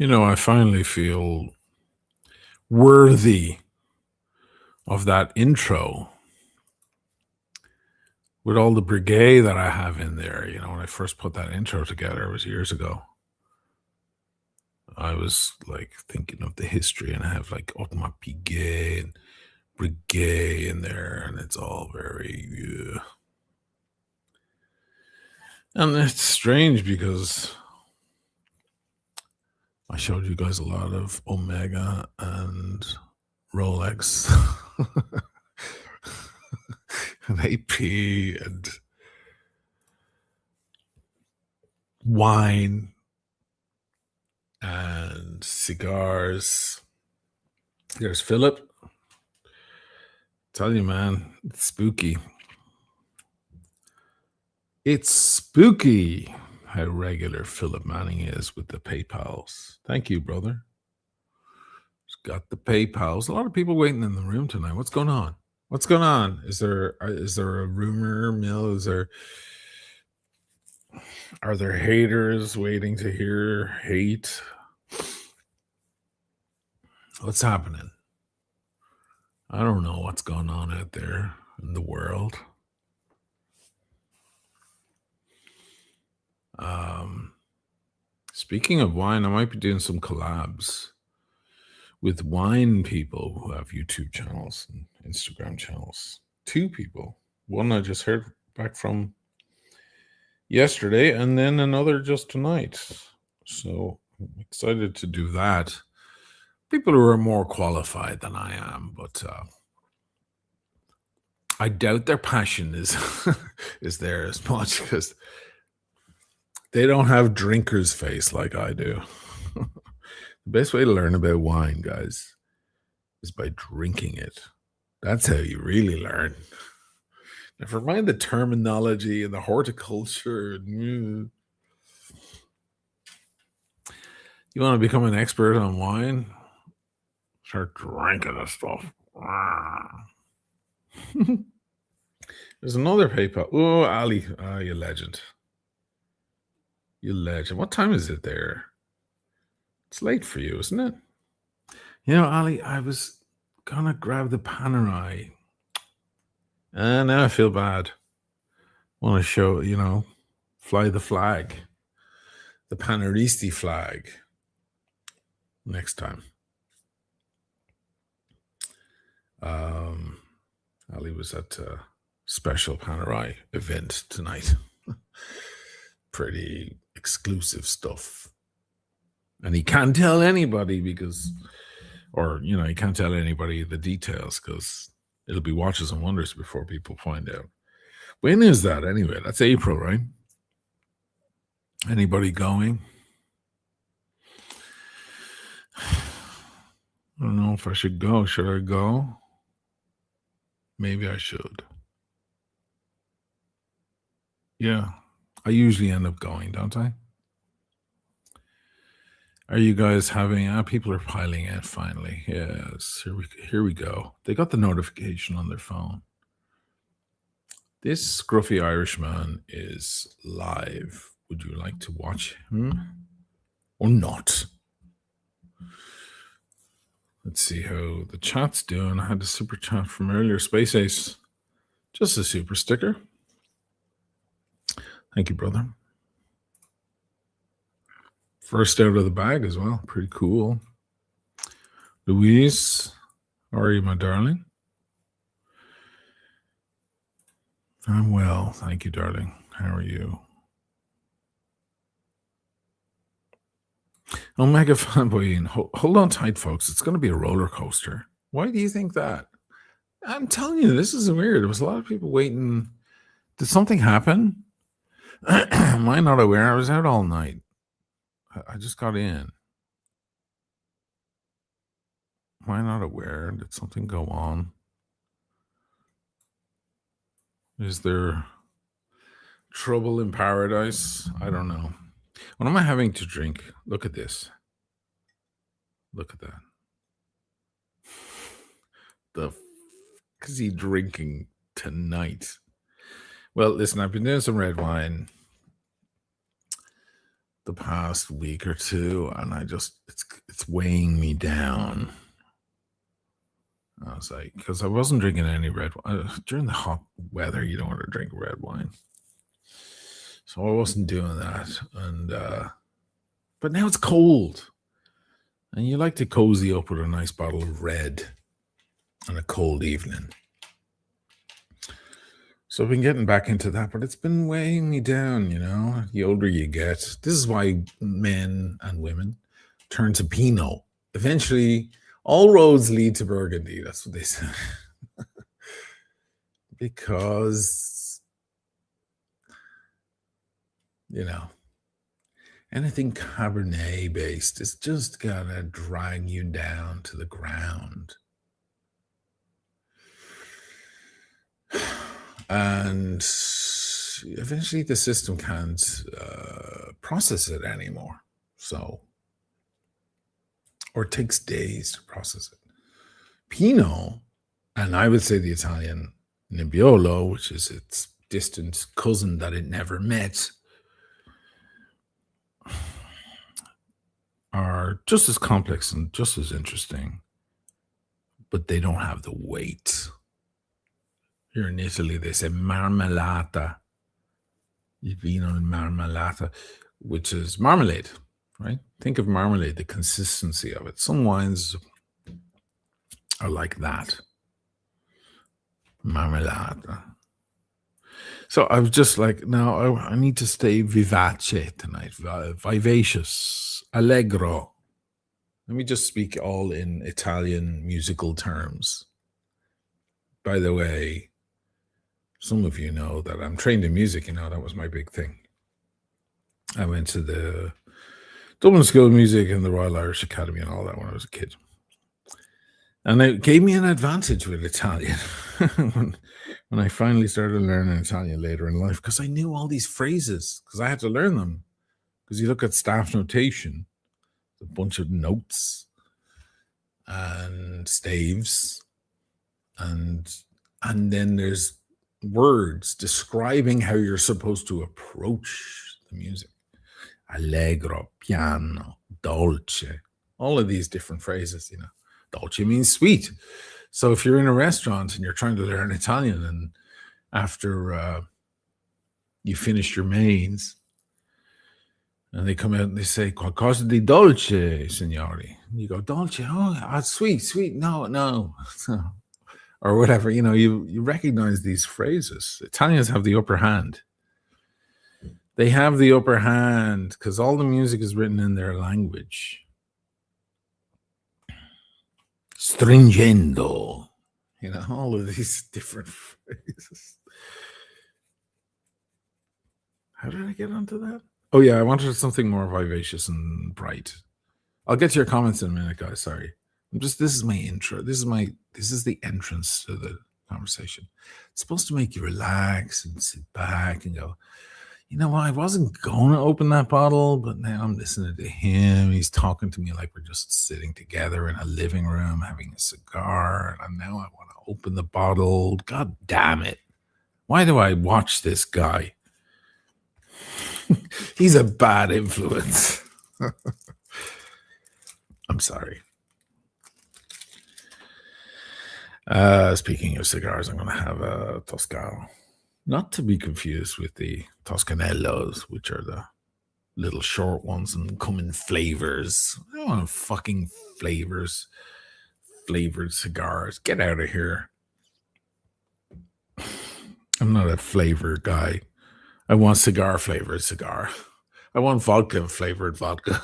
I finally feel worthy of that intro with all the brigade that I have in there. When I first put that intro together, it was years ago. I was like thinking of the history, and I have like Otma Piguet and Brigade in there, and it's all very. And it's strange because I showed you guys a lot of Omega and Rolex and AP and wine and cigars. There's Philip. Tell you, man, it's spooky. It's spooky how regular Philip Manning is with the PayPals. Thank you, brother. He's got the PayPals. A lot of people waiting in the room tonight. What's going on? What's going on? Is there a rumor mill? Are there haters waiting to hear hate? What's happening? I don't know what's going on out there in the world. Speaking of wine, I might be doing some collabs with wine people who have YouTube channels and Instagram channels. 2 people. One I just heard back from yesterday, and then another just tonight. So I'm excited to do that. People who are more qualified than I am, but I doubt their passion is is there as much because they don't have drinker's face like I do. The best way to learn about wine, guys, is by drinking it. That's how you really learn. Never mind the terminology and the horticulture. You want to become an expert on wine? Start drinking this stuff. There's another PayPal. Oh, Ali. You legend. You legend. What time is it there? It's late for you, isn't it? Ali, I was going to grab the Panerai. And now I feel bad. Want to show, fly the flag. The Panaristi flag. Next time. Ali was at a special Panerai event tonight. Pretty exclusive stuff. And he can't tell anybody he can't tell anybody the details because it'll be watches and wonders before people find out. When is that anyway? That's April, right? Anybody going? I don't know if I should go. Should I go? Maybe I should. Yeah. I usually end up going, don't I? Are you guys having people are piling in finally? Yes, here we go. They got the notification on their phone. This scruffy Irishman is live. Would you like to watch him or not? Let's see how the chat's doing. I had a super chat from earlier. Space Ace, just a super sticker. Thank you, brother. First out of the bag as well. Pretty cool. Louise, how are you, my darling? I'm well. Thank you, darling. How are you? Omega fanboy, hold on tight, folks. It's going to be a roller coaster. Why do you think that? I'm telling you, this is weird. There was a lot of people waiting. Did something happen? Am I not aware? I was out all night. I just got in. Am I not aware? Did something go on? Is there trouble in paradise? I don't know. What am I having to drink? Look at this. Look at that. The f is he drinking tonight? Well, listen, I've been doing some red wine. the past week or two, and it's weighing me down. I was like, because I wasn't drinking any red wine during the hot weather. You don't want to drink red wine, so I wasn't doing that. And but now it's cold, and you like to cozy up with a nice bottle of red on a cold evening. So I've been getting back into that, but it's been weighing me down, the older you get. This is why men and women turn to Pinot. Eventually, all roads lead to Burgundy. That's what they say. Because, anything Cabernet based is just gonna drag you down to the ground. And eventually the system can't process it anymore. So, or it takes days to process it. Pinot, and I would say the Italian Nebbiolo, which is its distant cousin that it never met, are just as complex and just as interesting, but they don't have the weight. Here in Italy, they say marmellata. Il vino in marmellata, which is marmalade, right? Think of marmalade, the consistency of it. Some wines are like that. Marmellata. So I was just like, no, I need to stay vivace tonight, vivacious, allegro. Let me just speak all in Italian musical terms. By the way, some of you know that I'm trained in music. That was my big thing. I went to the Dublin School of Music and the Royal Irish Academy and all that when I was a kid. And it gave me an advantage with Italian when I finally started learning Italian later in life, because I knew all these phrases, because I had to learn them. Because you look at staff notation, a bunch of notes and staves, and then there's words describing how you're supposed to approach the music. Allegro, piano, dolce, all of these different phrases, Dolce means sweet. So if you're in a restaurant and you're trying to learn Italian, and after you finish your mains, and they come out and they say, qualcosa di dolce, signori. And you go, dolce, sweet, no. Or whatever, you recognize these phrases. Italians have the upper hand. They have the upper hand because all the music is written in their language. Stringendo, all of these different phrases. How did I get onto that? Oh yeah, I wanted something more vivacious and bright. I'll get to your comments in a minute, guys. Sorry. This is my intro. This is the entrance to the conversation. It's supposed to make you relax and sit back and go, I wasn't going to open that bottle, but now I'm listening to him. He's talking to me like we're just sitting together in a living room having a cigar. And now I want to open the bottle. God damn it. Why do I watch this guy? He's a bad influence. I'm sorry. Speaking of cigars, I'm going to have a Toscano. Not to be confused with the Toscanellos, which are the little short ones and come in flavors. I don't want fucking flavors. Flavored cigars. Get out of here. I'm not a flavor guy. I want cigar flavored cigar. I want vodka flavored vodka.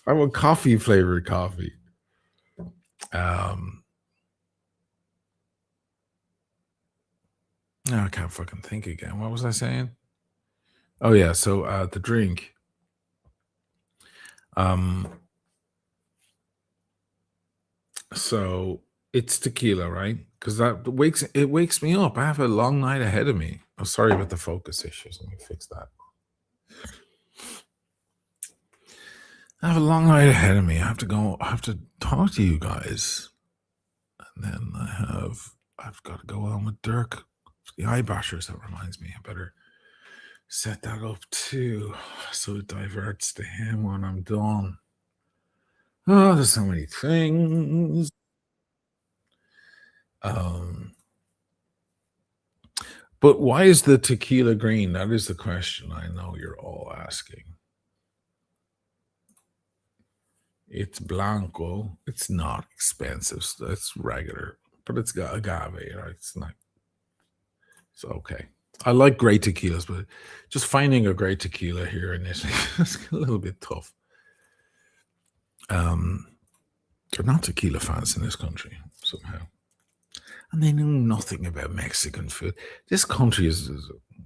I want coffee flavored coffee. No, I can't fucking think again. What was I saying? Oh yeah, so the drink. So it's tequila, right? Because it wakes me up. I have a long night ahead of me. Oh, sorry about the focus issues. Let me fix that. I have a long night ahead of me. I have to talk to you guys. And then I've got to go on with Dirk. The eye bashers, that reminds me. I better Set that up too, so it diverts to him when I'm done. Oh, there's so many things. Um, but why is the tequila green? That is the question I know you're all asking. It's blanco. It's not expensive. It's regular, but it's got agave, right? It's not. It's okay. I like great tequilas, but just finding a great tequila here in Italy is a little bit tough. Um, they're not tequila fans in this country somehow, and they know nothing about Mexican food. This country is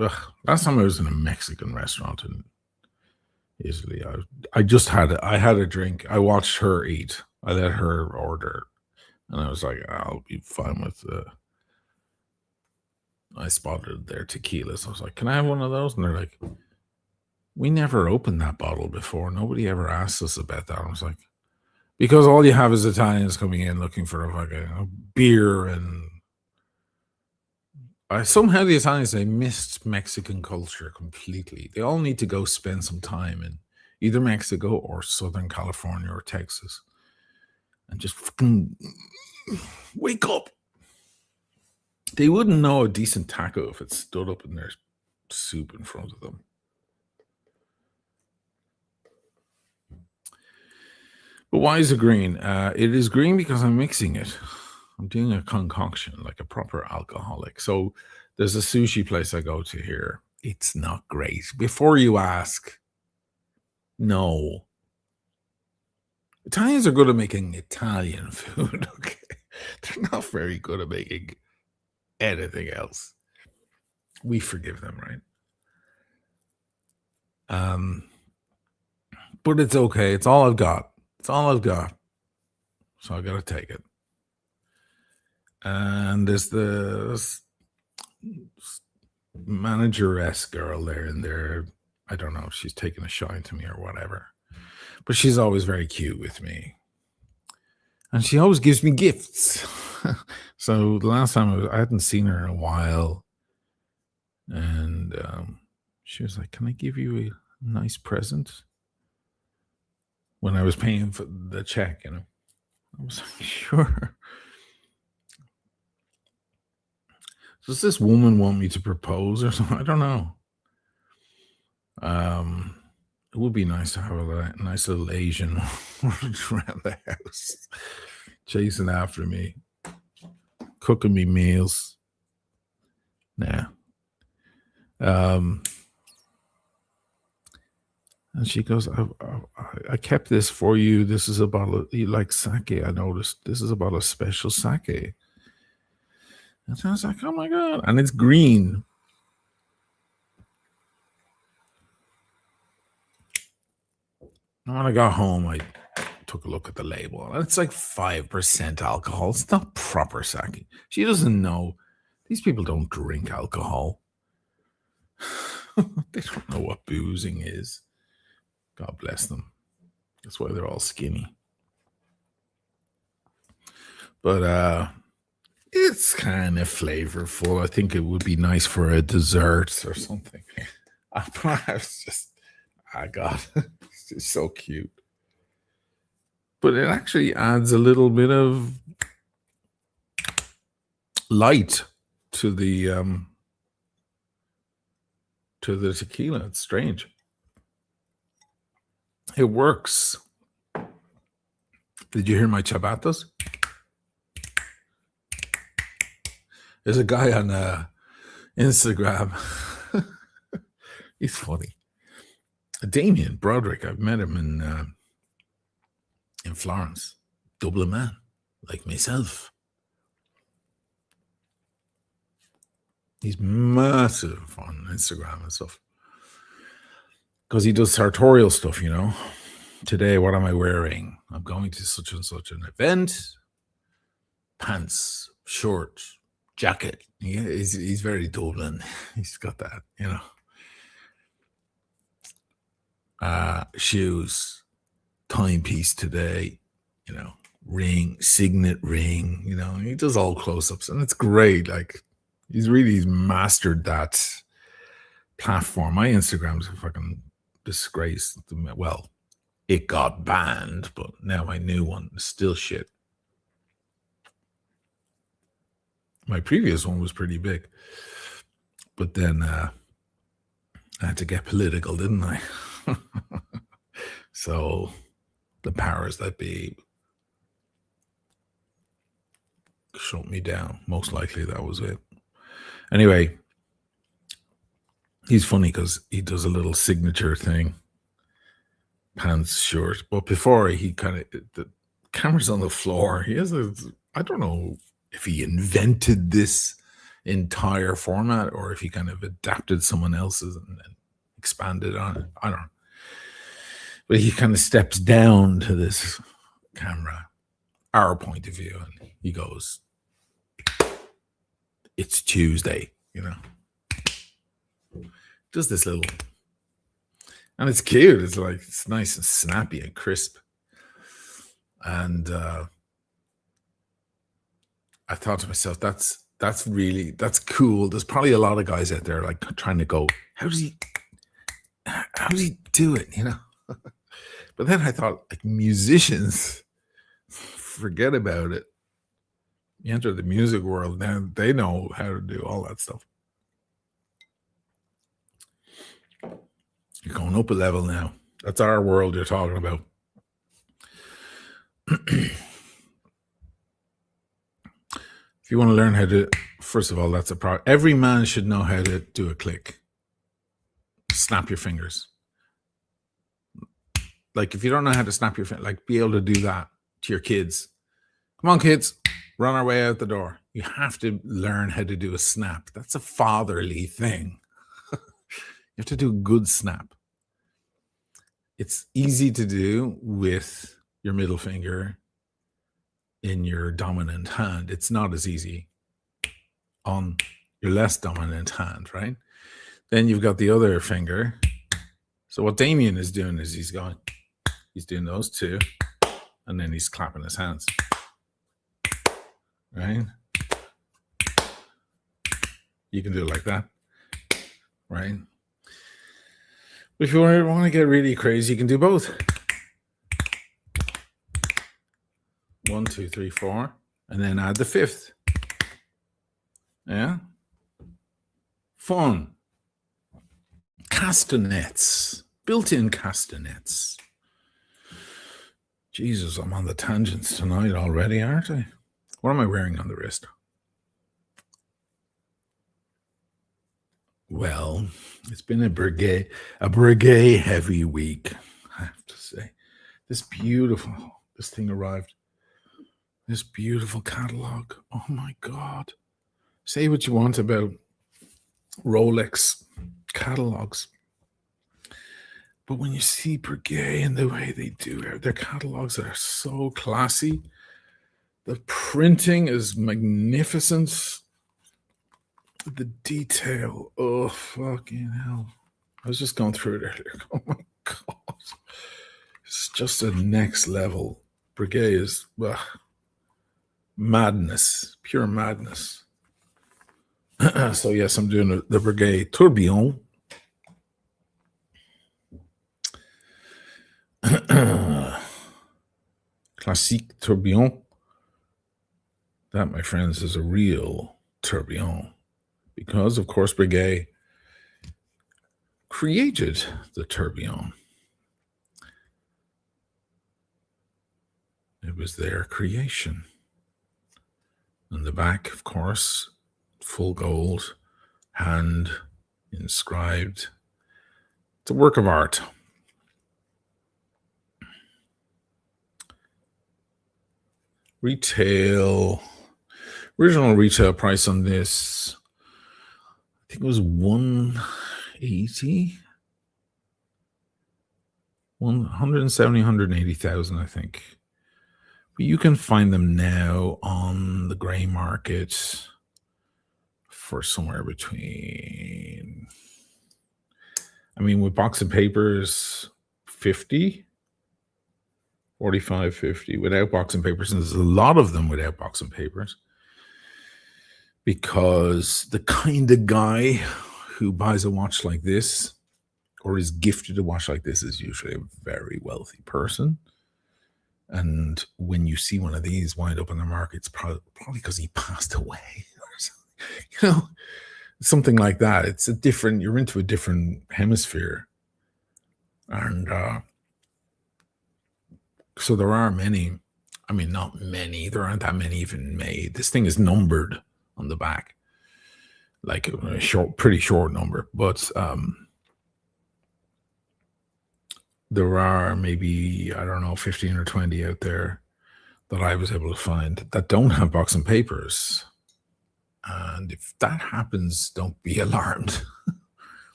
ugh. Last time I was in a Mexican restaurant in Italy, I had a drink. I watched her eat. I let her order, and I was like, I'll be fine with. I spotted their tequilas. I was like, "Can I have one of those?" And they're like, "We never opened that bottle before. Nobody ever asked us about that." I was like, "Because all you have is Italians coming in looking for a beer and." Somehow the Italians they missed Mexican culture completely. They all need to go spend some time in either Mexico or Southern California or Texas and just fucking wake up. They wouldn't know a decent taco if it stood up in their soup in front of them. But why is it green? It is green because I'm mixing it. I'm doing a concoction like a proper alcoholic. So there's a sushi place I go to here. It's not great. Before you ask, no. Italians are good at making Italian food. Okay. They're not very good at making anything else. We forgive them, right? But it's okay. It's all I've got. It's all I've got. So I gotta take it. And there's the manageress girl there in there. I don't know if she's taking a shine to me or whatever. But she's always very cute with me. And she always gives me gifts. So the last time I hadn't seen her in a while. And she was like, "Can I give you a nice present?" When I was paying for the check, you know. I was like, "Sure." Does this woman want me to propose or something? I don't know. It would be nice to have a nice little Asian around the house, chasing after me, cooking me meals. Nah. Um, and she goes, I kept this for you. This is a bottle of, you like sake. I noticed this is about a special sake. And so I was like, oh my God. And it's green. And when I got home, I took a look at the label. And it's like 5% alcohol. It's not proper sake. She doesn't know. These people don't drink alcohol. They don't know what boozing is. God bless them. That's why they're all skinny. But it's kind of flavorful. I think it would be nice for a dessert or something. I got it's just so cute. But it actually adds a little bit of light to the tequila. It's strange. It works. Did you hear my chabatas? There's a guy on Instagram. He's funny. Damien Broderick. I've met him in Florence. Dublin man, like myself. He's massive on Instagram and stuff. Because he does sartorial stuff, you know. Today, what am I wearing? I'm going to such and such an event. Pants, short, jacket. Yeah, he's very Dublin. He's got that, you know. Shoes, timepiece today, you know, ring, signet ring, you know, he does all close-ups and it's great. Like he's mastered platform. My Instagram's a fucking disgrace. Well, it got banned, but now my new one is still shit. My previous one was pretty big, but then I had to get political, didn't I? So the powers that be shut me down. Most likely that was it. Anyway, he's funny because he does a little signature thing, pants short. But before he kind of, the camera's on the floor. He has I don't know if he invented this entire format or if he kind of adapted someone else's and expanded on it. I don't know. But he kind of steps down to this camera, our point of view, and he goes, "It's Tuesday," Does this little, and it's cute. It's like, it's nice and snappy and crisp. And I thought to myself, that's cool. There's probably a lot of guys out there like trying to go, how does he do it? But then I thought, like, musicians, forget about it. You enter the music world now, they know how to do all that stuff. You're going up a level now. That's our world you're talking about. If you want to learn how to, first of all, that's a problem. Every man should know how to do a click. Snap your fingers. Like, if you don't know how to snap your fingers, like, be able to do that to your kids. Come on, kids, run our way out the door. You have to learn how to do a snap. That's a fatherly thing. You have to do a good snap. It's easy to do with your middle finger in your dominant hand. It's not as easy on your less dominant hand, right? Then you've got the other finger. So what Damien is doing is he's doing those two, and then he's clapping his hands, right? You can do it like that, right? If you want to get really crazy, you can do both. 1, 2, 3, 4, and then add the fifth. Yeah? Fun. Castanets. Built-in castanets. Jesus, I'm on the tangents tonight already, aren't I? What am I wearing on the wrist? Well, it's been a brigade heavy week, I have to say. This thing arrived. This beautiful catalog. Oh my God. Say what you want about Rolex catalogs, but when you see Breguet and the way they do their catalogs are so classy. The printing is magnificent. The detail, oh fucking hell. I was just going through it earlier. Oh my God. It's just a next level. Breguet is madness, pure madness. So yes, I'm doing the Breguet Tourbillon. Classique Tourbillon. That, my friends, is a real tourbillon. Because, of course, Breguet created the tourbillon. It was their creation. And the back, of course, full gold, hand inscribed. It's a work of art. Original retail price on this, I think it was 180, 170, 180,000, I think. But you can find them now on the gray market for somewhere between, with box and papers, 50, 45, 50, without box and papers. And there's a lot of them without box and papers. Because the kind of guy who buys a watch like this or is gifted a watch like this is usually a very wealthy person. And when you see one of these wind up in the market, it's probably because he passed away or something. Something like that. It's a different, you're into a different hemisphere. And so there are many, I mean, not many, there aren't that many even made. This thing is numbered on the back, like a pretty short number, but there are maybe, I don't know, 15 or 20 out there that I was able to find that don't have boxing papers. And if that happens, don't be alarmed.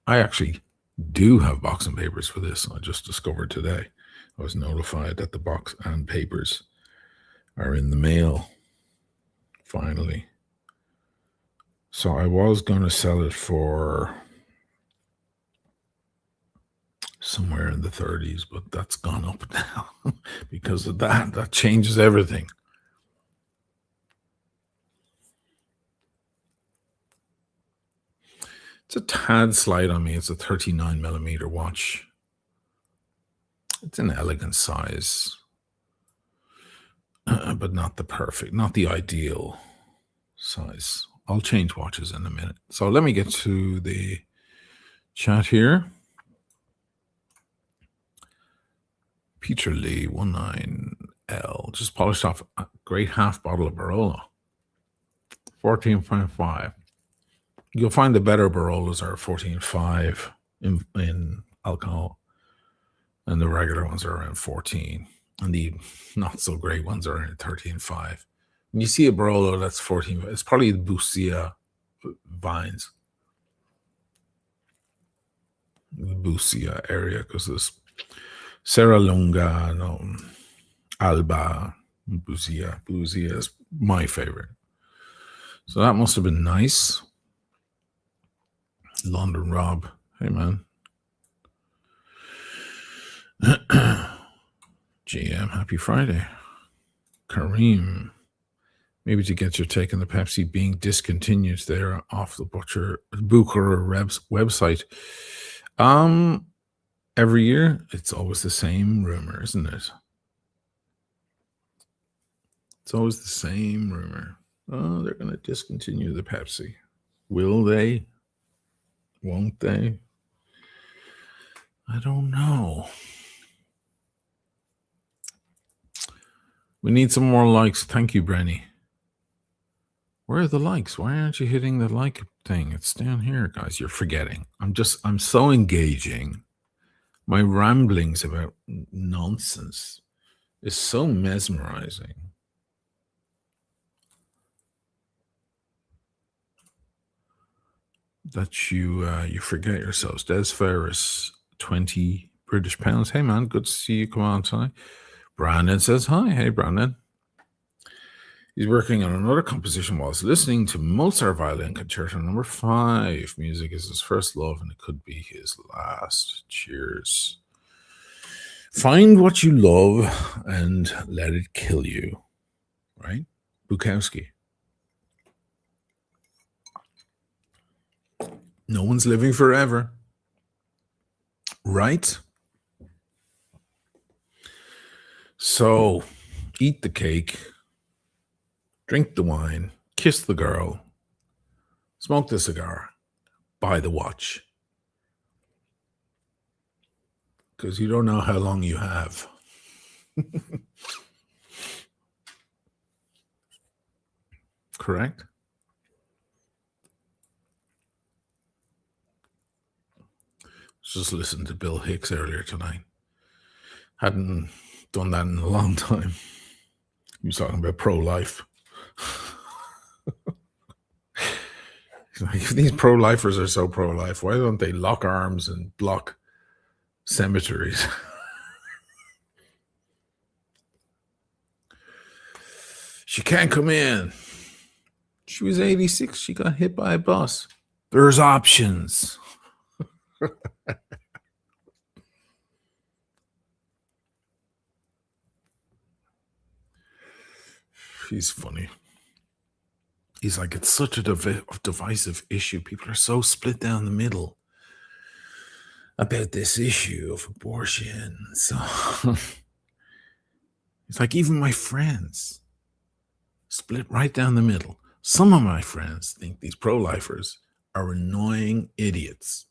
I actually do have boxing papers for this. I just discovered today. I was notified that the box and papers are in the mail, finally. So I was going to sell it for somewhere in the 30s, but that's gone up now because of that. That changes everything. It's a tad slight on me. It's a 39 millimeter watch. It's an elegant size, but not the ideal size. I'll change watches in a minute. So let me get to the chat here. Peter Lee 19L just polished off a great half bottle of Barolo. 14.5. You'll find the better Barolos are 14.5 in alcohol, and the regular ones are around 14, and the not so great ones are around 13.5. When you see a Barolo that's 14, it's probably the Busia vines, the Busia area, because there's Serra Lunga, no, Alba, Busia. Busia is my favorite. So that must have been nice. London Rob. Hey, man. GM, happy Friday. Kareem. Maybe to get your take on the Pepsi being discontinued there off the Booker website. Every year, it's always the same rumor, isn't it? It's always the same rumor. Oh, they're going to discontinue the Pepsi. Will they? Won't they? I don't know. We need some more likes. Thank you, Brenny. Where are the likes? Why aren't you hitting the like thing? It's down here, guys. You're forgetting. I'm so engaging. My ramblings about nonsense is so mesmerizing. That you forget yourselves. Des Ferris, 20 British pounds. Hey, man, good to see you come on tonight. Brandon says hi. Hey, Brandon. He's working on another composition whilst listening to Mozart Violin Concerto No. 5. Music is his first love, and it could be his last. Cheers. Find what you love and let it kill you. Right? Bukowski. No one's living forever. Right? So, eat the cake, drink the wine, kiss the girl, smoke the cigar, buy the watch. Because you don't know how long you have. Correct? Just listened to Bill Hicks earlier tonight. Hadn't done that in a long time. He was talking about pro-life. He's like, if these pro-lifers are so pro-life, why don't they lock arms and block cemeteries? She can't come in. She was 86. She got hit by a bus. There's options. He's funny. He's like, it's such a divisive issue. People are so split down the middle about this issue of abortion. So it's like, even my friends split right down the middle. Some of my friends think these pro-lifers are annoying idiots.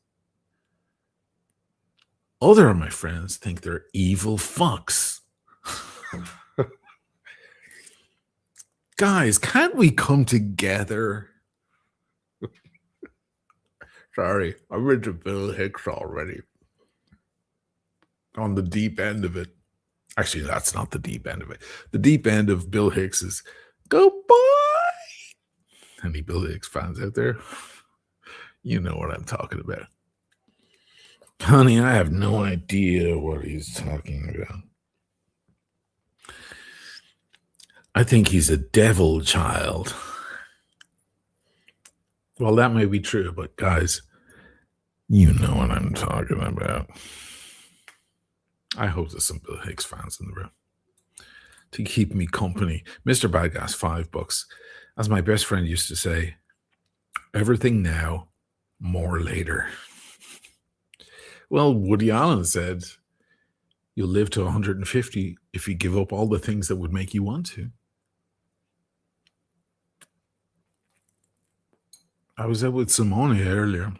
Other of my friends think they're evil fucks. Guys, can't we come together? Sorry, I'm into Bill Hicks already. On the deep end of it. Actually, that's not the deep end of it. The deep end of Bill Hicks is, go boy! Any Bill Hicks fans out there? You know what I'm talking about. Honey, I have no idea what he's talking about. I think he's a devil child. Well, that may be true, but guys, you know what I'm talking about. I hope there's some Bill Hicks fans in the room to keep me company. Mr. Badgas, $5. As my best friend used to say, everything now, more later. Well, Woody Allen said, you'll live to 150 if you give up all the things that would make you want to. I was out with Simone earlier.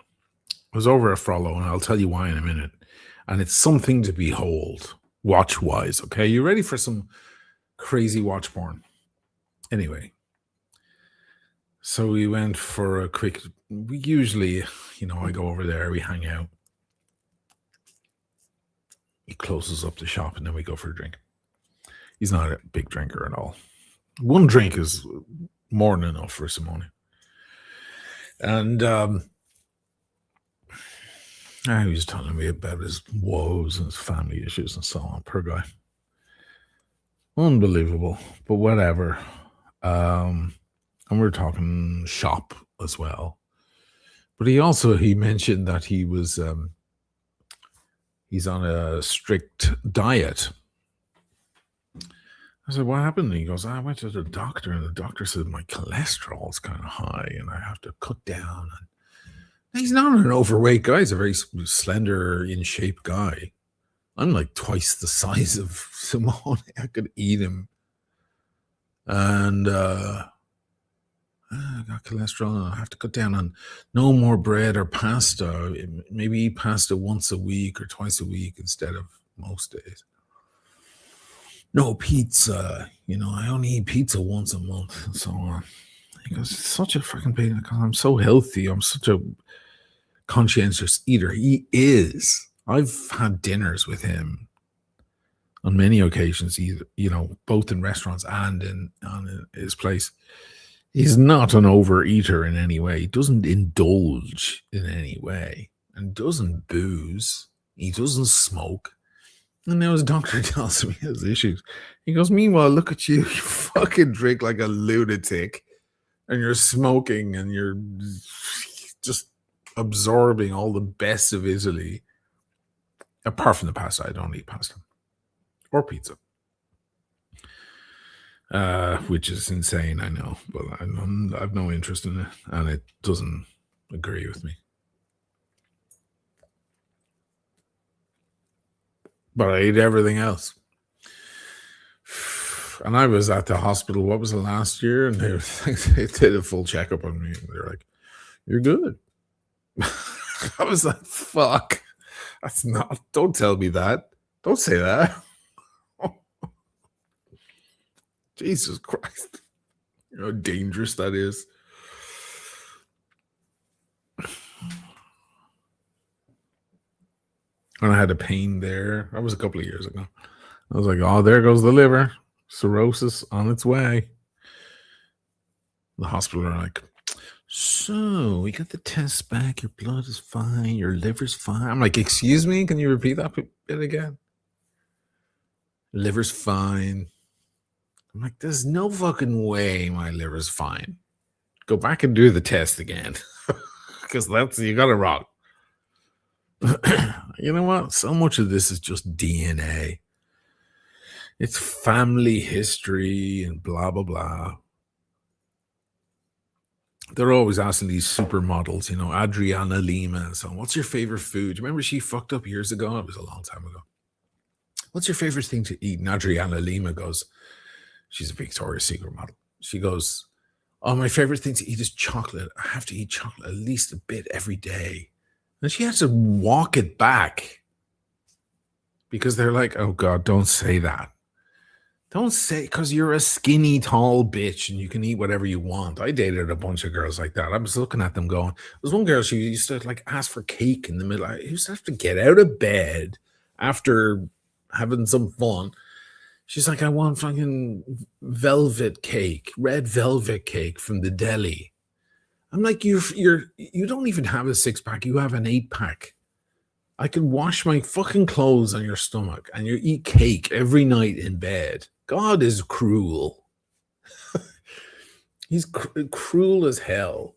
I was over at Frollo, and I'll tell you why in a minute. And it's something to behold, watch-wise, okay? You ready for some crazy watch porn? Anyway, so we went for a quick... We usually, I go over there, we hang out. He closes up the shop, and then we go for a drink. He's not a big drinker at all. One drink is more than enough for Simone. And he was telling me about his woes and his family issues and so on. Poor guy. Unbelievable. But whatever. And we were talking shop as well. But he mentioned that he was he's on a strict diet. I said, what happened? And he goes, I went to the doctor, and the doctor said my cholesterol is kind of high and I have to cut down. And he's not an overweight guy. He's a very slender, in shape guy. I'm like twice the size of Simone. I could eat him. And I got cholesterol, and I have to cut down on no more bread or pasta. Maybe eat pasta once a week or twice a week instead of most days. No pizza, I only eat pizza once a month and so on. He goes, it's such a freaking pain because I'm so healthy. I'm such a conscientious eater. He is. I've had dinners with him on many occasions, either, both in restaurants and in his place. He's not an overeater in any way. He doesn't indulge in any way and doesn't booze. He doesn't smoke. And now his doctor tells me he has issues. He goes, meanwhile, look at you. You fucking drink like a lunatic. And you're smoking and you're just absorbing all the best of Italy. Apart from the pasta. I don't eat pasta. Or pizza. Which is insane, I know. But I have no interest in it. And it doesn't agree with me. But I ate everything else. And I was at the hospital, what was it, last year? And they did a full checkup on me. And they're like, you're good. I was like, fuck. That's not, don't tell me that. Don't say that. Jesus Christ. You know how dangerous that is. And I had a pain there. That was a couple of years ago. I was like, oh, there goes the liver. Cirrhosis on its way. The hospital are like, so we got the tests back. Your blood is fine. Your liver's fine. I'm like, excuse me? Can you repeat that bit again? Liver's fine. I'm like, there's no fucking way my liver's fine. Go back and do the test again. Because you got it wrong. You know what? So much of this is just DNA. It's family history and blah, blah, blah. They're always asking these supermodels, Adriana Lima and so on, what's your favorite food? Do you remember she fucked up years ago? It was a long time ago. What's your favorite thing to eat? And Adriana Lima goes, she's a Victoria's Secret model. She goes, oh, my favorite thing to eat is chocolate. I have to eat chocolate at least a bit every day. And she has to walk it back because they're like, oh God, don't say that. Don't say, because you're a skinny, tall bitch and you can eat whatever you want. I dated a bunch of girls like that. I was looking at them going, there's one girl, she used to like ask for cake in the middle. I used to have to get out of bed after having some fun. She's like, I want fucking velvet cake, red velvet cake from the deli. I'm like, you don't even have a 6-pack. You have an 8-pack. I can wash my fucking clothes on your stomach and you eat cake every night in bed. God is cruel. He's cruel as hell.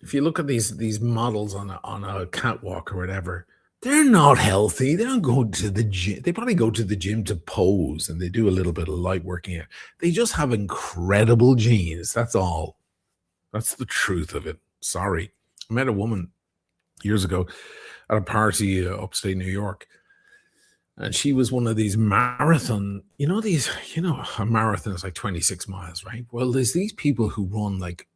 If you look at these models on a catwalk or whatever, they're not healthy. They don't go to the gym. They probably go to the gym to pose and they do a little bit of light working here. They just have incredible genes. That's all. That's the truth of it. Sorry. I met a woman years ago at a party upstate New York. And she was one of these marathon, a marathon is like 26 miles, right? Well, there's these people who run like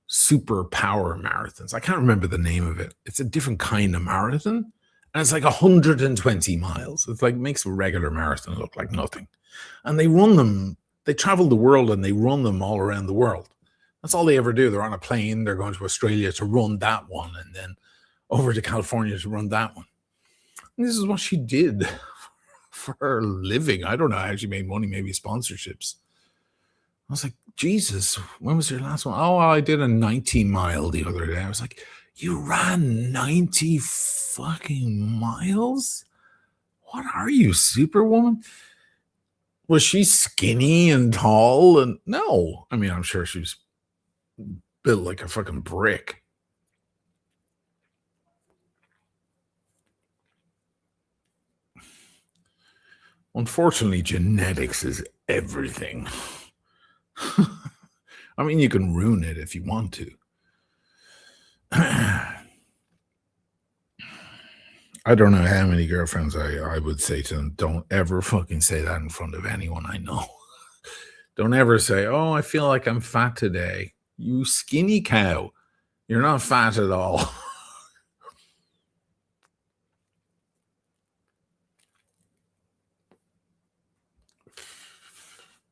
super power marathons. I can't remember the name of it. It's a different kind of marathon. And it's like 120 miles. It's like makes a regular marathon look like nothing. And they run them, they travel the world and they run them all around the world. That's all they ever do. They're on a plane, they're going to Australia to run that one, and then over to California to run that one. And this is what she did for her living. I don't know how she made money, maybe sponsorships. I was like, Jesus, when was your last one? Oh, I did a 90-mile the other day. I was like, you ran 90 fucking miles? What are you, Superwoman? Was she skinny and tall? And no, I mean, I'm sure she was built like a fucking brick. Unfortunately, genetics is everything. I mean, you can ruin it if you want to. I don't know how many girlfriends I would say to them, don't ever fucking say that in front of anyone I know. Don't ever say, oh, I feel like I'm fat today. You skinny cow. You're not fat at all.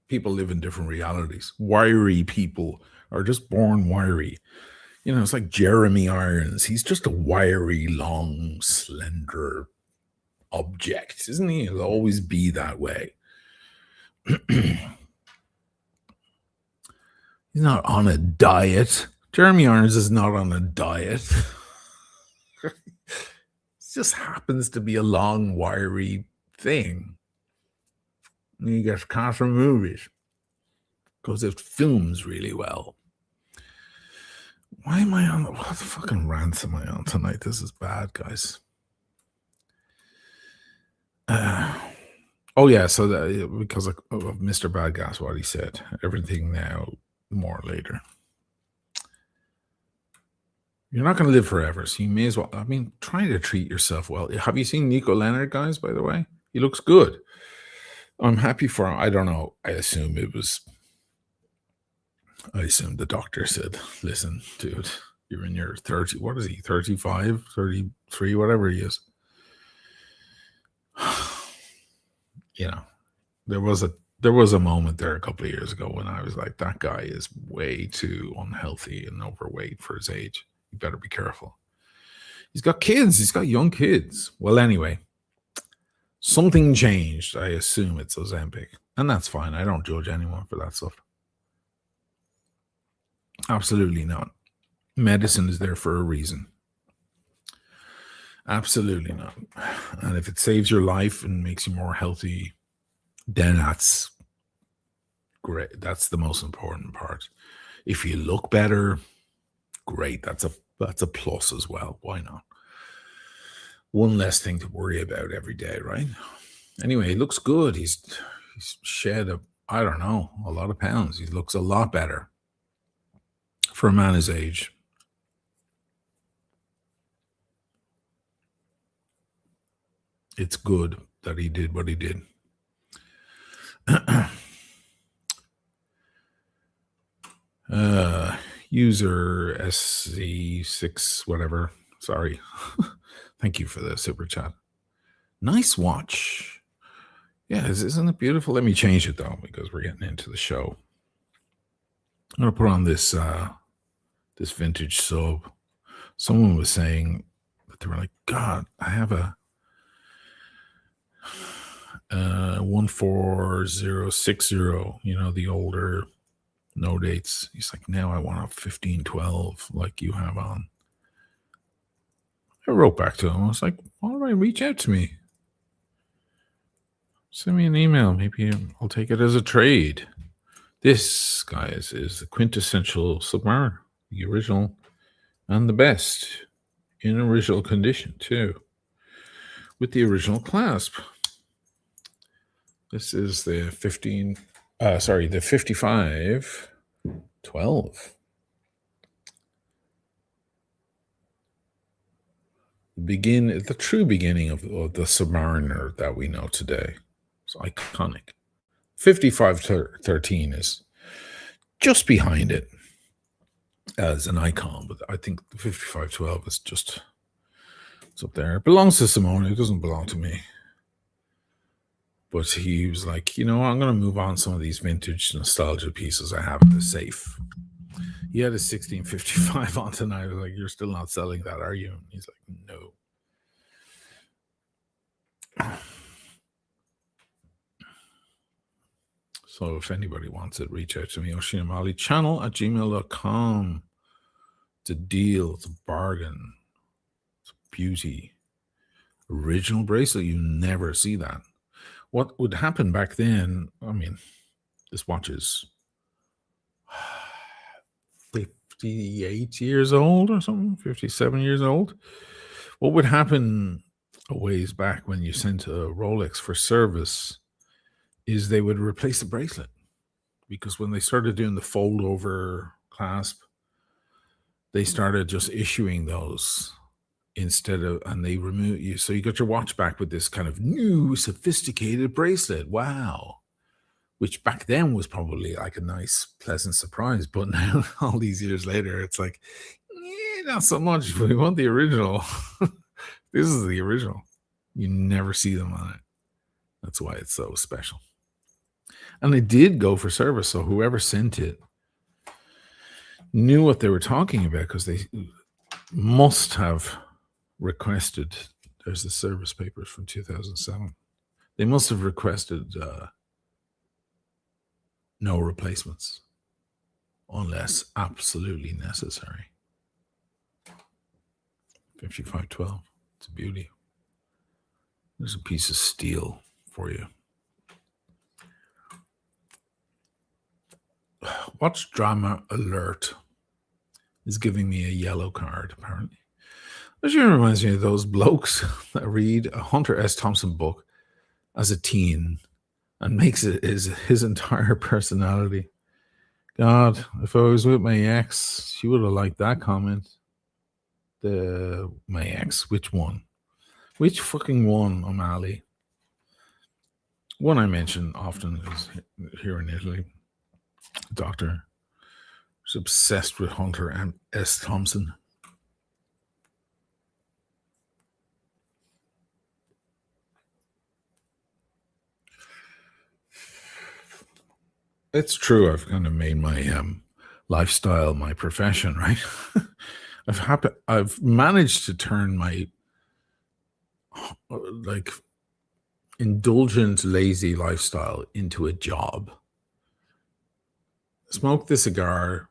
People live in different realities. Wiry people are just born wiry. It's like Jeremy Irons. He's just a wiry, long, slender object, isn't he? He'll always be that way. He's not on a diet. Jeremy Irons is not on a diet. It just happens to be a long, wiry thing. And he gets cast in movies because it films really well. Why am I on? What the fucking rants am I on tonight? This is bad, guys. Oh yeah, so because of Mr. Bad Gas, what he said, everything now, more later. You're not going to live forever, so you may as well. I mean, try to treat yourself well. Have you seen Nico Leonard, guys? By the way, he looks good. I'm happy for him. I don't know. I assume the doctor said, listen, dude, you're in your 30. What is he? 35, 33, whatever he is. There was a moment there a couple of years ago when I was like, that guy is way too unhealthy and overweight for his age. You better be careful. He's got kids. He's got young kids. Well, anyway, something changed. I assume it's Ozempic. And that's fine. I don't judge anyone for that stuff. Absolutely not. Medicine is there for a reason. Absolutely not. And if it saves your life and makes you more healthy, then that's great. That's the most important part. If you look better, great. That's a plus as well. Why not? One less thing to worry about every day, right? Anyway, he looks good. He's shed a lot of pounds. He looks a lot better. for a man his age. It's good that he did what he did. User SC6 whatever. Sorry. Thank you for the super chat. Nice watch. Yeah, isn't it beautiful? Let me change it though, because we're getting into the show. I'm gonna put on this this vintage sub. Someone was saying that they were like, God, I have a 14060, the older no dates. He's like, now I want a 1512 like you have on. I wrote back to him. I was like, why don't I reach out to me? Send me an email. Maybe I'll take it as a trade. This, guys, is the quintessential Submariner, the original and the best in original condition, too, with the original clasp. This is the 5512. The true beginning of the Submariner that we know today. It's iconic. 5513 is just behind it as an icon, but I think the 5512 is just, it's up there. It belongs to Simone. It doesn't belong to me. But he was like, I'm going to move on some of these vintage nostalgia pieces I have in the safe. He had a 1655 on tonight. I was like, you're still not selling that, are you? And he's like, no. So if anybody wants it, reach out to me, oshinamalichannel@gmail.com. It's a deal. It's a bargain. It's a beauty. Original bracelet. You never see that. What would happen back then, this watch is 58 years old or something, 57 years old. What would happen a ways back when you sent a Rolex for service is they would replace the bracelet, because when they started doing the fold over clasp, they started just issuing those and they remove you. So you got your watch back with this kind of new sophisticated bracelet. Wow. Which back then was probably like a nice, pleasant surprise. But now, all these years later, it's like, not so much. We want the original. This is the original. You never see them on it. That's why it's so special. And it did go for service. So whoever sent it knew what they were talking about, because they must have requested. There's the service papers from 2007. They must have requested no replacements unless absolutely necessary. 5512. It's a beauty. There's a piece of steel for you. Watch Drama Alert is giving me a yellow card, apparently. This reminds me of those blokes that read a Hunter S. Thompson book as a teen and makes it his entire personality. God, if I was with my ex, she would have liked that comment. My ex, which one? Which fucking one, O'Malley? One I mention often is here in Italy. A doctor who's obsessed with Hunter and S. Thompson. It's true. I've kind of made my lifestyle my profession, right? I've managed to turn my indulgent, lazy lifestyle into a job. Smoke the cigar,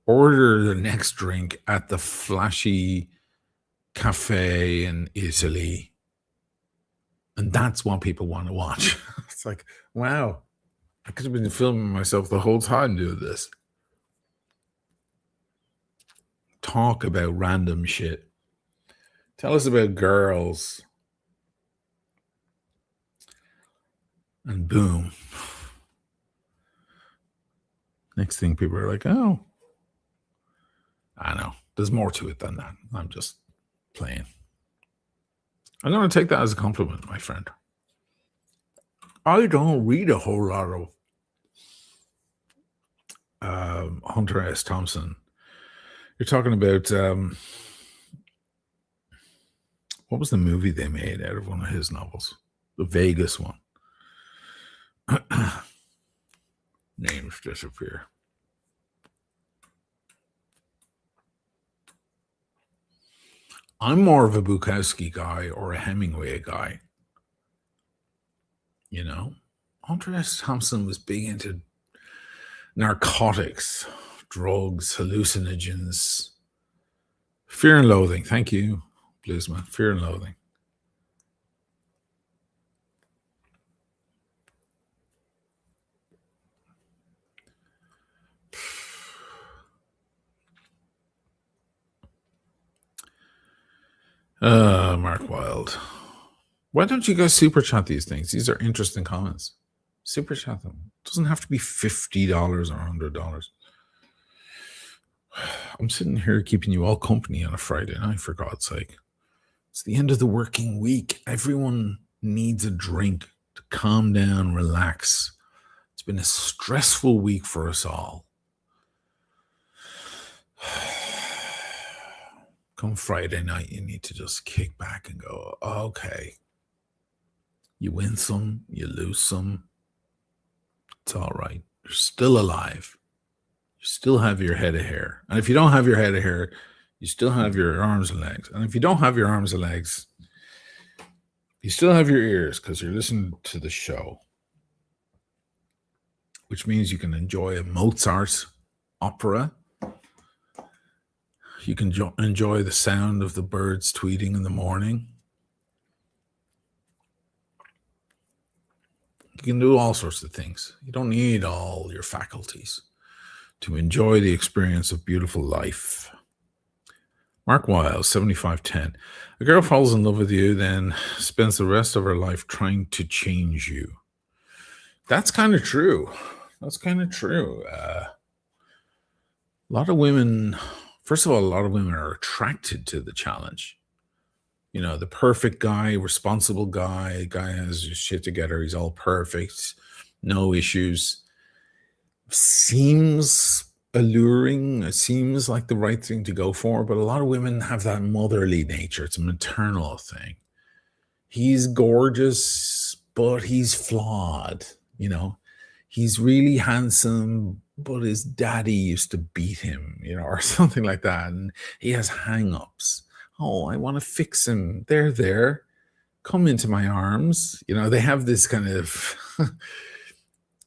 order the next drink at the flashy cafe in Italy, and that's what people want to watch. It's like, wow, I could have been filming myself the whole time doing this. Talk about random shit. Tell us about girls. And boom. Next thing, people are like, oh, I know. There's more to it than that. I'm just playing. I'm going to take that as a compliment, my friend. I don't read a whole lot of Hunter S. Thompson. You're talking about what was the movie they made out of one of his novels? The Vegas one. Names disappear. I'm more of a Bukowski guy or a Hemingway guy. You know, Hunter S. Thompson was big into narcotics, drugs, hallucinogens, Fear and Loathing. Thank you, Bluesman. Fear and Loathing. Mark Wilde. Why don't you guys super chat these things? These are interesting comments. Super chat them. It doesn't have to be $50 or $100. I'm sitting here keeping you all company on a Friday night, for God's sake. It's the end of the working week. Everyone needs a drink to calm down, relax. It's been a stressful week for us all. Come Friday night, you need to just kick back and go, okay. You win some, you lose some. It's all right. You're still alive. You still have your head of hair. And if you don't have your head of hair, you still have your arms and legs. And if you don't have your arms and legs, you still have your ears because you're listening to the show, which means you can enjoy a Mozart opera. You can enjoy the sound of the birds tweeting in the morning. You can do all sorts of things. You don't need all your faculties to enjoy the experience of beautiful life. Mark Wilde, 7510. A girl falls in love with you, then spends the rest of her life trying to change you. That's kind of true. That's kind of true. A lot of women, first of all, a lot of women are attracted to the challenge. You know, the perfect guy, responsible guy, guy has his shit together. He's all perfect, no issues. Seems alluring. It seems like the right thing to go for. But a lot of women have that motherly nature. It's a maternal thing. He's gorgeous, but he's flawed. You know, he's really handsome, but his daddy used to beat him, you know, or something like that. And he has hang-ups. Oh, I want to fix him. There. Come into my arms. You know, they have this kind of...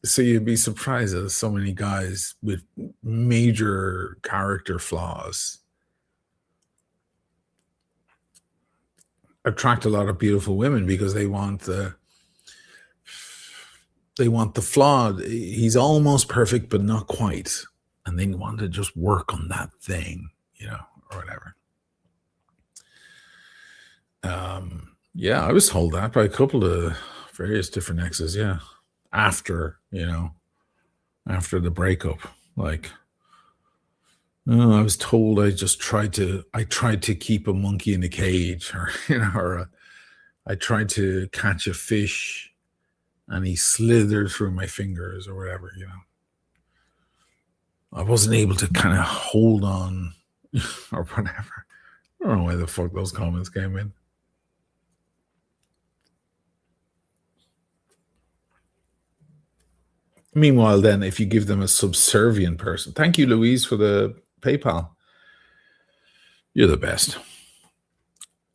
So you'd be surprised that so many guys with major character flaws attract a lot of beautiful women because they want the flawed. He's almost perfect, but not quite. And they want to just work on that thing, you know, or whatever. Yeah, I was told that by a couple of various different exes. Yeah. After the breakup, like, oh, I was told I tried to keep a monkey in a cage, or, you know, or I tried to catch a fish and he slithered through my fingers or whatever, you know. I wasn't able to kind of hold on or whatever. I don't know why the fuck those comments came in. Meanwhile, then, if you give them a subservient person, thank you, Louise, for the PayPal. You're the best.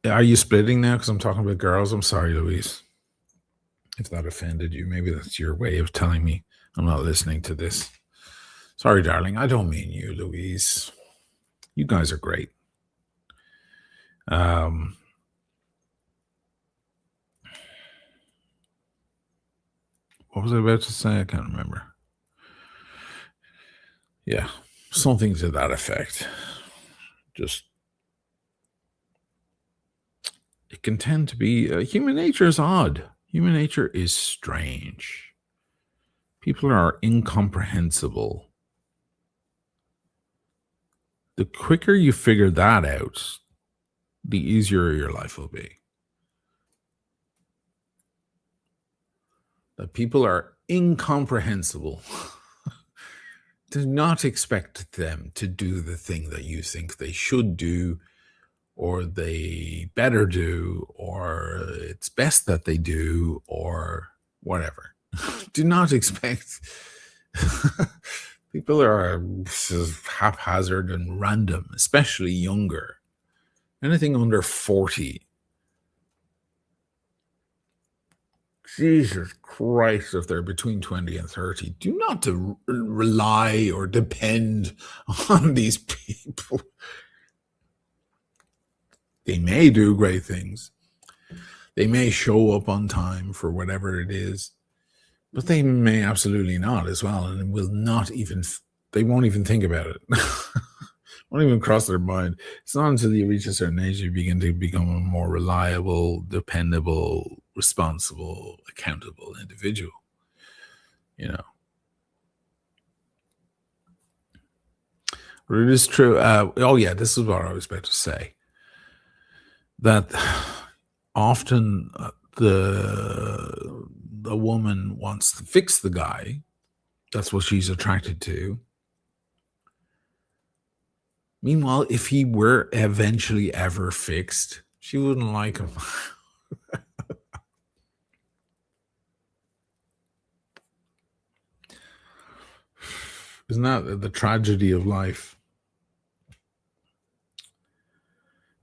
Are you splitting now because I'm talking about girls? I'm sorry, Louise. If that offended you, maybe that's your way of telling me I'm not listening to this. Sorry, darling. I don't mean you, Louise. You guys are great. What was I about to say? I can't remember. Yeah, something to that effect. Just, it can tend to be, human nature is odd. Human nature is strange. People are incomprehensible. The quicker you figure that out, the easier your life will be. That people are incomprehensible. Do not expect them to do the thing that you think they should do, or they better do, or it's best that they do, or whatever. Do not expect. People are haphazard and random, especially younger. Anything under 40. Jesus Christ, if they're between 20 and 30, do not rely or depend on these people. They may do great things. They may show up on time for whatever it is, but they may absolutely not as well, and will not even. They won't even think about it. Won't even cross their mind. It's not until you reach a certain age you begin to become a more reliable, dependable, responsible, accountable individual. You know, but it is true. Oh yeah, this is what I was about to say. That often the woman wants to fix the guy. That's what she's attracted to. Meanwhile, if he were eventually ever fixed, she wouldn't like him. Isn't that the tragedy of life?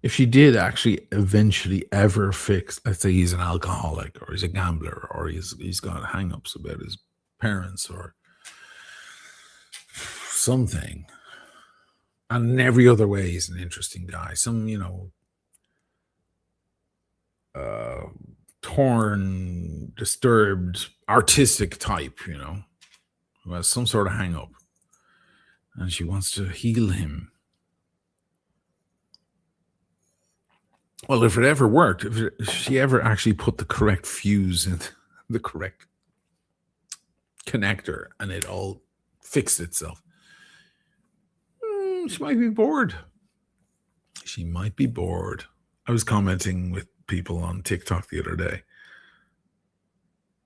If she did actually eventually ever fix, let's say he's an alcoholic or he's a gambler or he's got hang-ups about his parents or something, and in every other way he's an interesting guy. Some, torn, disturbed, artistic type, who has some sort of hang-up, and she wants to heal him. Well, if it ever worked, if she ever actually put the correct fuse in the correct connector and it all fixed itself, she might be bored. She might be bored. I was commenting with people on TikTok the other day.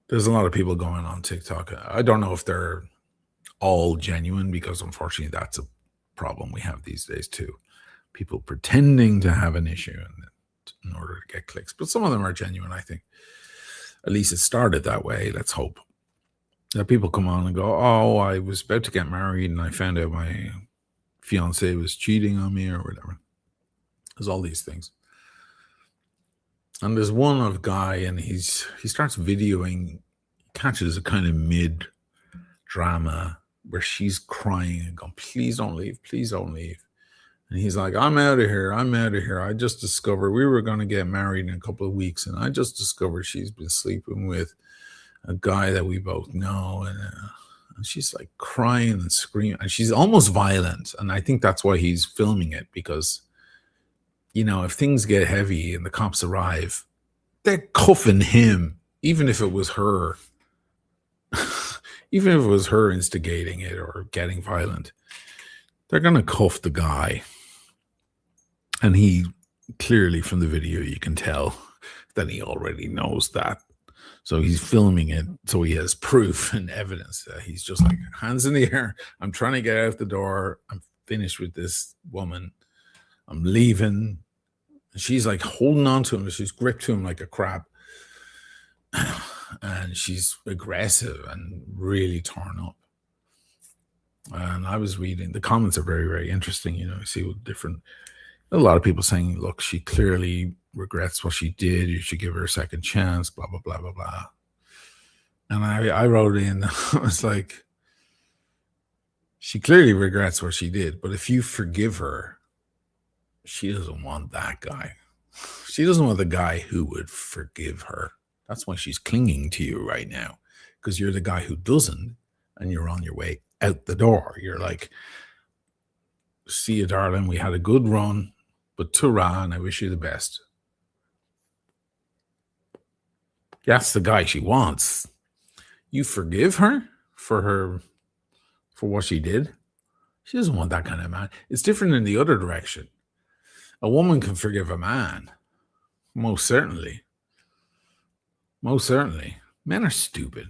There's a lot of people going on TikTok. I don't know if they're all genuine, because unfortunately that's a problem we have these days too. People pretending to have an issue in order to get clicks, but some of them are genuine. I think at least it started that way. Let's hope that people come on and go, oh, I was about to get married and I found out my fiance was cheating on me or whatever. There's all these things. And there's one of guy, and he starts videoing, catches a kind of mid drama where she's crying and going, please don't leave, please don't leave. And he's like, I'm out of here. I just discovered we were going to get married in a couple of weeks, and I just discovered she's been sleeping with a guy that we both know. And she's like crying and screaming, and she's almost violent. And I think that's why he's filming it, because, if things get heavy and the cops arrive, they're cuffing him, even if it was her. Even if it was her instigating it or getting violent, they're going to cuff the guy. And he clearly, from the video, you can tell that he already knows that. So he's filming it so he has proof and evidence that he's just like, hands in the air. I'm trying to get out the door. I'm finished with this woman. I'm leaving. And she's like holding on to him. She's gripped to him like a crab. And she's aggressive and really torn up. And I was reading, the comments are very, very interesting. You see what a lot of people saying, look, she clearly regrets what she did. You should give her a second chance, blah, blah, blah, blah, blah. And I wrote in, I was like, she clearly regrets what she did. But if you forgive her, she doesn't want that guy. She doesn't want the guy who would forgive her. That's why she's clinging to you right now, because you're the guy who doesn't, and you're on your way out the door. You're like, see you, darling. We had a good run, but ta-ra, and I wish you the best. That's the guy she wants. You forgive her for what she did. She doesn't want that kind of man. It's different in the other direction. A woman can forgive a man. Most certainly. Most certainly. Men are stupid.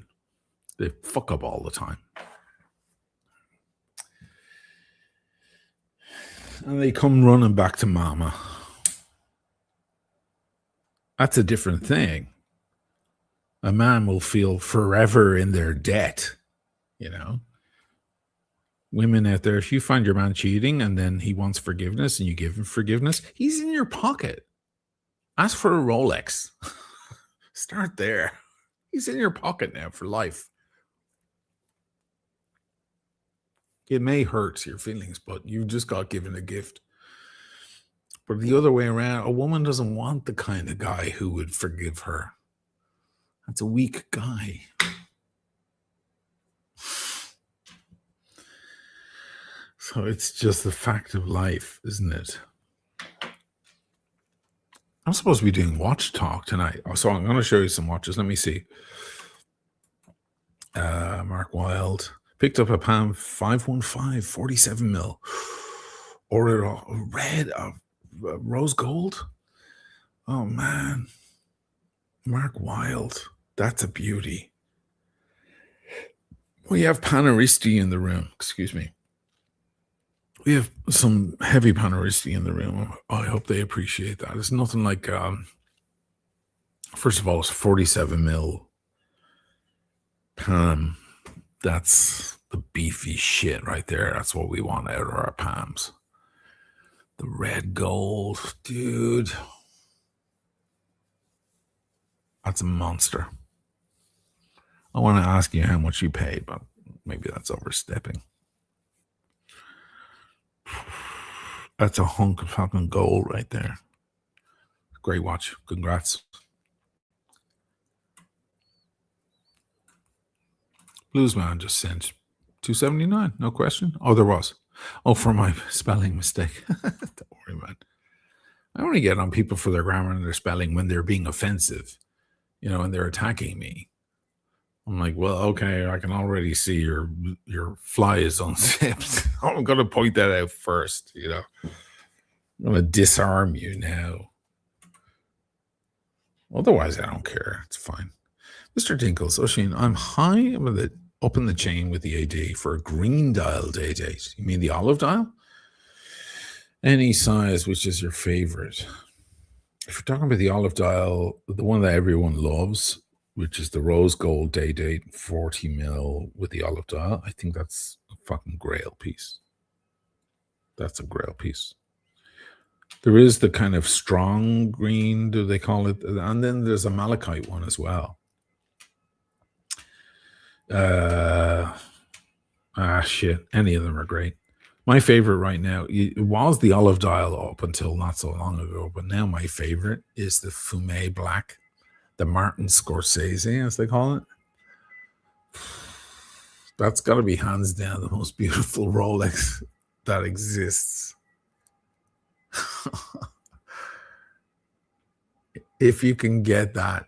They fuck up all the time. And they come running back to mama. That's a different thing. A man will feel forever in their debt, you know. Women out there, if you find your man cheating and then he wants forgiveness and you give him forgiveness, he's in your pocket. Ask for a Rolex. Start there. He's in your pocket now for life. It may hurt your feelings, but you just got given a gift. But the other way around, a woman doesn't want the kind of guy who would forgive her. That's a weak guy. So it's just the fact of life, isn't it? I'm supposed to be doing watch talk tonight. So I'm going to show you some watches. Let me see. Mark Wilde. Picked up a Palm 515, 47 mil. Ordered a red, rose gold. Oh, man. Mark Wilde. That's a beauty. We have Panaristi in the room. Excuse me. We have some heavy Panaristi in the room. I hope they appreciate that. It's nothing like, first of all, it's 47 mil Palm. That's the beefy shit right there. That's what we want out of our Palms. The red gold, dude. That's a monster. I want to ask you how much you paid, but maybe that's overstepping. That's a hunk of fucking gold right there. Great watch. Congrats. Bluesman just sent $279. No question. Oh, there was. Oh, for my spelling mistake. Don't worry, man. I only get on people for their grammar and their spelling when they're being offensive, you know, and they're attacking me. I'm like, well, okay, I can already see your fly is unzipped. I'm going to point that out first, you know. I'm going to disarm you now. Otherwise, I don't care. It's fine. Mr. Dinkles, Oisin, I'm high up in the chain with the AD for a green dial day date. You mean the olive dial? Any size, which is your favorite? If you're talking about the olive dial, the one that everyone loves, which is the rose gold day date, 40 mil with the olive dial, I think that's a fucking grail piece. That's a grail piece. There is the kind of strong green, do they call it? And then there's a malachite one as well. Shit. Any of them are great. My favorite right now, it was the olive dial up until not so long ago, but now my favorite is the Fume Black, the Martin Scorsese, as they call it. That's got to be hands down the most beautiful Rolex that exists. If you can get that.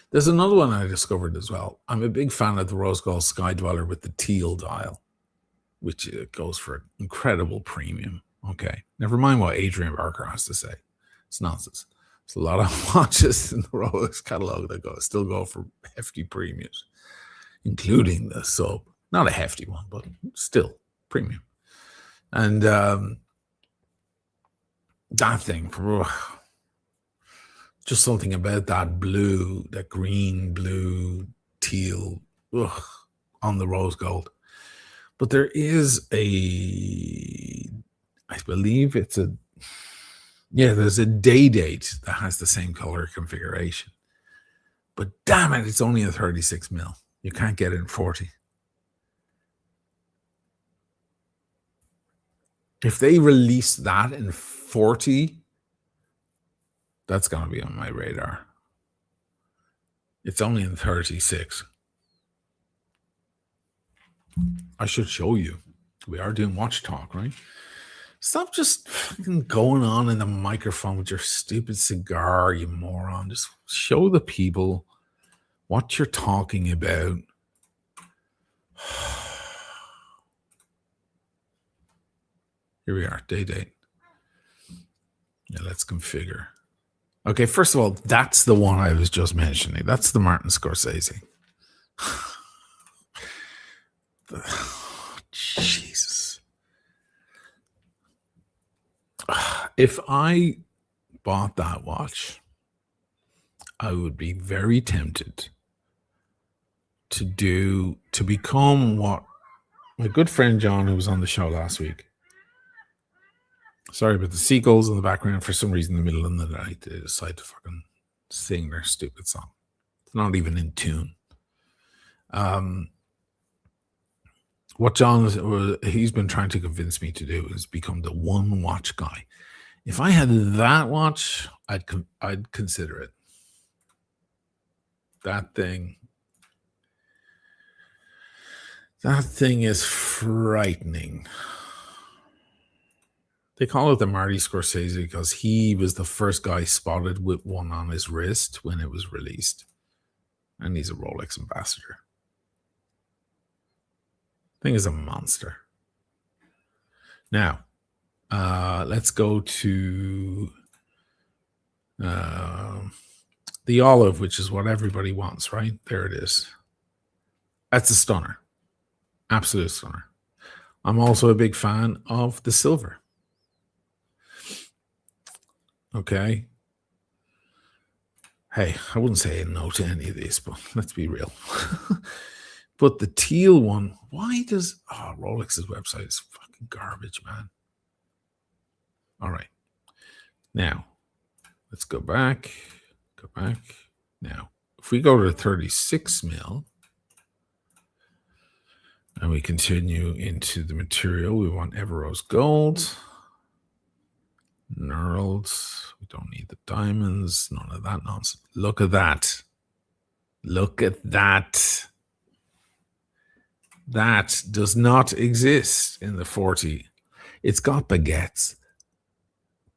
There's another one I discovered as well. I'm a big fan of the Rose Gold Sky Dweller with the teal dial, which goes for an incredible premium. Okay. Never mind what Adrian Barker has to say. It's nonsense. There's a lot of watches in the Rolex catalog that still go for hefty premiums, including the sub. Not a hefty one, but still premium. And that thing, just something about that blue, that green, blue, teal, on the rose gold. But there is I believe there's a day date that has the same color configuration. But damn it, it's only a 36 mil. You can't get it in 40. If they release that in 40, that's going to be on my radar. It's only in 36. I should show you. We are doing watch talk, right? Stop just fucking going on in the microphone with your stupid cigar, you moron. Just show the people what you're talking about. Here we are, day date. Yeah, let's configure. Okay, first of all, that's the one I was just mentioning. That's the Martin Scorsese. Jesus. If I bought that watch, I would be very tempted to become what my good friend John, who was on the show last week. Sorry about the seagulls in the background. For some reason, in the middle of the night, they decide to fucking sing their stupid song. It's not even in tune. What John he's been trying to convince me to do is become the one watch guy. If I had that watch, I'd consider it. That thing is frightening. They call it the Marty Scorsese because he was the first guy spotted with one on his wrist when it was released. And he's a Rolex ambassador. Thing is a monster. Now, let's go to the olive, which is what everybody wants, right? There it is. That's a stunner. Absolute stunner. I'm also a big fan of the silver. Okay. Hey, I wouldn't say no to any of these, but let's be real. But the teal one, why does Rolex's website is fucking garbage, man. All right. Now, let's go back. Go back. Now, if we go to 36 mil and we continue into the material, we want Everose gold. Knurled. We don't need the diamonds. None of that nonsense. Look at that. Look at that. That does not exist in the 40. It's got baguettes,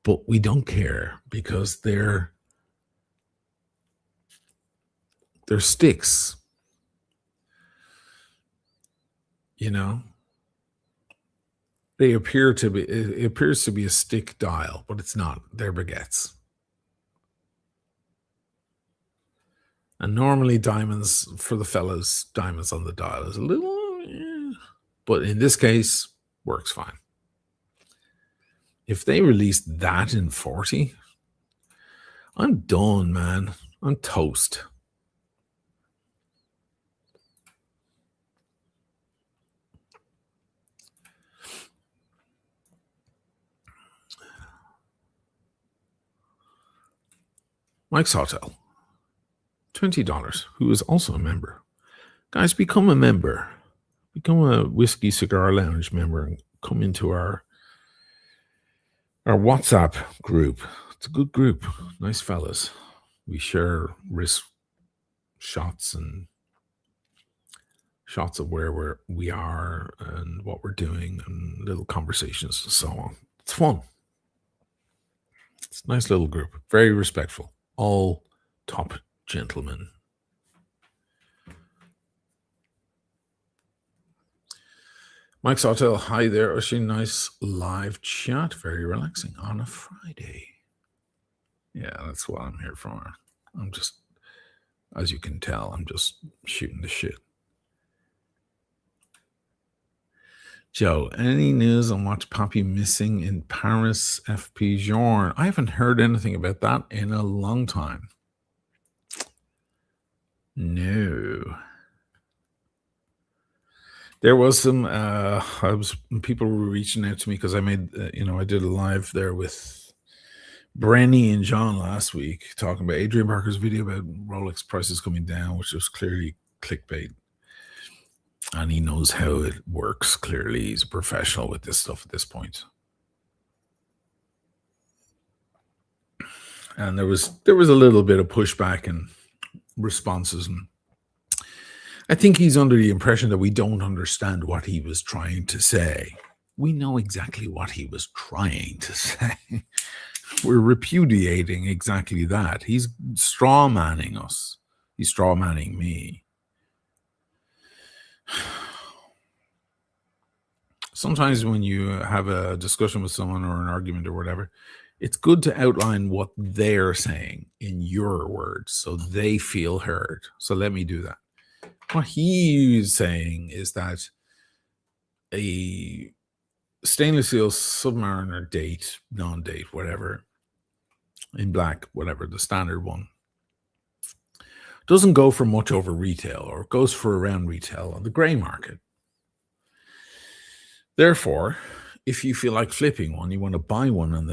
but we don't care because they're sticks. You know? It appears to be a stick dial, but it's not. They're baguettes. And normally diamonds, for the fellas, diamonds on the dial is a little, but in this case, works fine. If they released that in 40, I'm done, man. I'm toast. Mike's Hotel, $20, who is also a member. Guys, become a member. Become a Whiskey Cigar Lounge member and come into our WhatsApp group. It's a good group. Nice fellas. We share wrist shots and shots of where we are and what we're doing and little conversations and so on. It's fun. It's a nice little group. Very respectful. All top gentlemen. Mike's Hotel, hi there. Actually, nice live chat. Very relaxing on a Friday. Yeah, that's what I'm here for. I'm just, as you can tell, I'm just shooting the shit. Joe, any news on what's Poppy missing in Paris FP Journe? I haven't heard anything about that in a long time. No. There was some, people were reaching out to me because I made, I did a live there with Brenny and John last week talking about Adrian Barker's video about Rolex prices coming down, which was clearly clickbait. And he knows how it works. Clearly, he's a professional with this stuff at this point. And there was a little bit of pushback and responses, and I think he's under the impression that we don't understand what he was trying to say. We know exactly what he was trying to say. We're repudiating exactly that. He's straw-manning us. He's straw-manning me. Sometimes when you have a discussion with someone or an argument or whatever, it's good to outline what they're saying in your words so they feel heard. So let me do that. What he's saying is that a stainless steel Submariner date, non-date, whatever, in black, whatever, the standard one, doesn't go for much over retail or goes for around retail on the gray market. Therefore, if you feel like flipping one, you want to buy one in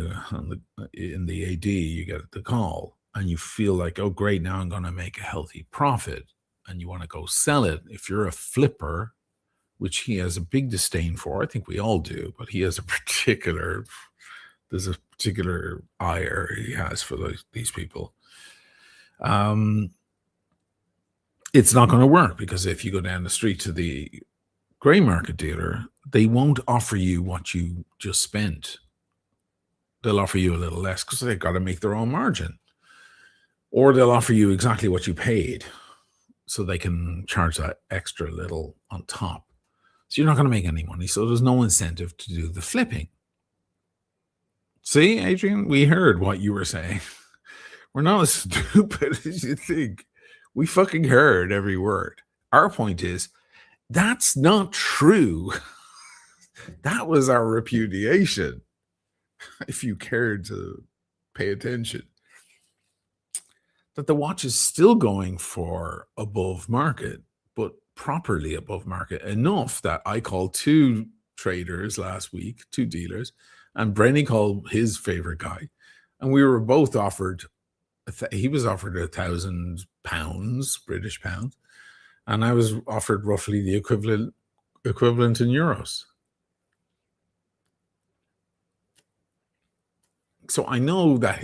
the AD, you get the call, and you feel like, oh, great, now I'm going to make a healthy profit, and you want to go sell it. If you're a flipper, which he has a big disdain for, I think we all do, but he has there's a particular ire he has for these people. It's not going to work, because if you go down the street to the gray market dealer, they won't offer you what you just spent. They'll offer you a little less because they've got to make their own margin. Or they'll offer you exactly what you paid so they can charge that extra little on top. So you're not going to make any money. So there's no incentive to do the flipping. See, Adrian, we heard what you were saying. We're not as stupid as you think. We fucking heard every word. Our point is, that's not true. That was our repudiation, if you cared to pay attention. That the watch is still going for above market, but properly above market, enough that I called 2 traders last week, 2 dealers, and Brenny called his favorite guy, and we were both offered, he was offered £1,000, British pounds, and I was offered roughly the equivalent in euros. So I know that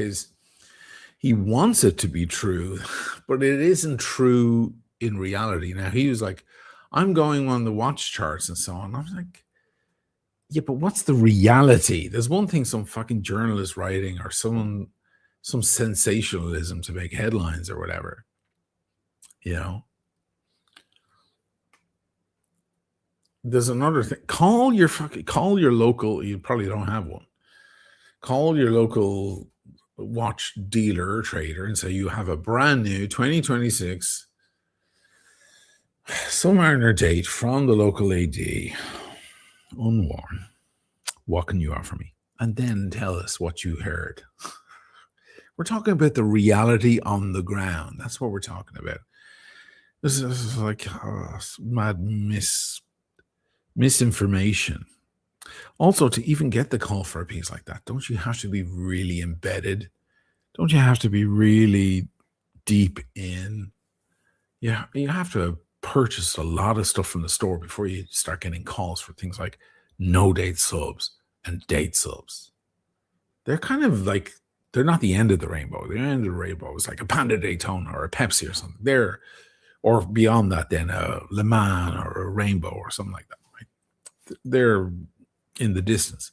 he wants it to be true, but it isn't true in reality. Now, he was like, I'm going on the watch charts and so on. I was like, yeah, but what's the reality? There's one thing some fucking journalist writing or some sensationalism to make headlines or whatever, you know. There's another thing. Call your local, you probably don't have one. Call your local watch dealer or trader and say you have a brand new 2026 Submariner date from the local AD, unworn. What can you offer me? And then tell us what you heard. We're talking about the reality on the ground. That's what we're talking about. This is like mad misinformation. Also, to even get the call for a piece like that, don't you have to be really embedded? Don't you have to be really deep in? Yeah, you have to have purchased a lot of stuff from the store before you start getting calls for things like no date subs and date subs. They're kind of like, they're not the end of the rainbow. The end of the rainbow is like a Panda Daytona or a Pepsi or something. Or beyond that, then a Le Mans or a Rainbow or something like that. Right? They're in the distance.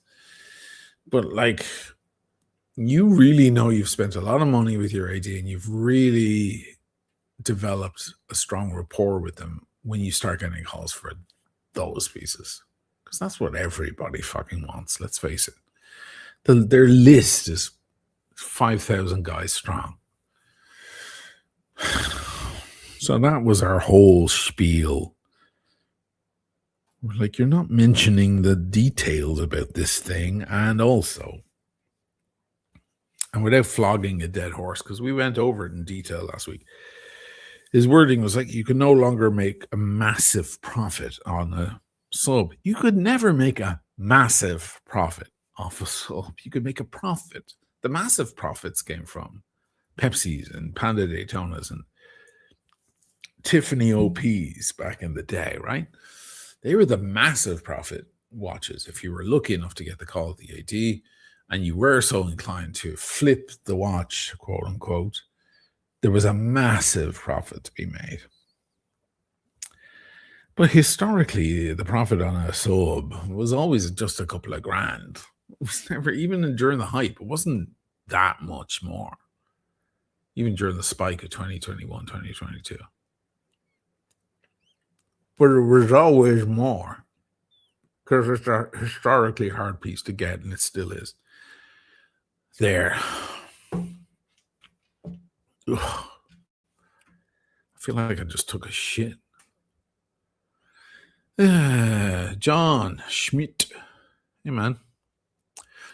But like, you really know you've spent a lot of money with your AD and you've really developed a strong rapport with them when you start getting calls for those pieces. Because that's what everybody fucking wants, let's face it. Their list is 5,000 guys strong. So that was our whole spiel. We're like, you're not mentioning the details about this thing, and without flogging a dead horse, because we went over it in detail last week, his wording was like, you can no longer make a massive profit on a sub. You could never make a massive profit off a sub. You could make a profit. The massive profits came from Pepsis and Panda Daytonas and Tiffany OPs back in the day, right? They were the massive profit watches. If you were lucky enough to get the call of the AD and you were so inclined to flip the watch, quote unquote, there was a massive profit to be made. But historically, the profit on a sub was always just a couple of grand. It was never, even during the hype, it wasn't that much more. Even during the spike of 2021, 2022. But it was always more. because it's a historically hard piece to get, and it still is. There. Ugh. I feel like I just took a shit. John Schmidt. Hey, man.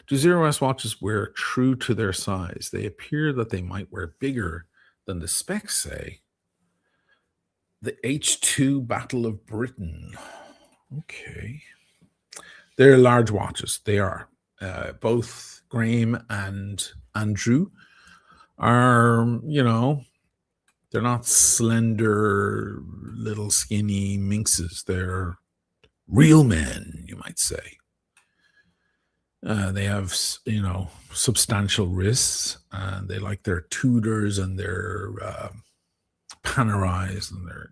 Do Zero S watches wear true to their size? They appear that they might wear bigger than the specs say. The H2 Battle of Britain. Okay. They're large watches. They are. Both Graham and Andrew are, they're not slender, little skinny minxes. They're real men, you might say. They have, substantial wrists, and they like their Tudors and their Panerais, and they're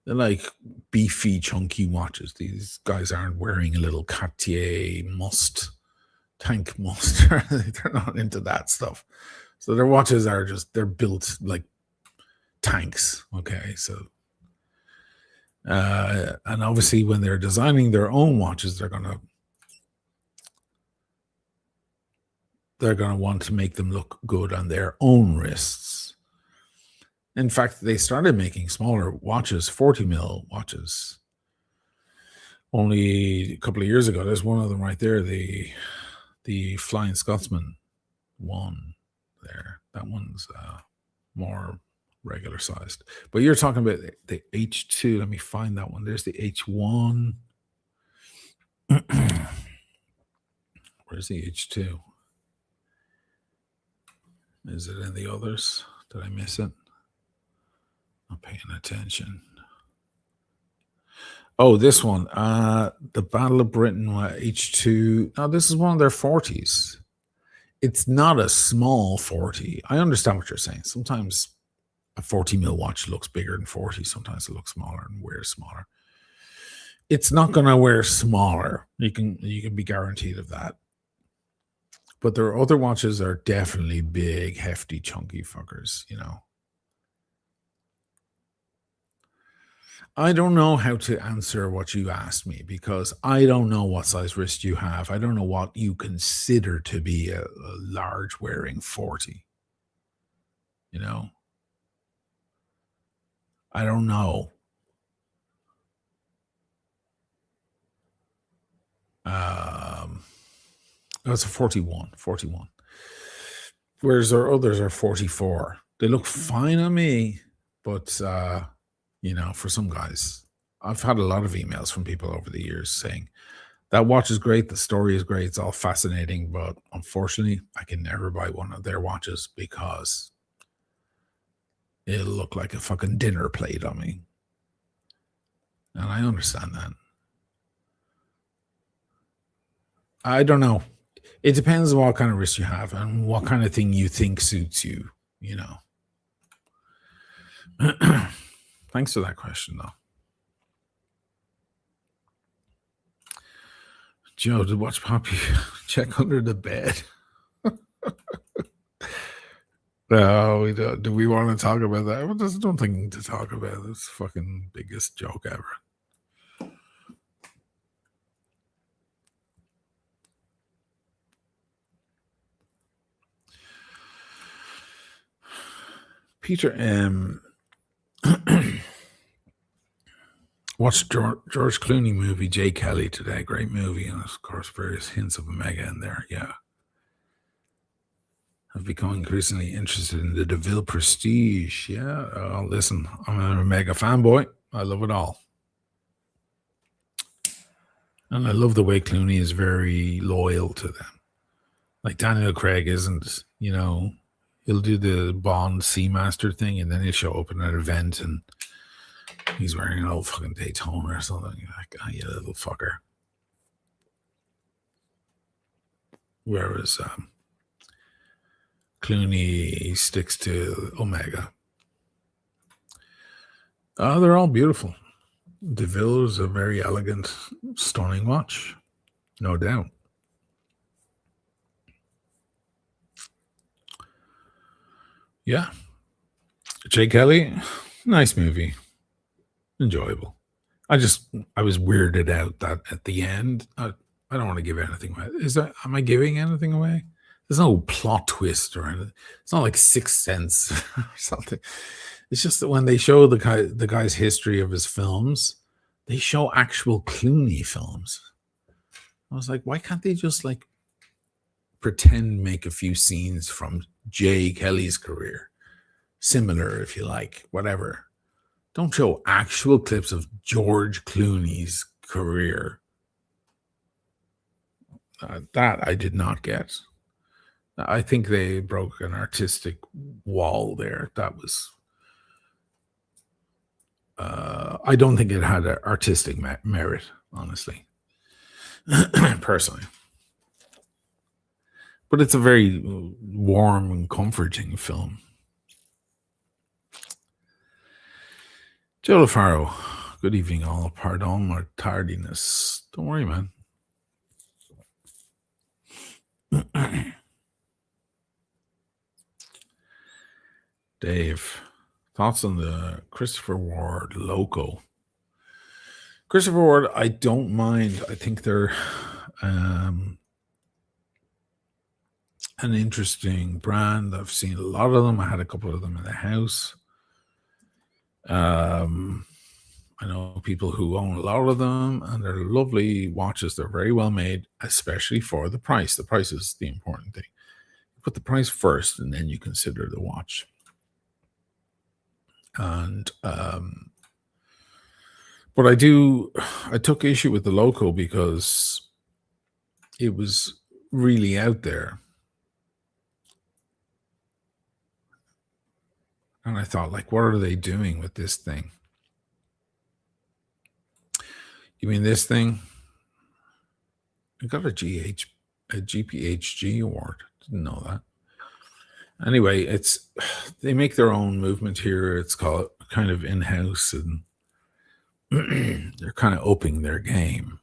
like beefy, chunky watches. These guys aren't wearing a little Cartier tank must. They're not into that stuff. So their watches are they're built like tanks. Okay, so and obviously when they're designing their own watches, they're gonna want to make them look good on their own wrists. In fact, they started making smaller watches, 40 mil watches, only a couple of years ago. There's one of them right there, the Flying Scotsman one there. That one's more regular sized. But you're talking about the H2. Let me find that one. There's the H1. Where's the H2? Is it in the others? Did I miss it? Not paying attention. Oh, this one. The Battle of Britain H2. No, this is one of their 40s. It's not a small 40. I understand what you're saying. Sometimes a 40 mil watch looks bigger than 40. Sometimes it looks smaller and wears smaller. It's not going to wear smaller. You can be guaranteed of that. But there are other watches that are definitely big, hefty, chunky fuckers, I don't know how to answer what you asked me because I don't know what size wrist you have. I don't know what you consider to be a large wearing 40. I don't know. It's a 41. Whereas our others are 44. They look fine on me, but for some guys, I've had a lot of emails from people over the years saying that watch is great, the story is great, it's all fascinating, but unfortunately, I can never buy one of their watches because it'll look like a fucking dinner plate on me. And I understand that. I don't know. It depends on what kind of wrist you have and what kind of thing you think suits you, Thanks for that question, though. Joe, did Watch Poppy check under the bed? No, we don't. Do we want to talk about that? Well, there's nothing to talk about. It's fucking biggest joke ever. Peter M. Watched George Clooney movie Jay Kelly today. Great movie, and of course various hints of Omega in there. Yeah, I've become increasingly interested in the DeVille Prestige. Yeah, listen, I'm an Omega fanboy. I love it all, and I love the way Clooney is very loyal to them. Like Daniel Craig isn't. He'll do the Bond Seamaster thing, and then he'll show up in an event, and he's wearing an old fucking Daytona or something. You're like, oh, you little fucker. Whereas Clooney sticks to Omega. They're all beautiful. DeVille is a very elegant, stunning watch. No doubt. Yeah. Jay Kelly, nice movie. Enjoyable. I was weirded out that at the end, I don't want to give anything away. Am I giving anything away? There's no plot twist or anything. It's not like Sixth Sense or something. It's just that when they show the guy's history of his films, they show actual Clooney films. I was like, why can't they just like pretend make a few scenes from Jay Kelly's career? Similar, if you like, whatever. Don't show actual clips of George Clooney's career. That I did not get. I think they broke an artistic wall there. That was. I don't think it had an artistic merit, honestly, personally. But it's a very warm and comforting film. Joe LaFaro, good evening, all. Pardon my tardiness. Don't worry, man. Dave, thoughts on the Christopher Ward logo? Christopher Ward, I don't mind. I think they're an interesting brand. I've seen a lot of them. I had a couple of them in the house. I know people who own a lot of them, and they're lovely watches. They're very well made, especially for the price. The price is the important thing. You put the price first, and then you consider the watch. And but I took issue with the logo because it was really out there. And I thought, like, what are they doing with this thing? You mean this thing? It got a GPHG award. Didn't know that. Anyway, they make their own movement here. It's called kind of in-house, and they're kind of upping their game.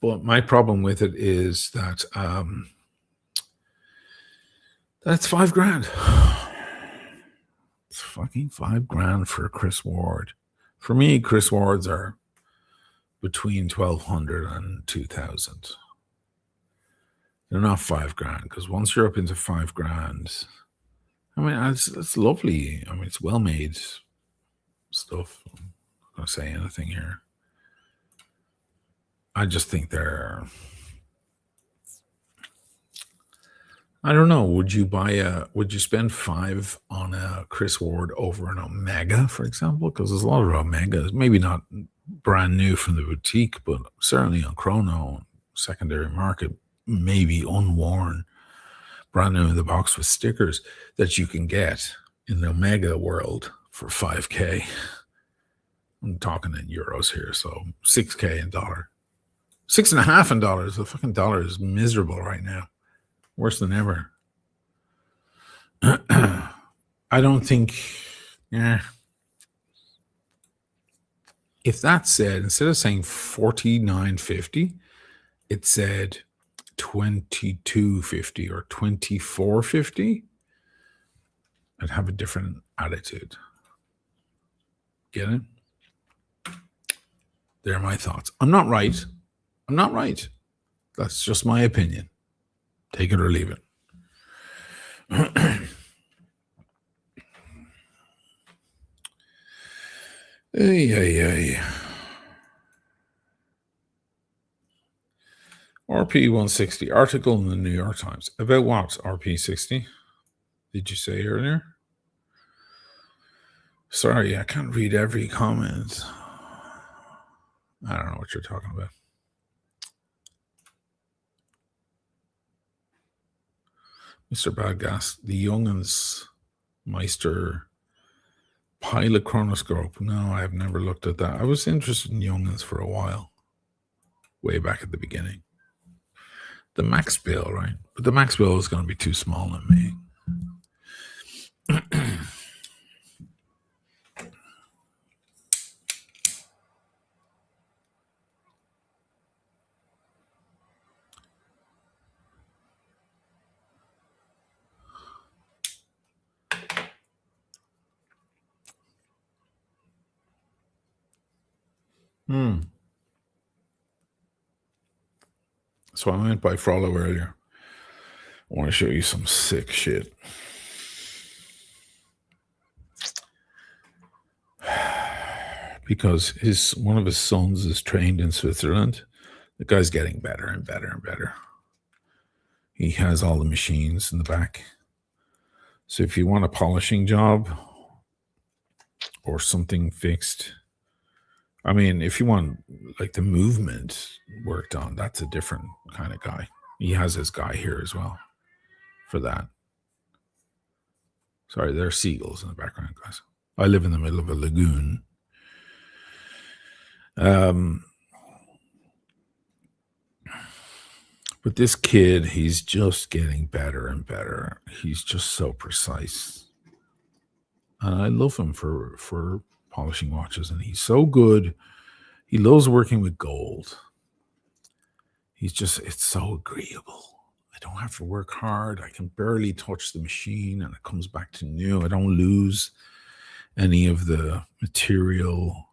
But my problem with it is that that's $5,000. It's fucking $5,000 for Chris Ward. For me, Chris Wards are between 1,200 and 2,000. They're not $5,000 because once you're up into $5,000, I mean, it's lovely. I mean, it's well made stuff. I'm not going to say anything here. I just think I don't know. Would you spend $5 on a Chris Ward over an Omega, for example? Because there's a lot of Omegas, maybe not brand new from the boutique, but certainly on Chrono, secondary market, maybe unworn, brand new in the box with stickers that you can get in the Omega world for $5K. I'm talking in euros here, so $6K in dollar. $6.5 in dollars. The fucking dollar is miserable right now. Worse than ever. I don't think. Yeah. If that said, instead of saying $49.50, it said $22.50 or $24.50, I'd have a different attitude. Get it? They're my thoughts. I'm not right. That's just my opinion. Take it or leave it. Ay. RP 160 article in the New York Times. About what? RP 60? Did you say earlier? Sorry, I can't read every comment. I don't know what you're talking about. Mr. Badgas, the Young'uns Meister Pilot Chronoscope. No, I have never looked at that. I was interested in Young'uns for a while, way back at the beginning. The Max Bill, right? But the Max Bill is going to be too small on me. Hmm. So I went by Frollo earlier. I want to show you some sick shit. Because one of his sons is trained in Switzerland. The guy's getting better and better and better. He has all the machines in the back. So if you want a polishing job or something fixed, I mean, if you want like the movement worked on, that's a different kind of guy. He has his guy here as well for that. Sorry, there are seagulls in the background, guys. I live in the middle of a lagoon. But this kid, he's just getting better and better. He's just so precise. And I love him for polishing watches, and he's so good. He loves working with gold. It's so agreeable. I don't have to work hard. I can barely touch the machine and it comes back to new. I don't lose any of the material.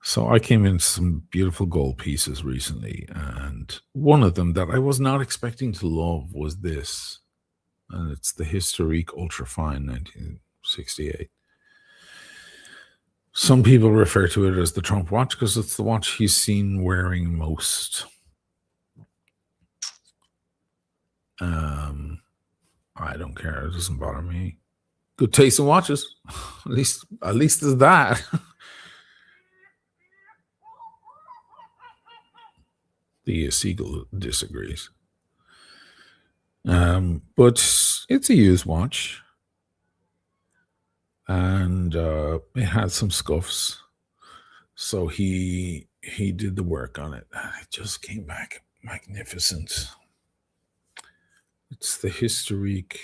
So I came in some beautiful gold pieces recently, and one of them that I was not expecting to love was this. And it's the Historique Ultrafine 1968. Some people refer to it as the Trump watch because it's the watch he's seen wearing most. I don't care. It doesn't bother me. Good taste in watches. At least there's that. The seagull disagrees. But it's a used watch. And it had some scuffs. So he did the work on it. And it just came back magnificent. It's the Historique.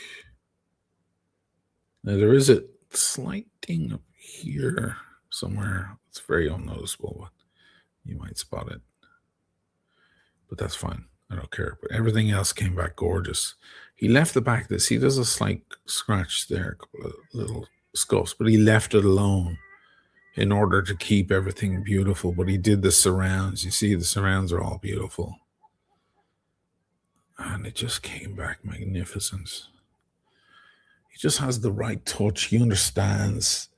Now there is a slight thing up here somewhere. It's very unnoticeable, but you might spot it. But that's fine. I don't care. But everything else came back gorgeous. He left the back. There's a slight scratch there, a couple of little scuffs, but he left it alone in order to keep everything beautiful. But he did the surrounds. You see, the surrounds are all beautiful. And it just came back magnificent. He just has the right touch. He understands.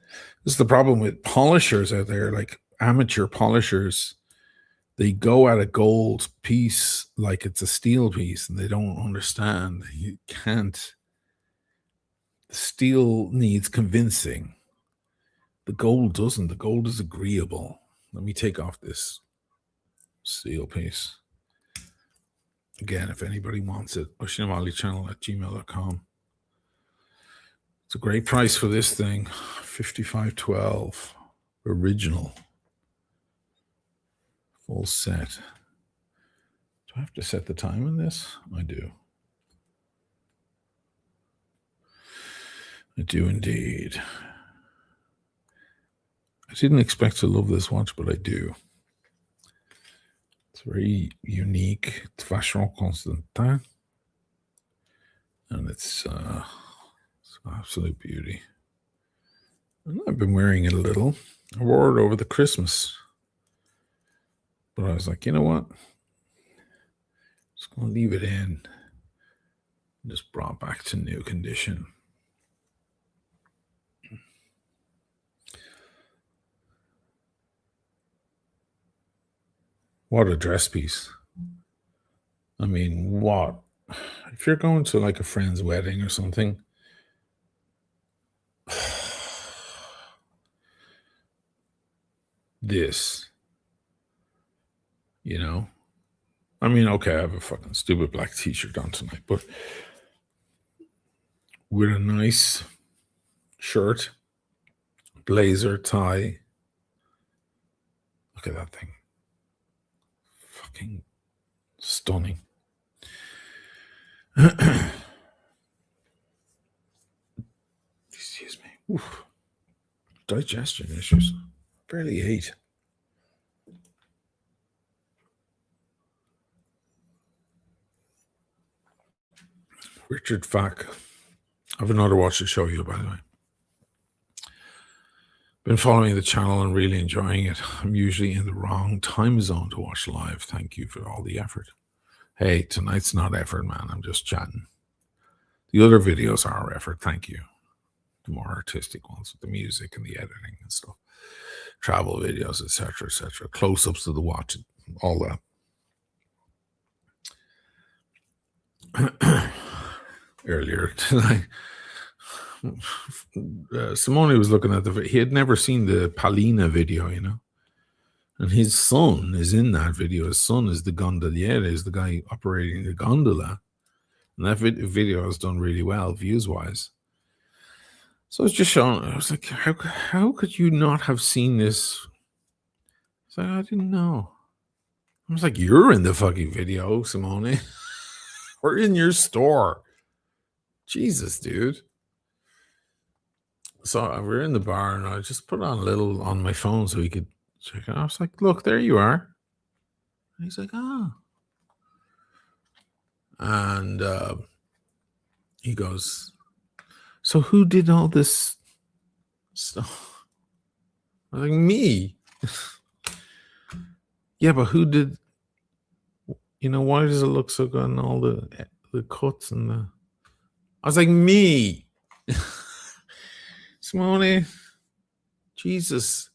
This is the problem with polishers out there, like amateur polishers. They go at a gold piece like it's a steel piece, and they don't understand. You can't. The steel needs convincing. The gold doesn't. The gold is agreeable. Let me take off this steel piece. Again, if anybody wants it, oshinamalichannel@gmail.com. It's a great price for this thing. $55.12. Original. Full set. Do I have to set the time on this? I do. I do indeed. I didn't expect to love this watch, but I do. It's very unique. It's Vacheron Constantin. And it's absolute beauty. And I've been wearing it a little. I wore it over the Christmas. But I was like, you know what? Just going to leave it in. Just brought back to new condition. What a dress piece. I mean, what? If you're going to like a friend's wedding or something, this, I mean, okay, I have a fucking stupid black t-shirt on tonight, but with a nice shirt, blazer, tie. Look at that thing. Fucking stunning. Excuse me. Oof. Digestion issues. Barely ate. Richard Fack. I have another watch to show you, by the way. Been following the channel and really enjoying it. I'm usually in the wrong time zone to watch live. Thank you for all the effort. Hey, tonight's not effort, man. I'm just chatting. The other videos are effort. Thank you. The more artistic ones with the music and the editing and stuff. Travel videos, etc., etc. Close-ups of the watch, all that. Earlier tonight, Simone was looking at he had never seen the Palina video, and his son is in that video. His son is the gondoliere, is the guy operating the gondola, and that video has done really well views-wise. So it's just showing. I was like, how could you not have seen this? It's like, I didn't know. I was like, you're in the fucking video, Simone. We're in your store. Jesus, dude. So we're in the bar, and I just put on a little on my phone so he could check it out. I was like, look, there you are. And he's like, ah. And he goes, so who did all this stuff? I was like, me. Yeah, but who did, why does it look so good and all the cuts and the... I was like, me. Simone, Jesus.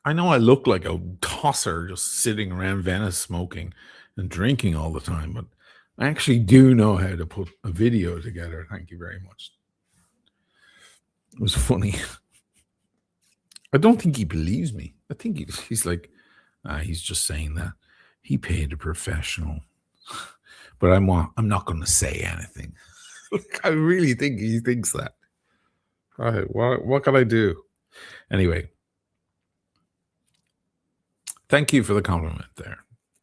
I know I look like a tosser just sitting around Venice smoking and drinking all the time, but I actually do know how to put a video together. Thank you very much. It was funny. I don't think he believes me. I think he's like, he's just saying that. He paid a professional. But I'm not going to say anything. I really think he thinks that. All right, what can I do? Anyway, thank you for the compliment there.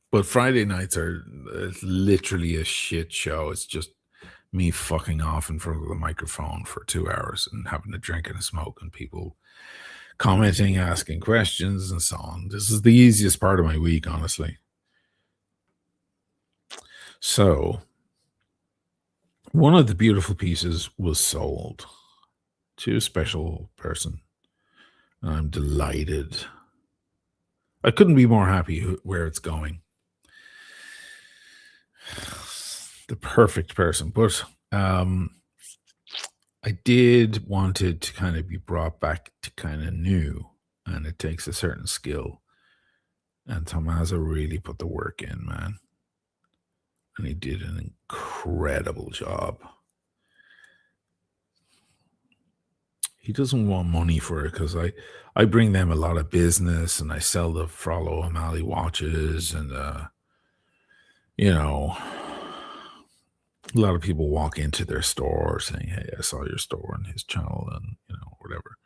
But Friday nights are literally a shit show. It's just me fucking off in front of the microphone for 2 hours and having a drink and a smoke and people commenting, asking questions and so on. This is the easiest part of my week, honestly. So one of the beautiful pieces was sold to a special person. And I'm delighted. I couldn't be more happy where it's going. The perfect person. But I did want it to kind of be brought back to kind of new. And it takes a certain skill. And Tommaso really put the work in, man. And he did an incredible job. He doesn't want money for it because I bring them a lot of business and I sell the Frollo O'Malley watches and, a lot of people walk into their store saying, hey, I saw your store on his channel and, whatever.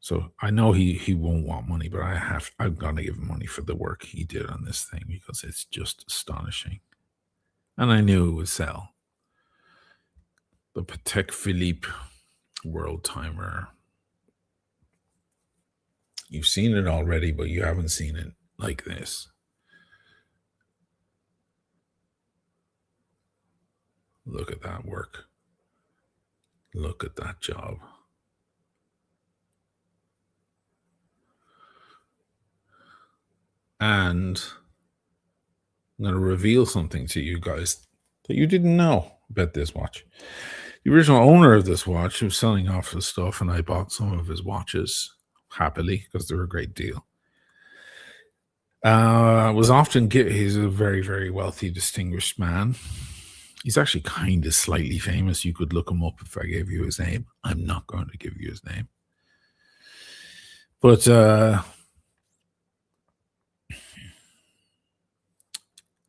So I know he won't want money, but I'm going to give him money for the work he did on this thing because it's just astonishing. And I knew it would sell. The Patek Philippe World Timer. You've seen it already, but you haven't seen it like this. Look at that work. Look at that job. And I'm going to reveal something to you guys that you didn't know about this watch. The original owner of this watch was selling off his stuff, and I bought some of his watches happily because they're a great deal. He's a very, very wealthy, distinguished man. He's actually kind of slightly famous. You could look him up if I gave you his name. I'm not going to give you his name. But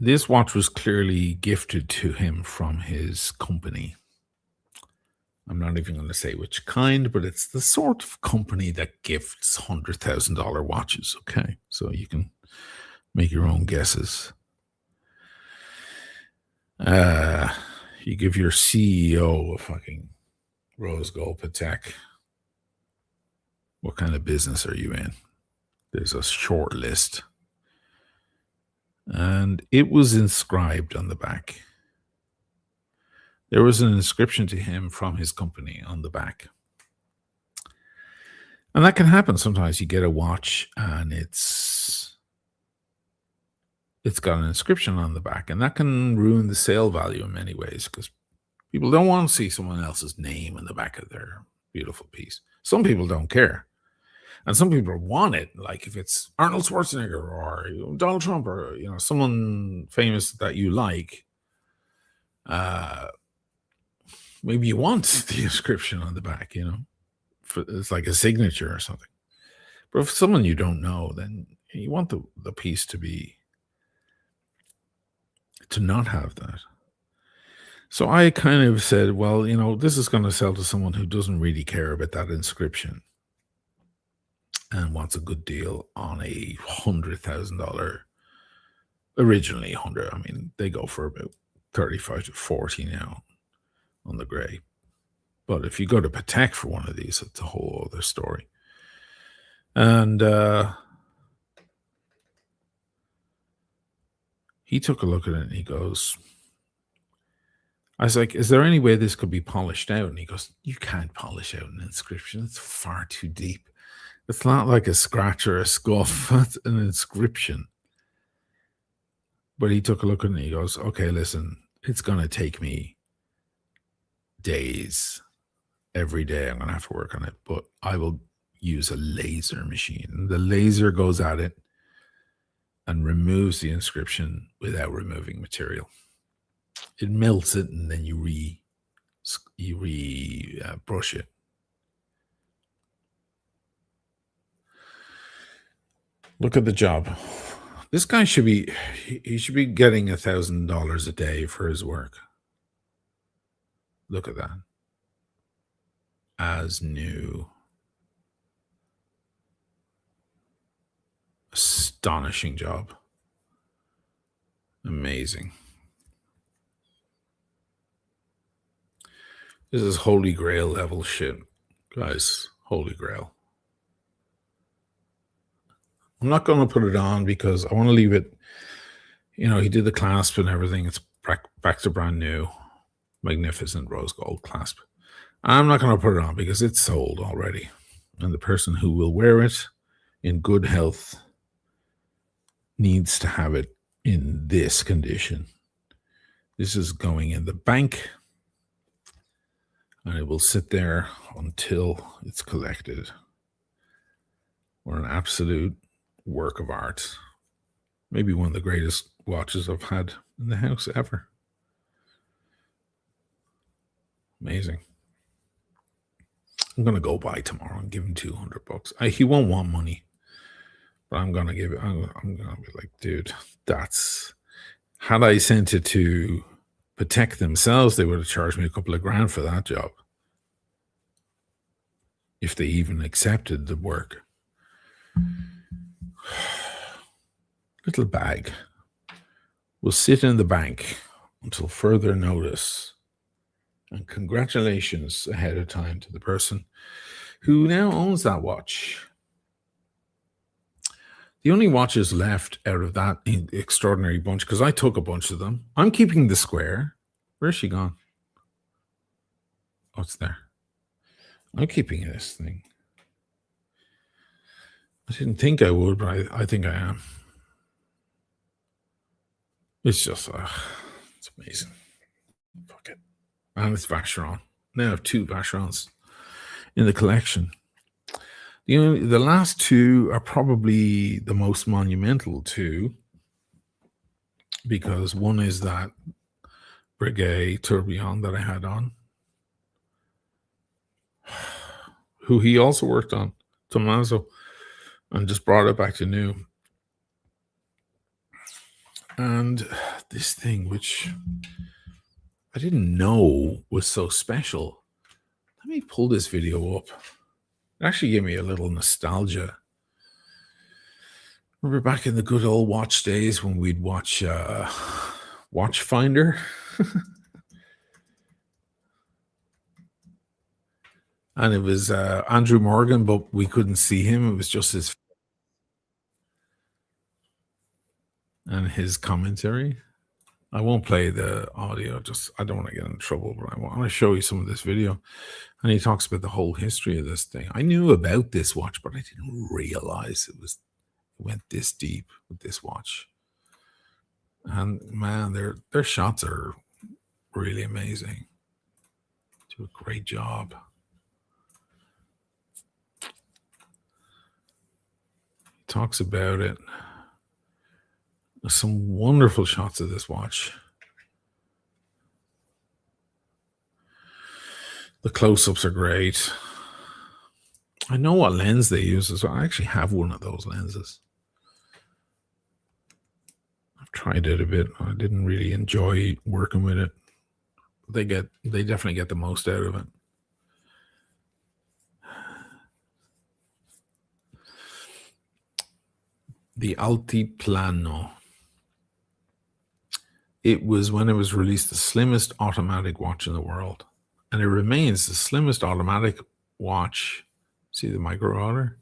this watch was clearly gifted to him from his company. I'm not even going to say which kind, but it's the sort of company that gifts $100,000 watches. Okay, so you can make your own guesses. You give your CEO a fucking rose gold Patek. What kind of business are you in? There's a short list. And it was inscribed on the back. There was an inscription to him from his company on the back. And that can happen sometimes. You get a watch and it's got an inscription on the back, and that can ruin the sale value in many ways because people don't want to see someone else's name in the back of their beautiful piece. Some people don't care. And some people want it, like if it's Arnold Schwarzenegger or Donald Trump or someone famous that you like, uh, maybe you want the inscription on the back, it's like a signature or something. But if someone you don't know, then you want the piece to not have that. So I kind of said, well, this is going to sell to someone who doesn't really care about that inscription and wants a good deal on a $100,000. Originally 100. I mean, they go for about 35 to 40 now on the gray. But if you go to Patek for one of these, it's a whole other story. And he took a look at it and he goes, I was like, is there any way this could be polished out? And he goes, you can't polish out an inscription. It's far too deep. It's not like a scratch or a scuff. That's an inscription. But he took a look at it and he goes, okay, listen, it's going to take me days. Every day I'm going to have to work on it, but I will use a laser machine. The laser goes at it and removes the inscription without removing material. It melts it and then you brush it. Look at the job. This guy should be getting $1,000 a day for his work. Look at that. As new. Astonishing job. Amazing. This is Holy Grail level shit. Guys, Holy Grail. I'm not going to put it on because I want to leave it. He did the clasp and everything. It's back to brand new. Magnificent rose gold clasp. I'm not going to put it on because it's sold already. And the person who will wear it in good health needs to have it in this condition. This is going in the bank. And it will sit there until it's collected. Or an absolute work of art. Maybe one of the greatest watches I've had in the house ever. Amazing. I'm gonna go buy tomorrow and give him $200. He won't want money, but I'm gonna give it. I'm gonna be like, dude, that's. Had I sent it to Patek themselves, they would have charged me a couple of grand for that job, if they even accepted the work. Little bag will sit in the bank until further notice. And congratulations ahead of time to the person who now owns that watch. The only watches left out of that extraordinary bunch, because I took a bunch of them. I'm keeping the square. Where's she gone? Oh, it's there. I'm keeping this thing. I didn't think I would, but I think I am. It's just, it's amazing. Fuck it. And it's Vacheron. Now I have 2 Vacherons in the collection. The last 2 are probably the most monumental 2, because one is that Breguet Tourbillon that I had on, who he also worked on, Tommaso, and just brought it back to new. And this thing, which I didn't know was so special. Let me pull this video up. It actually gave me a little nostalgia. Remember back in the good old watch days when we'd watch Watchfinder? And it was Andrew Morgan, but we couldn't see him. It was just his and his commentary. I won't play the audio. Just I don't want to get in trouble, but I want to show you some of this video. And he talks about the whole history of this thing. I knew about this watch, but I didn't realize it went this deep with this watch. And man, their shots are really amazing. Do a great job. He talks about it. There's some wonderful shots of this watch. The close-ups are great. I know what lens they use as well. I actually have one of those lenses. I've tried it a bit. I didn't really enjoy working with it. They definitely get the most out of it. The Altiplano. It was, when it was released, the slimmest automatic watch in the world. And it remains the slimmest automatic watch. See the micro rotor?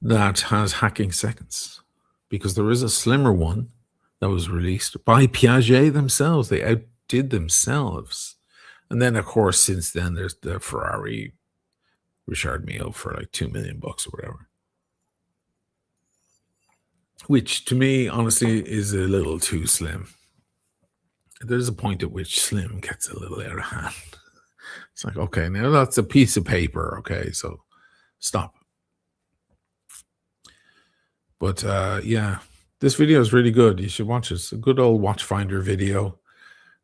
That has hacking seconds. Because there is a slimmer one that was released by Piaget themselves. They outdid themselves. And then, of course, since then, there's the Ferrari Richard Mille for like $2 million or whatever. Which, to me, honestly, is a little too slim. There's a point at which slim gets a little out of hand. It's like, okay, now that's a piece of paper. Okay, so stop. But yeah, this video is really good. You should watch it. It's a good old watchfinder video.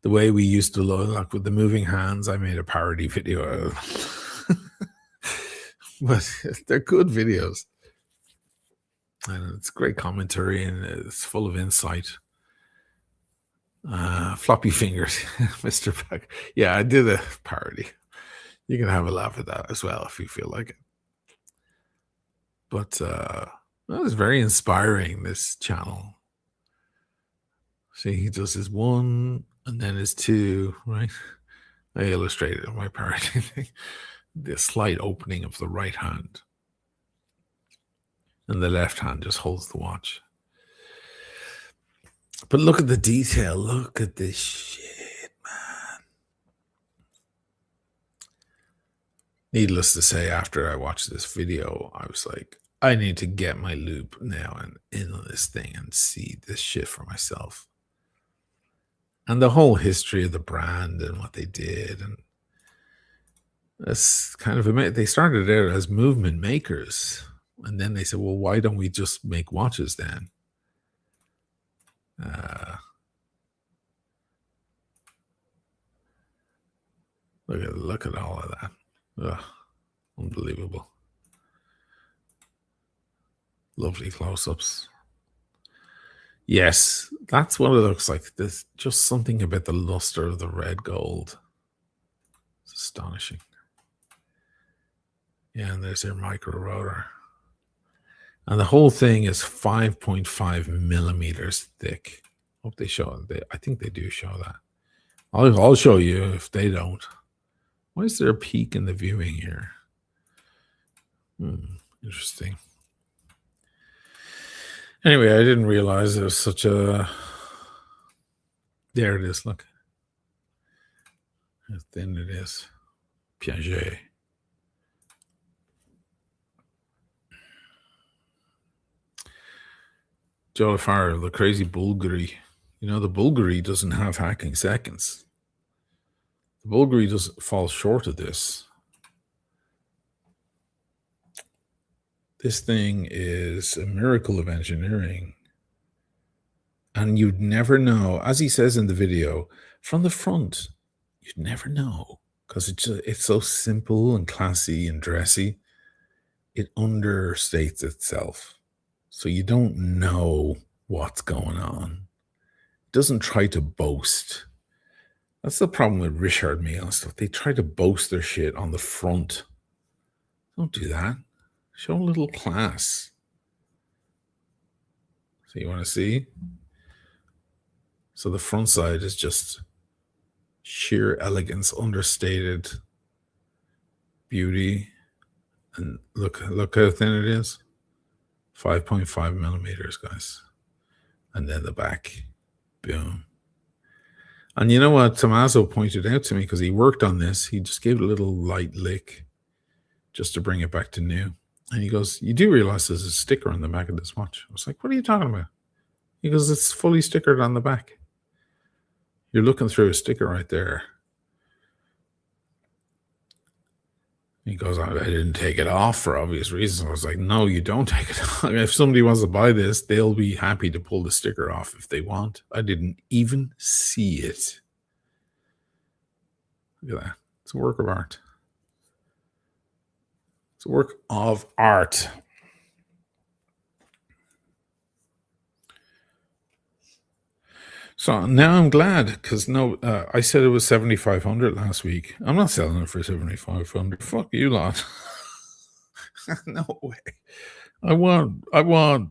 The way we used to look, like with the moving hands. I made a parody video. But they're good videos. And it's great commentary and it's full of insight. Floppy fingers, Mr. Peck. Yeah, I did a parody. You can have a laugh at that as well if you feel like it. But that was very inspiring, this channel. See, he does his one and then his two, right? I illustrated my parody thing. The slight opening of the right hand. And the left hand just holds the watch. But look at the detail. Look at this shit, man. Needless to say, after I watched this video, I was like, I need to get my loop now and in on this thing and see this shit for myself. And the whole history of the brand and what they did. And that's kind of amazing. They started out as movement makers. And then they said, well, why don't we just make watches then? Look at all of that. Ugh, unbelievable. Lovely close-ups. Yes, that's what it looks like. There's just something about the luster of the red gold. It's astonishing. Yeah, and there's their micro rotor. And the whole thing is 5.5 millimeters thick. Hope they show it. I think they do show that. I'll show you if they don't. Why is there a peak in the viewing here? Interesting. Anyway, I didn't realize there was such a... There it is, look. How thin it is. Piaget. Joe Farr, the crazy Bulgari. You know, the Bulgari doesn't have hacking seconds. The Bulgari doesn't fall short of this. This thing is a miracle of engineering. And you'd never know, as he says in the video, from the front, you'd never know. Because it's so simple and classy and dressy. It understates itself. So you don't know what's going on. It doesn't try to boast. That's the problem with Richard Mille and stuff. They try to boast their shit on the front. Don't do that. Show a little class. So you want to see? So the front side is just sheer elegance, understated beauty. And look how thin it is. 5.5 millimeters, guys. And then the back. Boom. And you know what? Tommaso pointed out to me because he worked on this. He just gave it a little light lick just to bring it back to new. And he goes, "You do realize there's a sticker on the back of this watch?" I was like, "What are you talking about?" He goes, "It's fully stickered on the back. You're looking through a sticker right there." He goes, I didn't take it off for obvious reasons. I was like, no, you don't take it off. If somebody wants to buy this, they'll be happy to pull the sticker off if they want. I didn't even see it. Look at that. It's a work of art. It's a work of art. So now I'm glad because no, I said it was 7,500 last week. I'm not selling it for 7,500. Fuck you lot. No way. I want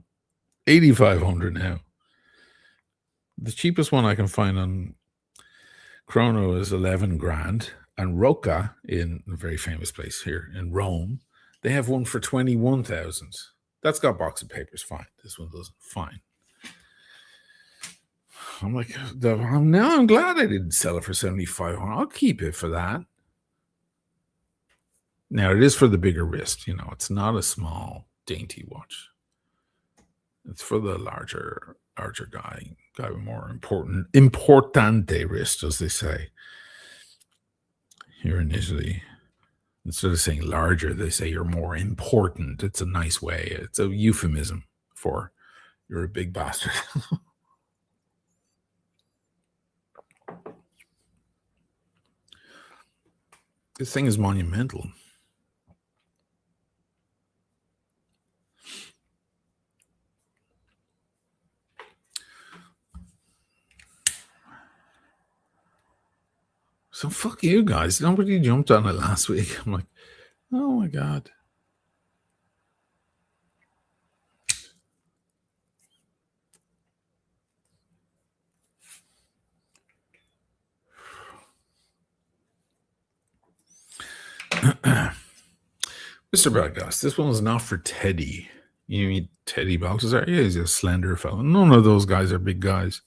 8,500 now. The cheapest one I can find on Chrono is 11 grand. And Roca, in a very famous place here in Rome, they have one for 21,000. That's got box of papers. Fine. This one doesn't. Fine. I'm like, now I'm glad I didn't sell it for 7,500. I'll keep it for that. Now it is for the bigger wrist. It's not a small, dainty watch. It's for the larger guy with more importante wrist, as they say here in Italy. Instead of saying larger, they say you're more important. It's a nice way. It's a euphemism for you're a big bastard. This thing is monumental. So fuck you guys. Nobody jumped on it last week. I'm like, oh my God. Mr. Bradgast, this one was not for Teddy. You mean Teddy Baltazar? Yeah, he's a slender fellow. None of those guys are big guys.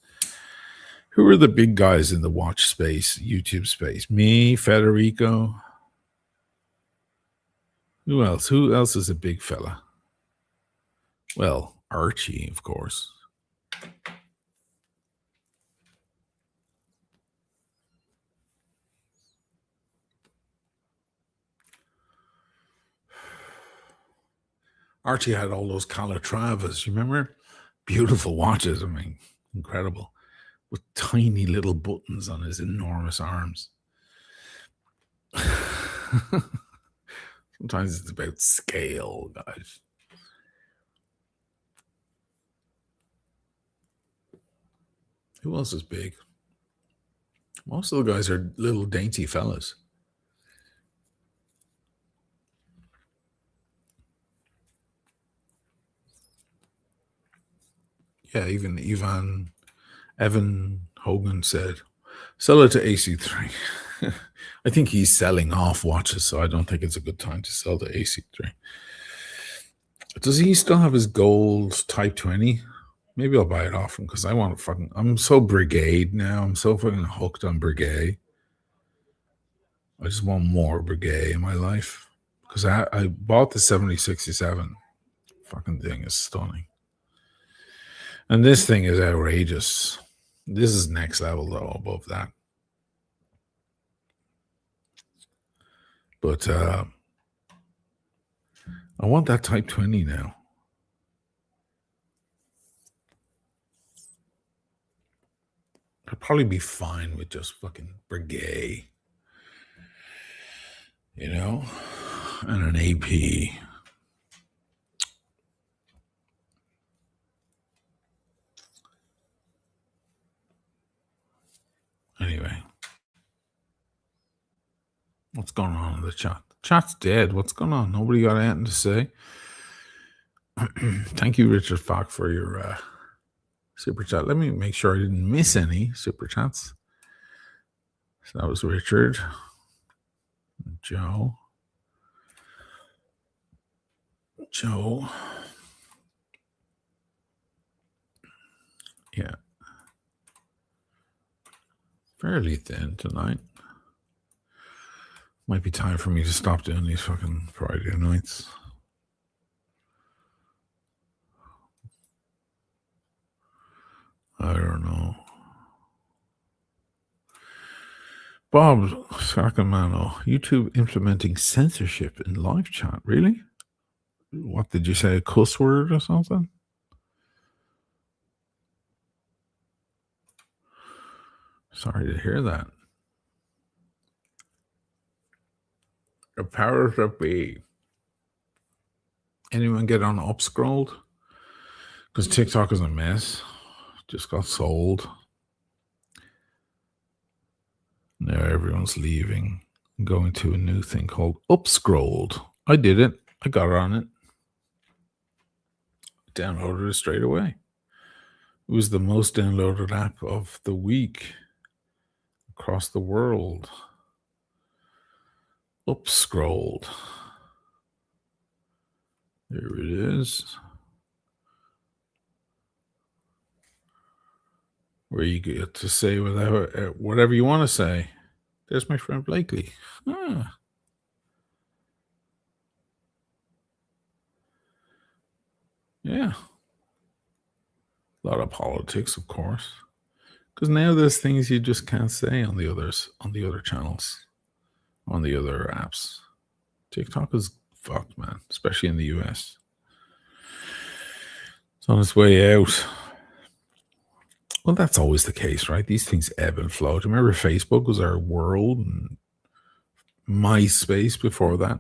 Who are the big guys in the watch space, YouTube space? Me, Federico. Who else? Who else is a big fella? Well, Archie, of course. Archie had all those Calatravas, you remember? Beautiful watches, I mean, incredible. With tiny little buttons on his enormous arms. Sometimes it's about scale, guys. Who else is big? Most of the guys are little dainty fellas. Yeah, even Evan Hogan said, sell it to AC3. I think he's selling off watches, so I don't think it's a good time to sell to AC3. Does he still have his gold Type 20? Maybe I'll buy it off him because I want to fucking. I'm so Brigade now. I'm so fucking hooked on Brigade. I just want more Brigade in my life because I bought the 7067. Fucking thing is stunning. And this thing is outrageous. This is next level, though, above that. But I want that Type 20 now. I'd probably be fine with just fucking Brigade. And an AP. Anyway. What's going on in the chat? The chat's dead. What's going on? Nobody got anything to say? Thank you, Richard Falk, for your super chat. Let me make sure I didn't miss any super chats. So that was Richard. Joe. Yeah. Fairly thin tonight. Might be time for me to stop doing these fucking Friday nights. I don't know. Bob Sacamano, YouTube implementing censorship in live chat. Really? What did you say? A cuss word or something? Sorry to hear that. The powers that be. Anyone get on upscrolled? Because TikTok is a mess. Just got sold. Now everyone's leaving and going to a new thing called Upscrolled. I did it. I got on it. Downloaded it straight away. It was the most downloaded app of the week across the world. Upscrolled. There it is. Where you get to say whatever you want to say. There's my friend Blakely. Ah. Yeah. A lot of politics, of course. Because now there's things you just can't say on the other channels, on the other apps. TikTok is fucked, man, especially in the US. It's on its way out. Well, that's always the case, right? These things ebb and flow. Do you remember Facebook was our world and MySpace before that?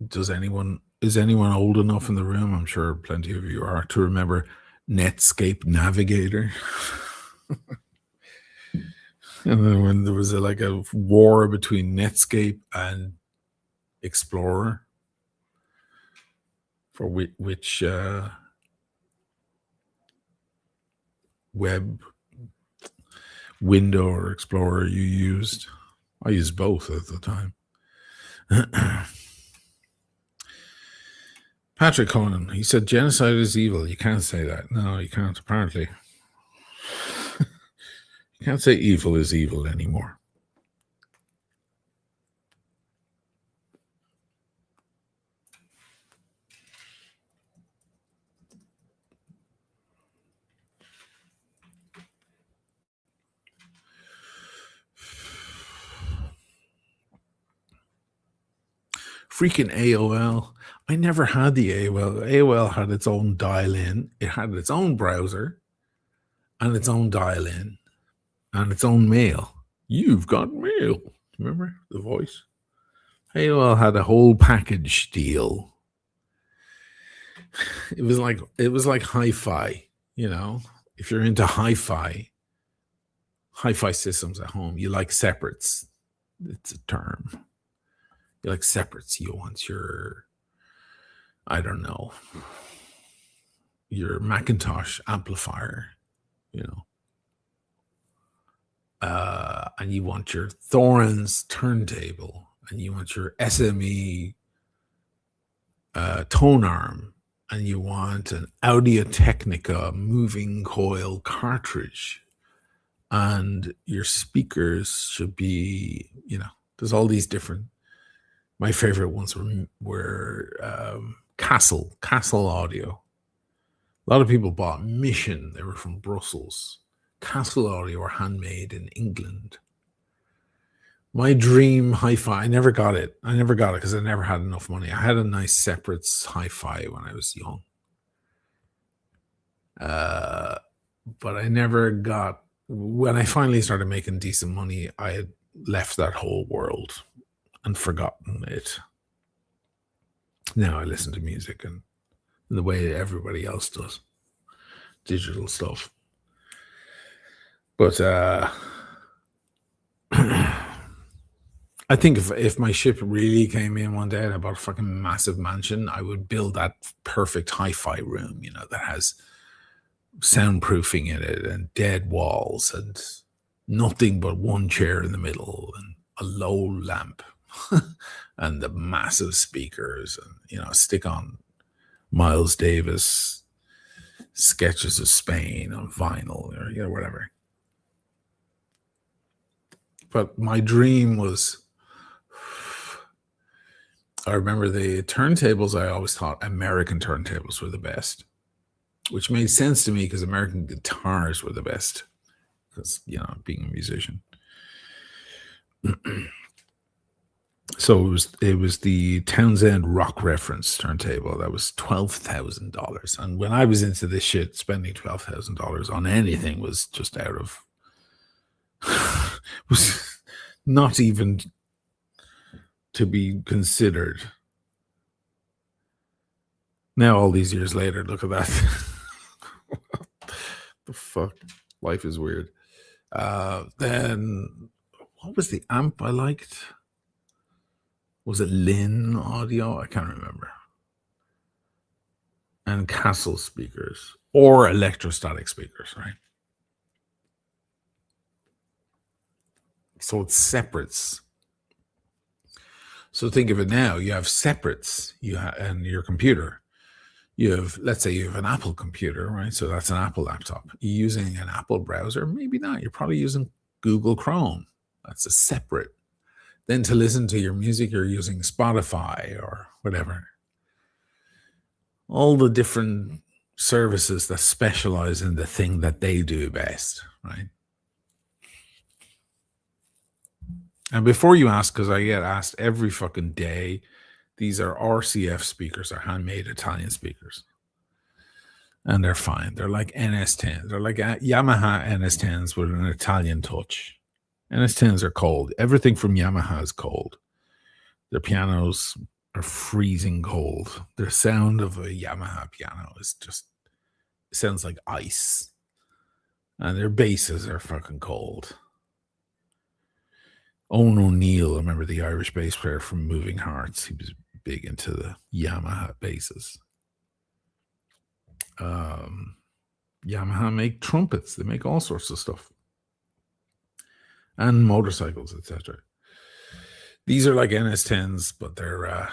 Is anyone old enough in the room? I'm sure plenty of you are, to remember Netscape Navigator. And then when there was a war between Netscape and Explorer for which web window or Explorer you used. I used both at the time. Patrick Conan, he said genocide is evil. You can't say that. No, you can't, apparently. You can't say evil is evil anymore. Freaking AOL. I never had the AOL. AOL had its own dial-in. It had its own browser and its own dial-in and its own mail. You've got mail. Remember the voice? AOL had a whole package deal. It was like hi-fi, you know. If you're into hi-fi systems at home, you like separates. It's a term. You like separates. You want your, I don't know, your Macintosh amplifier, you know. And you want your Thorns turntable, and you want your SME tone arm, and you want an Audio Technica moving coil cartridge, and your speakers should be, you know, there's all these different. My favorite ones were Castle Audio. A lot of people bought Mission. They were from Brussels. Castle Audio were handmade in England. My dream hi-fi, I never got it because I never had enough money. I had a nice separates hi-fi when I was young. But I never got, when I finally started making decent money, I had left that whole world and forgotten it. Now I listen to music and the way everybody else does, digital stuff. But I think if my ship really came in one day and I bought a fucking massive mansion, I would build that perfect hi-fi room, you know, that has soundproofing in it and dead walls and nothing but one chair in the middle and a low lamp and the massive speakers, and, you know, stick on Miles Davis Sketches of Spain on vinyl or whatever. But my dream was, I remember the turntables. I always thought American turntables were the best, which made sense to me because American guitars were the best. Because being a musician, so it was the Townsend Rock Reference turntable that was $12,000, and when I was into this shit, spending $12,000 on anything was just out of was not even to be considered. Now, all these years later, look at that. The fuck, life is weird. Then, what was the amp I liked? Was it Lin Audio? I can't remember. And Castle speakers or electrostatic speakers, right? So it's separates. So think of it now. You have separates. And your computer. You have, let's say, you have an Apple computer, right? So that's an Apple laptop. You're using an Apple browser? Maybe not. You're probably using Google Chrome. That's a separate. Then to listen to your music, you're using Spotify or whatever. All the different services that specialize in the thing that they do best, right? And before you ask, because I get asked every fucking day, these are RCF speakers, are handmade Italian speakers. And they're fine. They're like NS10s. They're like Yamaha NS10s with an Italian touch. NS10s are cold. Everything from Yamaha is cold. Their pianos are freezing cold. The sound of a Yamaha piano is just, sounds like ice. And their basses are fucking cold. Owen O'Neill, I remember the Irish bass player from Moving Hearts. He was big into the Yamaha basses. Yamaha make trumpets. They make all sorts of stuff. And motorcycles, etc. These are like NS10s, but they're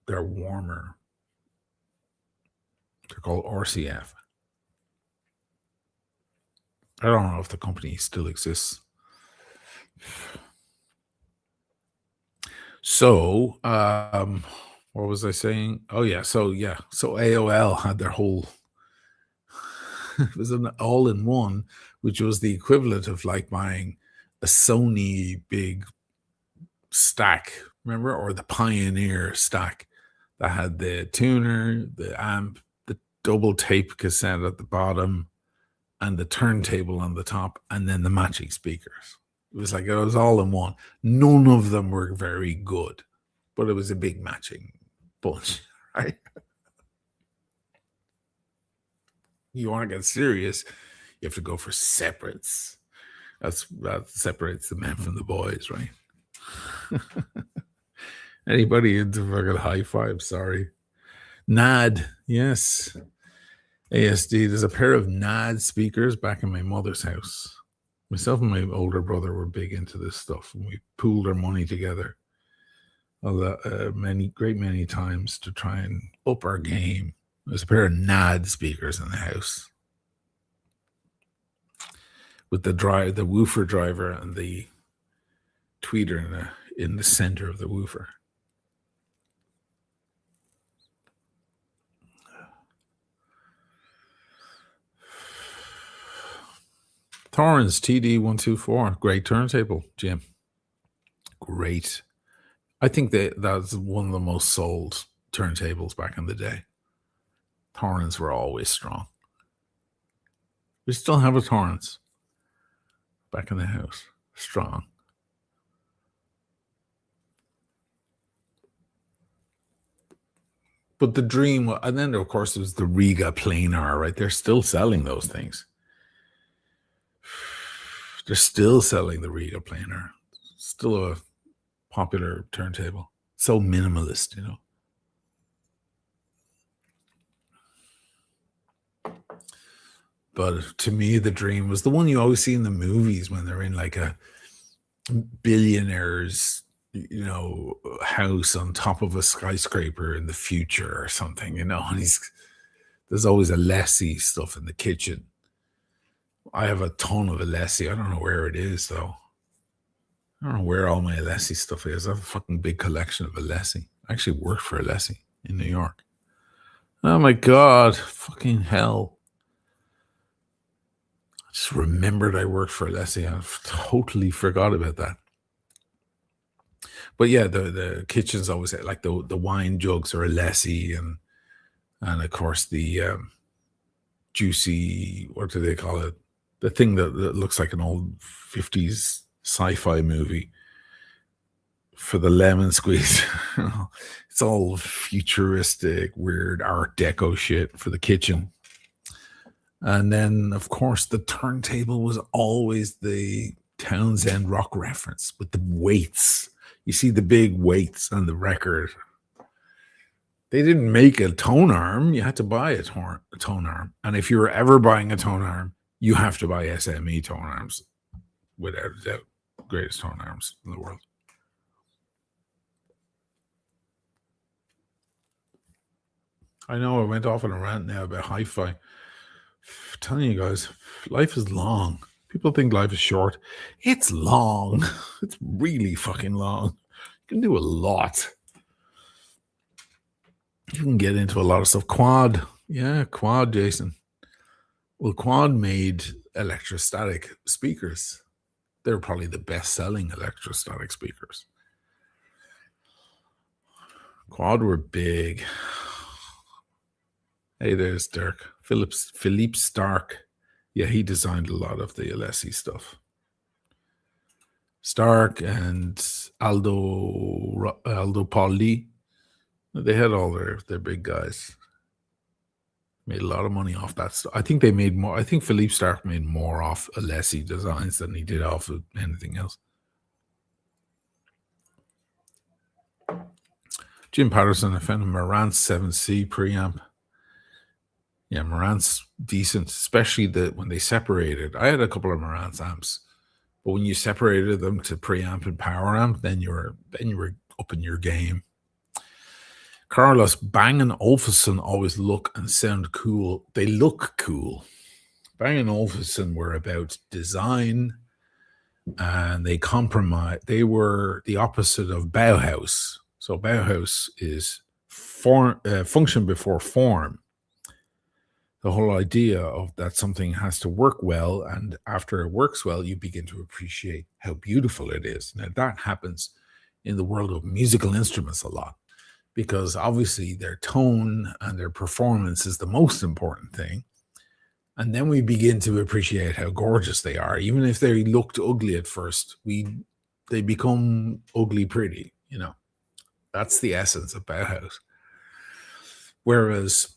warmer. They're called RCF. I don't know if the company still exists. So, what was I saying? Oh yeah, so AOL had their whole. It was an all-in-one, which was the equivalent of like buying a Sony big stack, remember, or the Pioneer stack that had the tuner, the amp, the double tape cassette at the bottom, and the turntable on the top, and then the matching speakers. It was like it was all in one. None of them were very good, but it was a big matching bunch, right? You want to get serious, you have to go for separates. That separates the men from the boys, right? Anybody into fucking hi-fi? I'm sorry. NAD, yes. ASD. There's a pair of NAD speakers back in my mother's house. Myself and my older brother were big into this stuff, and we pooled our money together many times to try and up our game. There's a pair of NAD speakers in the house with the woofer driver and the tweeter in the center of the woofer. Torrens TD124, great turntable, Jim. Great. I think that's one of the most sold turntables back in the day. Torrens were always strong. We still have a Torrens back in the house. Strong. But the dream, and then of course there was the Riga Planar, right? They're still selling those things. They're still selling the Riga Planar. Still a popular turntable. So minimalist, you know. But to me, the dream was the one you always see in the movies when they're in like a billionaire's, house on top of a skyscraper in the future or something, and There's always Alessi stuff in the kitchen. I have a ton of Alessi. I don't know where it is though. I don't know where all my Alessi stuff is. I have a fucking big collection of Alessi. I actually worked for Alessi in New York. Oh my god, fucking hell. I just remembered I worked for Alessi. I've totally forgot about that. But yeah, the kitchen's always like the wine jugs are Alessi and of course the juicy, what do they call it? The thing that looks like an old 50s sci-fi movie for the lemon squeeze. It's all futuristic, weird Art Deco shit for the kitchen. And then, of course, the turntable was always the Townsend rock reference with the weights. You see the big weights on the record. They didn't make a tone arm. You had to buy a tone arm. And if you're ever buying a tone arm, you have to buy SME tone arms. Without a doubt. Greatest tone arms in the world. I know I went off on a rant now about hi-fi. I'm telling you guys, life is long. People think life is short. It's long. It's really fucking long. You can do a lot. You can get into a lot of stuff. Quad. Yeah, Quad, Jason. Well, Quad made electrostatic speakers. They're probably the best-selling electrostatic speakers. Quad were big. Hey, there's Dirk. Philippe Stark. Yeah, he designed a lot of the Alessi stuff. Stark and Aldo Pauli. They had all their big guys. Made a lot of money off that stuff. I think they made more. I think Philippe Stark made more off Alessi designs than he did off of anything else. Jim Patterson, I found a Marantz 7C preamp. Yeah, Marantz decent, especially when they separated. I had a couple of Marantz amps, but when you separated them to preamp and power amp, then you were up in your game. Carlos, Bang & Olufsen always look and sound cool. They look cool. Bang & Olufsen were about design, and they were the opposite of Bauhaus. So Bauhaus is function before form. The whole idea of that something has to work well, and after it works well, you begin to appreciate how beautiful it is. Now, that happens in the world of musical instruments a lot, because obviously their tone and their performance is the most important thing. And then we begin to appreciate how gorgeous they are. Even if they looked ugly at first, they become ugly pretty, you know. That's the essence of Bauhaus. Whereas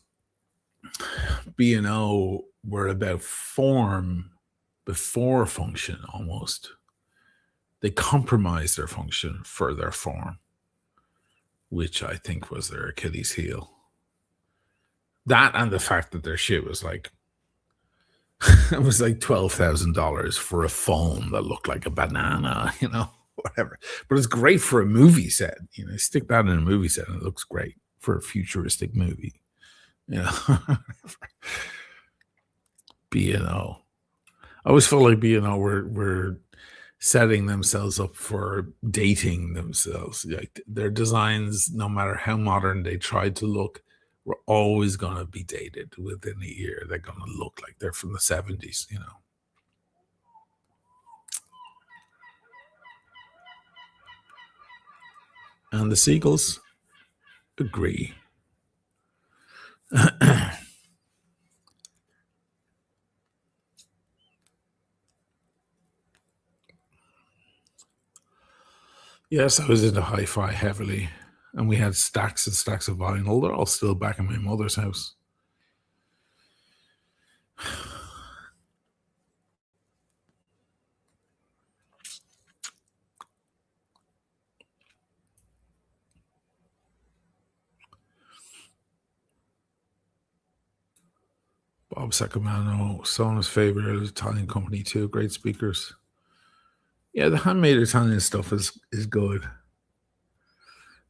B&O were about form before function almost. They compromised their function for their form, which I think was their Achilles heel. That and the fact that their shit was like, it was like $12,000 for a phone that looked like a banana, you know, whatever. But it's great for a movie set. You know, stick that in a movie set and it looks great for a futuristic movie. You know, B&O. I always feel like B&O were setting themselves up for dating themselves. Like their designs, no matter how modern they tried to look, were always going to be dated within a year. They're going to look like they're from the 70s, you know. And the Seagulls agree. Yes, I was into hi-fi heavily, and we had stacks and stacks of vinyl. They're all still back in my mother's house. Bob Sacamano, Sona's favorite Italian company too. Great speakers. Yeah, the handmade Italian stuff is good.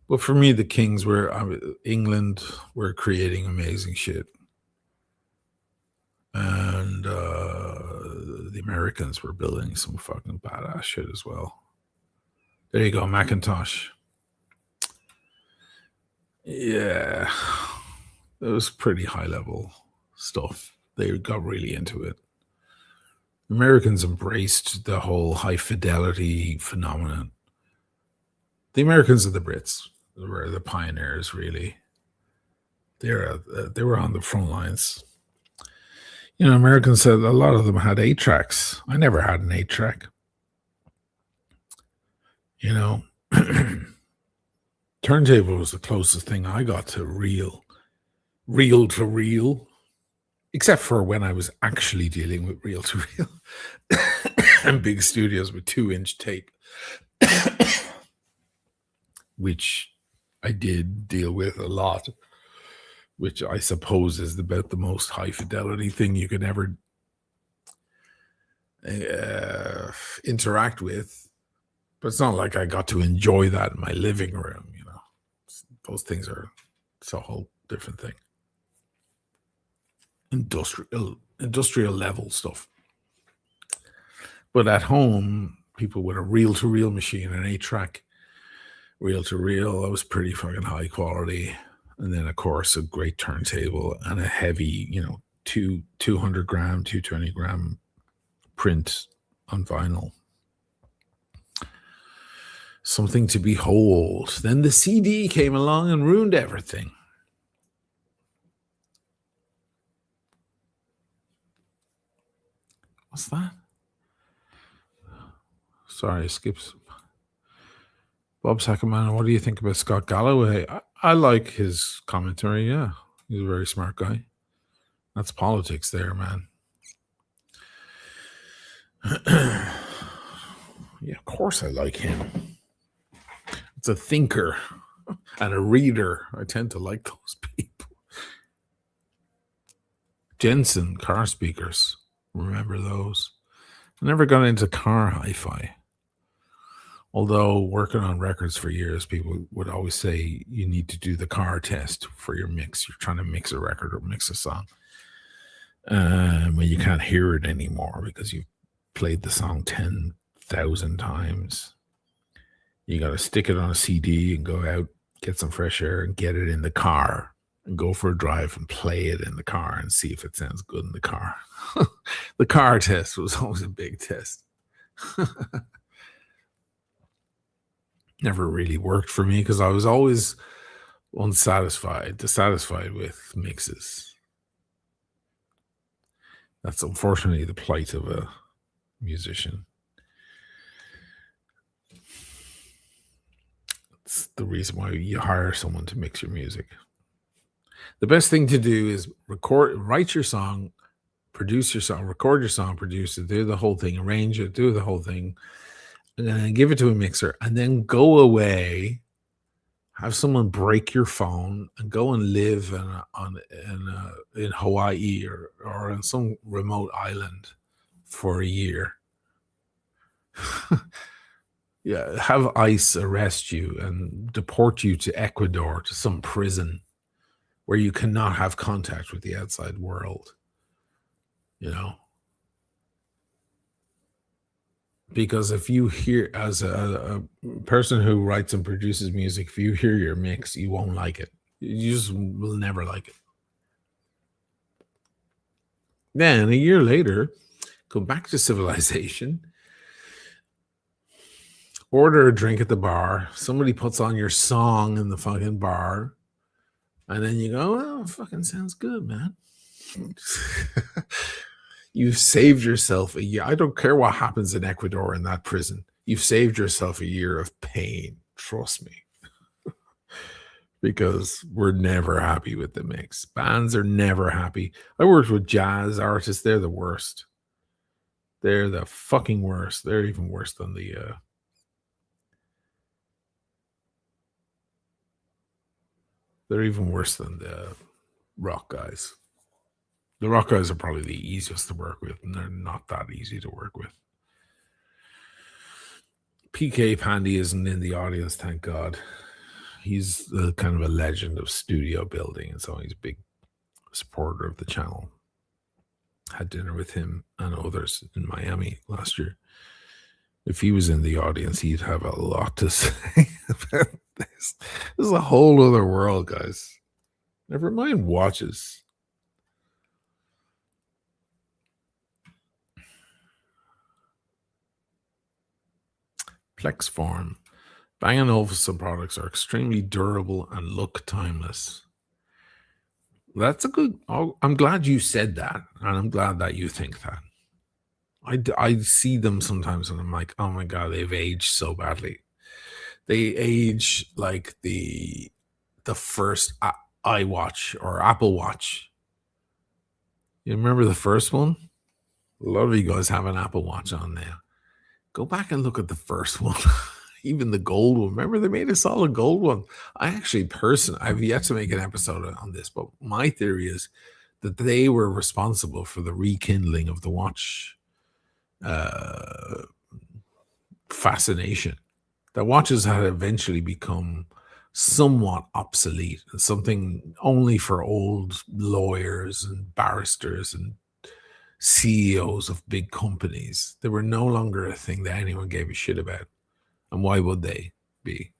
But for me, the Kings were England were creating amazing shit. the Americans were building some fucking badass shit as well. There you go, Macintosh. Yeah, it was pretty high level stuff. They got really into it. Americans embraced the whole high fidelity phenomenon. The Americans and the Brits were the pioneers, really. They were on the front lines. Americans said a lot of them had 8 tracks. I never had an 8 track. Turntable was the closest thing I got to reel to reel, except for when I was actually dealing with reel to reel and big studios with 2-inch tape, which I did deal with a lot, which I suppose is about the most high fidelity thing you could ever interact with. But it's not like I got to enjoy that in my living room. Those things it's a whole different thing. Industrial level stuff. But at home, people with a reel-to-reel machine, an 8-track reel-to-reel, that was pretty fucking high quality. And then, of course, a great turntable and a heavy, 200 gram, 220 gram print on vinyl. Something to behold. Then the CD came along and ruined everything. What's that? Sorry, skips. Bob Sackerman, what do you think about Scott Galloway? I like his commentary, yeah. He's a very smart guy. That's politics there, man. Yeah, of course I like him. It's a thinker and a reader. I tend to like those people. Jensen car speakers. Remember those? I never got into car hi-fi. Although working on records for years, people would always say you need to do the car test for your mix. You're trying to mix a record or mix a song. When you can't hear it anymore because you've played the song 10,000 times. You got to stick it on a CD and go out, get some fresh air and get it in the car and go for a drive and play it in the car and see if it sounds good in the car. The car test was always a big test. Never really worked for me because I was always dissatisfied with mixes. That's unfortunately the plight of a musician. It's the reason why you hire someone to mix your music. The best thing to do is write your song, produce your song, record your song, produce it, do the whole thing, arrange it, do the whole thing, and then give it to a mixer, and then go away, have someone break your phone, and go and live in Hawaii or on some remote island for a year. Yeah, have ICE arrest you and deport you to Ecuador, to some prison where you cannot have contact with the outside world, Because if you hear, as a person who writes and produces music, if you hear your mix, you won't like it. You just will never like it. Then a year later, go back to civilization, order a drink at the bar, somebody puts on your song in the fucking bar, and then you go, oh, it fucking sounds good, man. You've saved yourself a year. I don't care what happens in Ecuador in that prison. You've saved yourself a year of pain. Trust me. Because we're never happy with the mix. Bands are never happy. I worked with jazz artists. They're the worst. They're the fucking worst. They're even worse than the rock guys. The rock guys are probably the easiest to work with, and they're not that easy to work with. PK Pandy isn't in the audience, thank God. He's the kind of a legend of studio building, and so he's a big supporter of the channel. had dinner with him and others in Miami last year. If he was in the audience, he'd have a lot to say about this. This is a whole other world, guys. Never mind watches. Plex Form. Bang & Olufsen products are extremely durable and look timeless. That's a good. Oh, I'm glad you said that, and I'm glad that you think that. I see them sometimes, and I'm like, oh my god, they've aged so badly. They age like the first iWatch or Apple Watch. You remember the first one? A lot of you guys have an Apple Watch on now. Go back and look at the first one. Even the gold one. Remember, they made a solid gold one. I've yet to make an episode on this, but my theory is that they were responsible for the rekindling of the watch fascination. That watches had eventually become somewhat obsolete, something only for old lawyers and barristers and CEOs of big companies. They were no longer a thing that anyone gave a shit about. And why would they be?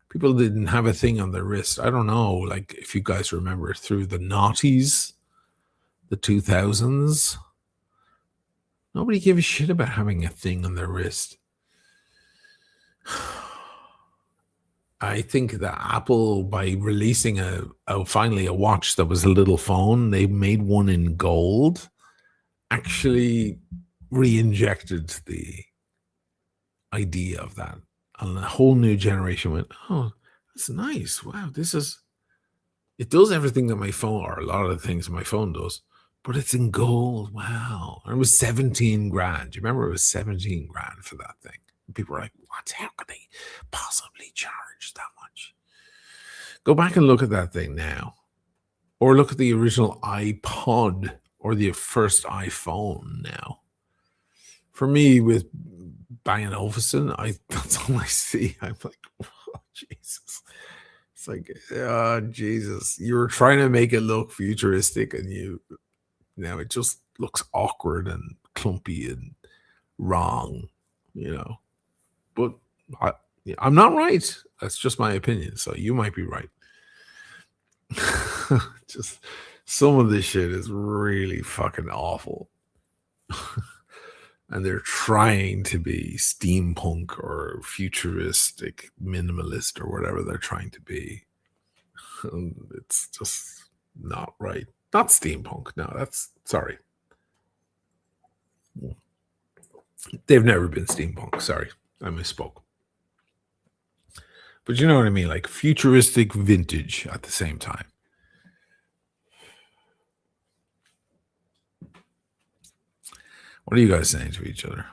People didn't have a thing on their wrist. I don't know, like if you guys remember through the noughties, the 2000s, nobody gave a shit about having a thing on their wrist. I think that Apple, by releasing finally a watch that was a little phone, they made one in gold, actually re-injected the idea of that. And a whole new generation went, oh, that's nice. Wow, it does everything that my phone, or a lot of the things my phone does, but it's in gold. Wow. And it was 17 grand. Do you remember it was 17 grand for that thing? And people were like, what? How could they possibly charge that much? Go back and look at that thing now. Or look at the original iPod or the first iPhone now. For me, with Bang & Olufsen, that's all I see. I'm like, oh, Jesus. It's like, oh, Jesus. You were trying to make it look futuristic, and now it just looks awkward and clumpy and wrong, But I'm not right. That's just my opinion. So you might be right. Just some of this shit is really fucking awful. And they're trying to be steampunk or futuristic minimalist or whatever they're trying to be. It's just not right. Not steampunk. No, sorry. They've never been steampunk. Sorry, I misspoke. But you know what I mean? Like futuristic vintage at the same time. What are you guys saying to each other?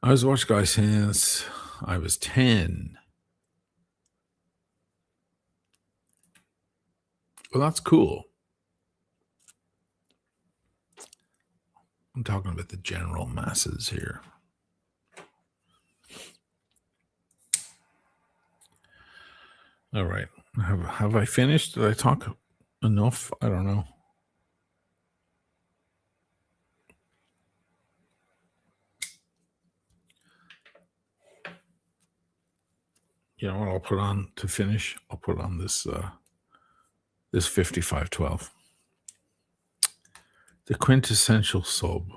I was watching guys since I was 10. Well, that's cool. I'm talking about the general masses here. All right. Have I finished? Did I talk enough? I don't know. You know what I'll put on to finish? I'll put on this 5512. The quintessential sub.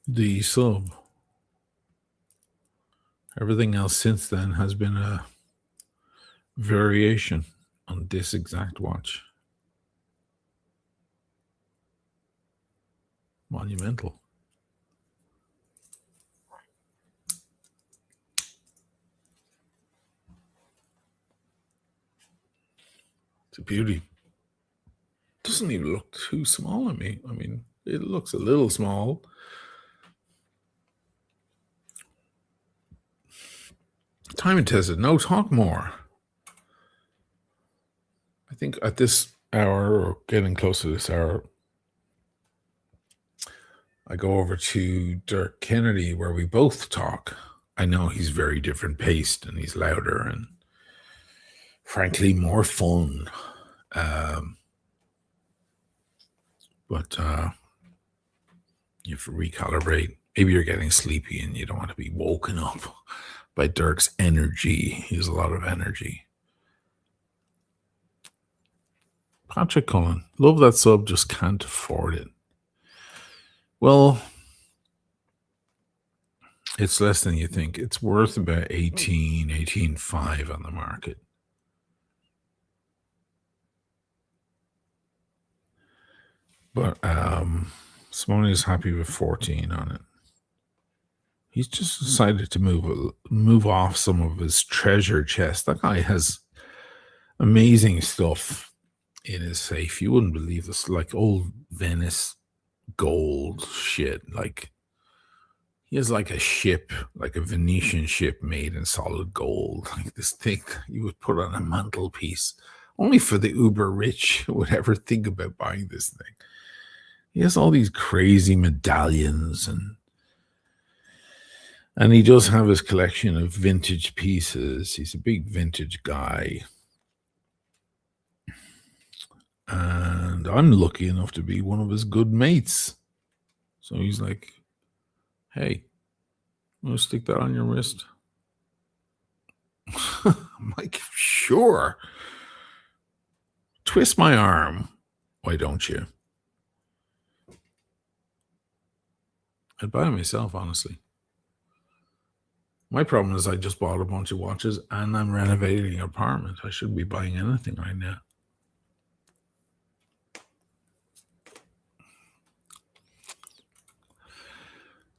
The sub. Everything else since then has been a variation on this exact watch. Monumental. It's a beauty. Doesn't even look too small on me. I mean, it looks a little small. Time and tested. No, talk more. I think at this hour, or getting close to this hour, I go over to Dirk Kennedy where we both talk. I know he's very different paced and he's louder and frankly, more fun. But you have to recalibrate. Maybe you're getting sleepy and you don't want to be woken up by Dirk's energy. He has a lot of energy. Patrick Cullen, love that sub, just can't afford it. Well, it's less than you think. It's worth about 18.5 on the market. But Simone is happy with 14 on it. He's just decided to move off some of his treasure chest. That guy has amazing stuff in his safe. You wouldn't believe this, like old Venice gold shit. Like he has like a ship, like a Venetian ship made in solid gold. Like this thing you would put on a mantelpiece. Only for the uber rich would ever think about buying this thing. He has all these crazy medallions and he does have his collection of vintage pieces. He's a big vintage guy. And I'm lucky enough to be one of his good mates. So he's like, hey, I'm going to stick that on your wrist. I'm like, sure. Twist my arm. Why don't you? I'd buy it myself, honestly. My problem is I just bought a bunch of watches and I'm renovating an apartment. I shouldn't be buying anything right now.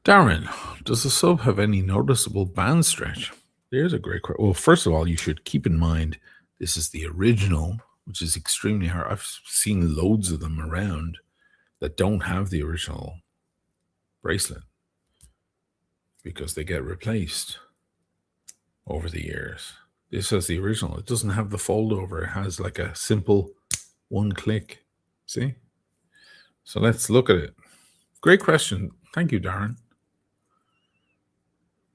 Darren, does the sub have any noticeable band stretch? There's a great question. Well, first of all, you should keep in mind this is the original, which is extremely hard. I've seen loads of them around that don't have the original bracelet because they get replaced over the years. This has the original. It doesn't have the fold over. It has like a simple one click. See? So let's look at it. Great question. Thank you, Darren.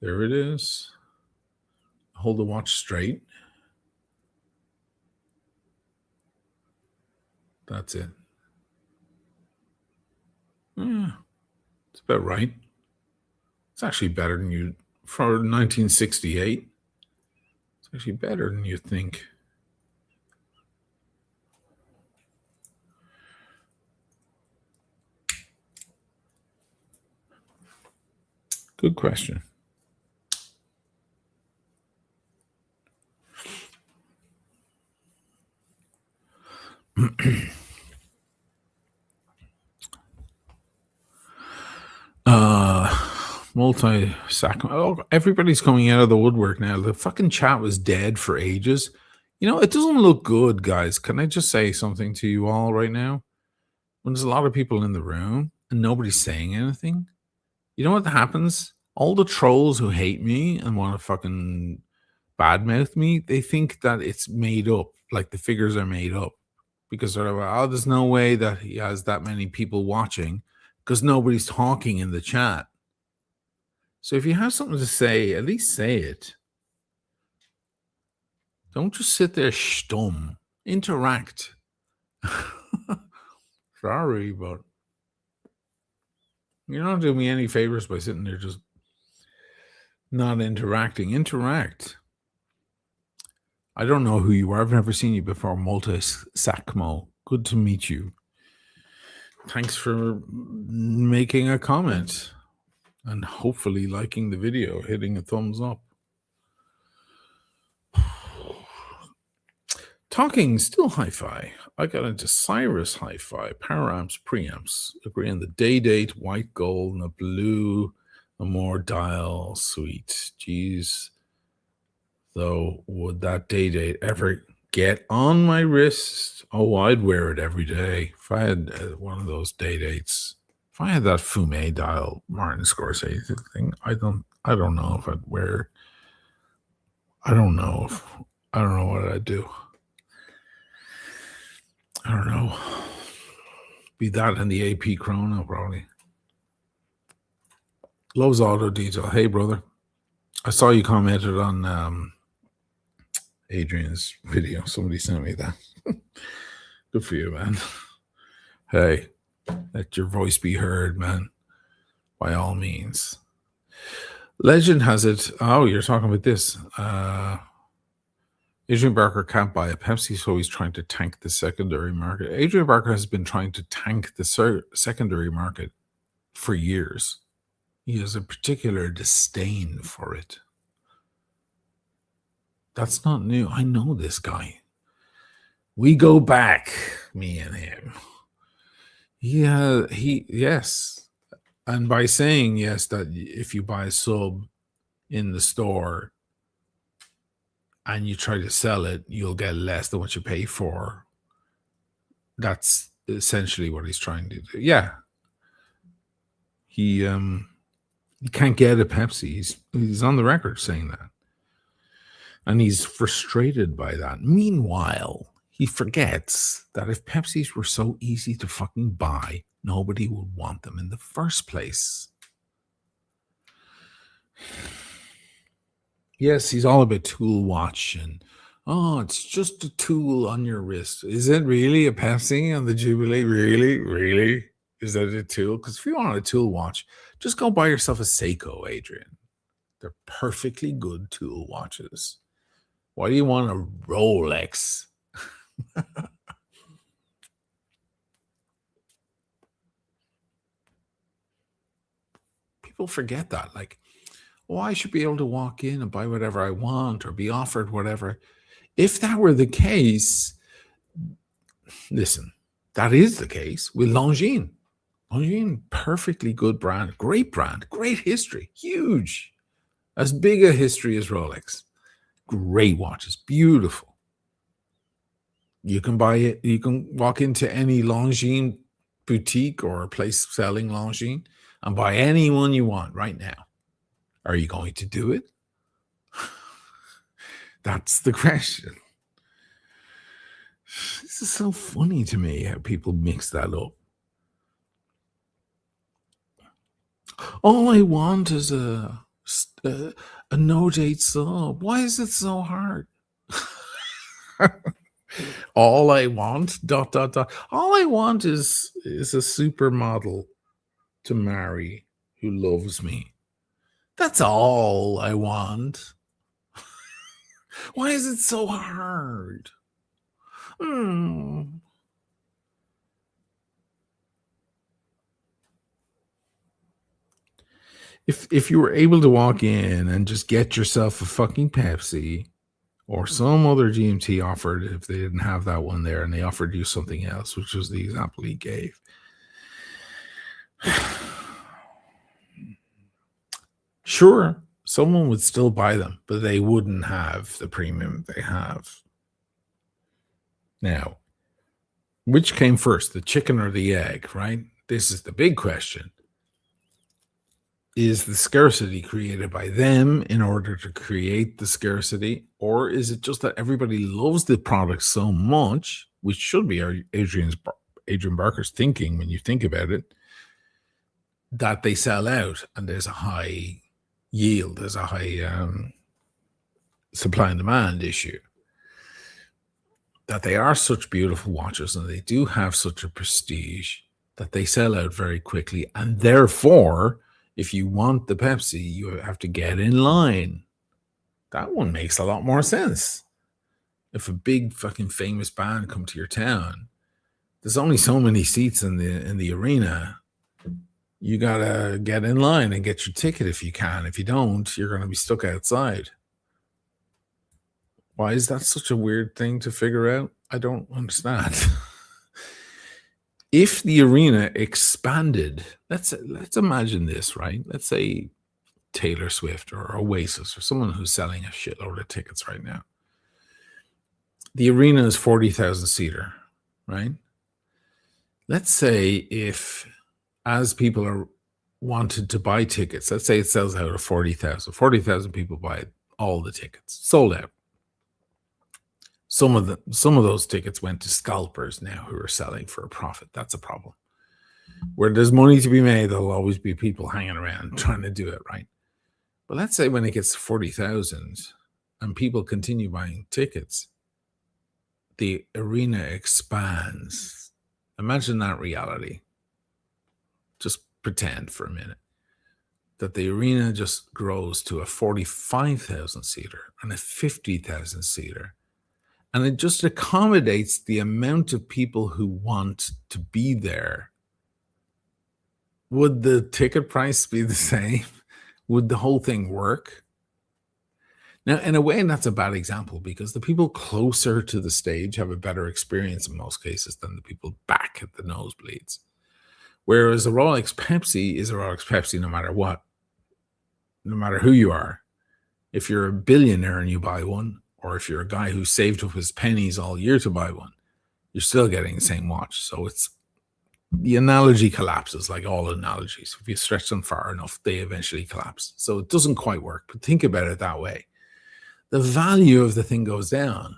There it is. Hold the watch straight. That's it. Yeah, it's about right. It's actually better than you for 1968. It's actually better than you think. Good question. Multi-sac. Oh, everybody's coming out of the woodwork now. The fucking chat was dead for ages. You know, it doesn't look good, guys. Can I just say something to you all right now? When there's a lot of people in the room and nobody's saying anything, you know what happens? All the trolls who hate me and want to fucking badmouth me, they think that it's made up, like the figures are made up. Because they're like, oh, there's no way that he has that many people watching because nobody's talking in the chat. So if you have something to say, at least say it. Don't just sit there stum. Interact. Sorry, but you're not doing me any favors by sitting there just not interacting. Interact. I don't know who you are. I've never seen you before, Multi-Sacmo. Good to meet you. Thanks for making a comment and hopefully liking the video, hitting a thumbs up. Talking still hi-fi. I got into Cyrus hi-fi, power amps, preamps. Agree on the day date, white gold, and a blue, a more dial suite. Geez, though, would that day date ever get on my wrist? Oh, I'd wear it every day if I had one of those day dates. If I had that Fume dial Martin Scorsese thing, I don't know if I'd wear. I don't know what I'd do. I don't know. Be that in the AP Chrono, probably. Loves auto detail. Hey, brother. I saw you commented on Adrian's video. Somebody sent me that. Good for you, man. Hey, let your voice be heard, man. By all means. Legend has it. Oh, you're talking about this. Adrian Barker can't buy a Pepsi, so he's trying to tank the secondary market. Adrian Barker has been trying to tank the secondary market for years. He has a particular disdain for it. That's not new. I know this guy. We go back, me and him. Yes. And by saying yes, that if you buy a sub in the store and you try to sell it, you'll get less than what you pay for. That's essentially what he's trying to do. Yeah. He can't get a Pepsi. He's on the record saying that. And he's frustrated by that. Meanwhile, he forgets that if Pepsis were so easy to fucking buy, nobody would want them in the first place. Yes, he's all about tool watch and, oh, it's just a tool on your wrist. Is it really a Pepsi on the Jubilee? Really? Really? Is that a tool? Because if you want a tool watch, just go buy yourself a Seiko, Adrian. They're perfectly good tool watches. Why do you want a Rolex? People forget that. Like, oh, I should be able to walk in and buy whatever I want or be offered whatever. If that were the case, listen, that is the case with Longines. Longines, perfectly good brand, great history, huge, as big a history as Rolex. Great watches, beautiful. You can buy it. You can walk into any Longines boutique or a place selling Longines and buy any one you want right now. Are you going to do it? That's the question. This is so funny to me how people mix that up. All I want is a no-date sub. Why is it so hard? All I want, ... All I want is a supermodel to marry who loves me. That's all I want. Why is it so hard? If you were able to walk in and just get yourself a fucking Pepsi or some other GMT offered, if they didn't have that one there and they offered you something else, which was the example he gave. Sure, someone would still buy them, but they wouldn't have the premium they have. Now, which came first, the chicken or the egg, right? This is the big question. Is the scarcity created by them in order to create the scarcity? Or is it just that everybody loves the product so much, which should be Adrian Barker's thinking when you think about it, that they sell out and there's a high yield, there's a high supply and demand issue. That they are such beautiful watches and they do have such a prestige that they sell out very quickly. And therefore, if you want the Pepsi, you have to get in line. That one makes a lot more sense. If a big fucking famous band come to your town, there's only so many seats in the arena. You gotta get in line and get your ticket if you can. If you don't, you're gonna be stuck outside. Why is that such a weird thing to figure out? I don't understand. If the arena expanded, let's imagine this, right? Let's say Taylor Swift or Oasis or someone who's selling a shitload of tickets right now. The arena is 40,000 seater, right? Let's say if, as people are wanted to buy tickets, let's say it sells out of 40,000. 40,000 people buy all the tickets, sold out. Some of those tickets went to scalpers now who are selling for a profit. That's a problem. Where there's money to be made, there'll always be people hanging around trying to do it, right? But let's say when it gets to 40,000, and people continue buying tickets, the arena expands. Imagine that reality. Just pretend for a minute that the arena just grows to a 45,000 seater and a 50,000 seater. And it just accommodates the amount of people who want to be there. Would the ticket price be the same? Would the whole thing work? Now, in a way, that's a bad example because the people closer to the stage have a better experience in most cases than the people back at the nosebleeds. Whereas a Rolex Pepsi is a Rolex Pepsi no matter what, no matter who you are. If you're a billionaire and you buy one, or if you're a guy who saved up his pennies all year to buy one, you're still getting the same watch. So the analogy collapses like all analogies. If you stretch them far enough, they eventually collapse. So it doesn't quite work, but think about it that way. The value of the thing goes down,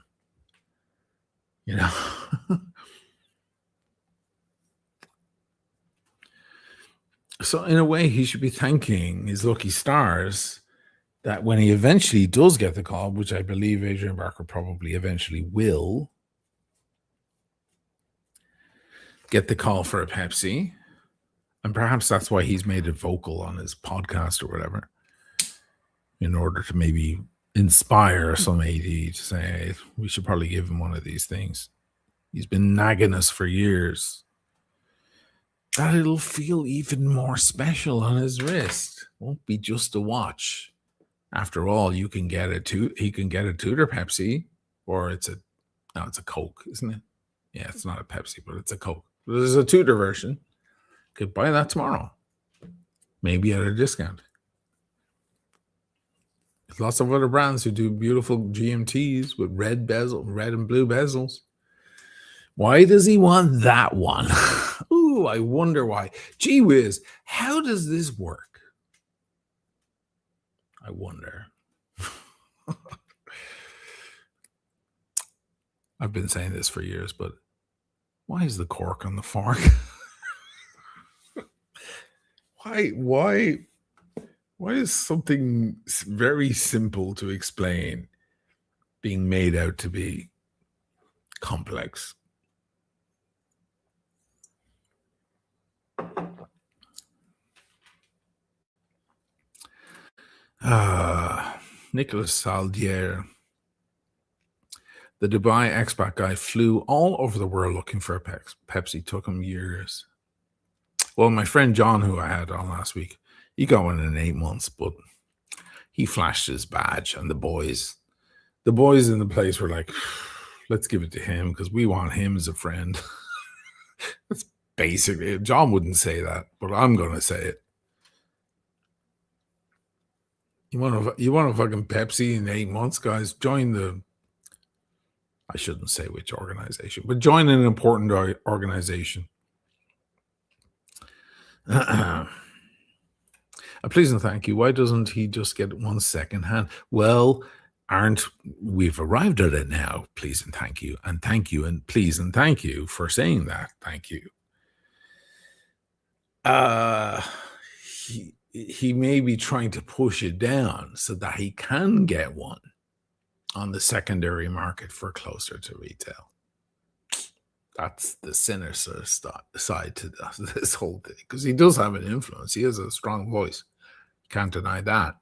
So in a way, he should be thanking his lucky stars that when he eventually does get the call, which I believe Adrian Barker probably eventually will get the call for a Pepsi, and perhaps that's why he's made it vocal on his podcast or whatever, in order to maybe inspire some AD to say, hey, we should probably give him one of these things. He's been nagging us for years. That it'll feel even more special on his wrist. Won't be just a watch. After all, he can get a Tudor Pepsi, or it's a Coke, isn't it? Yeah, it's not a Pepsi, but it's a Coke. There's a Tudor version. Could buy that tomorrow, maybe at a discount. There's lots of other brands who do beautiful GMTs with red and blue bezels. Why does he want that one? Ooh, I wonder why. Gee whiz, how does this work? I wonder. I've been saying this for years, but why is the cork on the fork? Why is something very simple to explain being made out to be complex? Nicolas Saldier, the Dubai expat guy, flew all over the world looking for a Pepsi. Took him years. Well, my friend John, who I had on last week, he got one in 8 months, but he flashed his badge, and the boys in the place were like, let's give it to him because we want him as a friend. That's basically it. John wouldn't say that, but I'm going to say it. You want a fucking Pepsi in 8 months, guys? Join I shouldn't say which organization, but join an important organization. Please and thank you. Why doesn't he just get one second hand? Well, we've arrived at it now. Please and thank you, and please and thank you for saying that. Thank you. He may be trying to push it down so that he can get one on the secondary market for closer to retail. That's the sinister side to this whole thing, because he does have an influence. He has a strong voice. Can't deny that.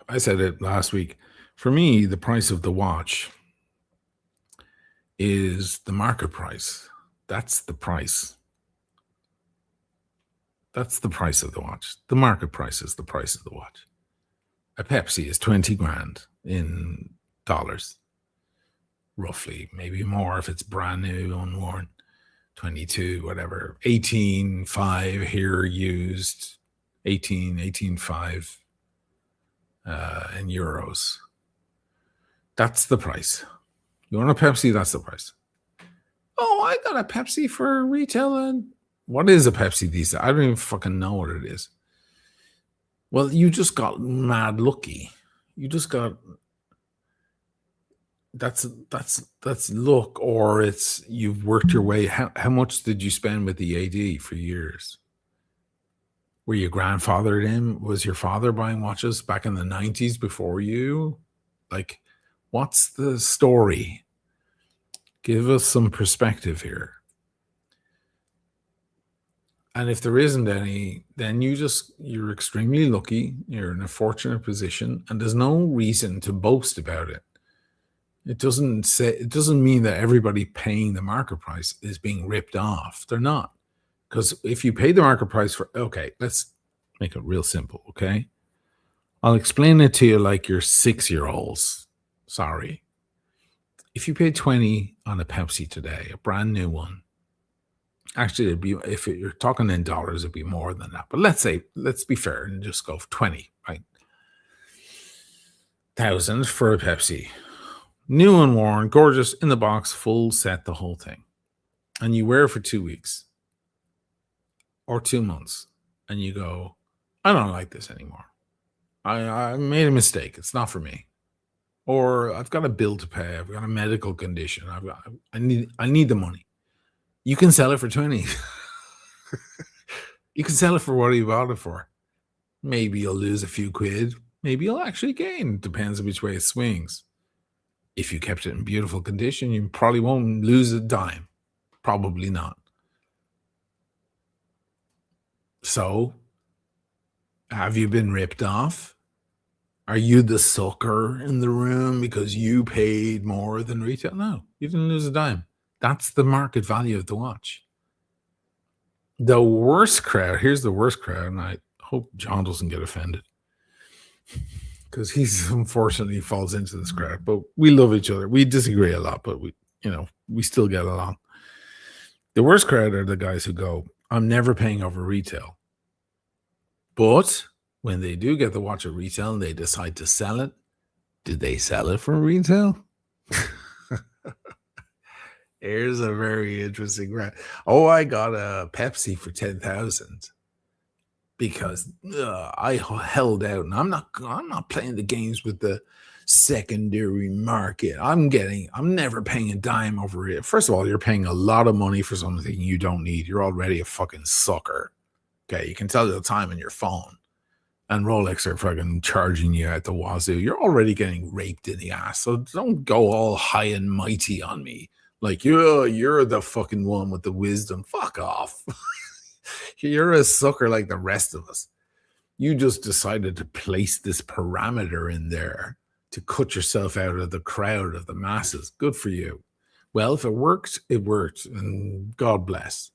I said it last week. For me, the price of the watch is the market price. That's the price. That's the price of the watch. The market price is the price of the watch. A Pepsi is 20 grand in dollars, roughly, maybe more if it's brand new, unworn. 22, whatever, 18.5 here used, 18.5 in euros. That's the price. You want a Pepsi? That's the price. Oh, I got a Pepsi for retail. And what is a Pepsi these days? I don't even fucking know what it is. Well, you just got mad lucky. You just got that's luck, or it's you've worked your way. How much did you spend with the AD for years? Were you grandfathered in? Was your father buying watches back in the 90s before you? Like, what's the story? Give us some perspective here. And if there isn't any, then you're extremely lucky. You're in a fortunate position, and there's no reason to boast about it. It doesn't mean that everybody paying the market price is being ripped off. They're not. Because if you pay the market price okay, let's make it real simple, okay? I'll explain it to you like you're 6-year-olds. Sorry. If you paid 20 on a Pepsi today, a brand new one, actually, if you're talking in dollars, it'd be more than that. But let's be fair and just go for 20, right? 1,000 for a Pepsi. New and worn, gorgeous, in the box, full set, the whole thing. And you wear it for 2 weeks or 2 months. And you go, I don't like this anymore. I made a mistake. It's not for me. Or I've got a bill to pay. I've got a medical condition. I need the money. You can sell it for 20. You can sell it for what you bought it for. Maybe you'll lose a few quid. Maybe you'll actually gain. Depends on which way it swings. If you kept it in beautiful condition, you probably won't lose a dime. Probably not. So, have you been ripped off? Are you the sucker in the room because you paid more than retail? No, you didn't lose a dime. That's the market value of the watch. The worst crowd, here's the worst crowd, and I hope John doesn't get offended because he's unfortunately falls into this crowd, but we love each other. We disagree a lot, but we still get along. The worst crowd are the guys who go, I'm never paying over retail. But when they do get the watch at retail and they decide to sell it, did they sell it for retail? Here's a very interesting crowd. Oh, I got a Pepsi for 10,000 because I held out, and I'm not playing the games with the secondary market. I'm never paying a dime over it. First of all, you're paying a lot of money for something you don't need. You're already a fucking sucker. Okay, you can tell the time on your phone, and Rolex are fucking charging you at the wazoo. You're already getting raped in the ass, so don't go all high and mighty on me. Like, you're the fucking one with the wisdom. Fuck off. You're a sucker like the rest of us. You just decided to place this parameter in there to cut yourself out of the crowd of the masses. Good for you. Well, if it worked, it worked, and God bless.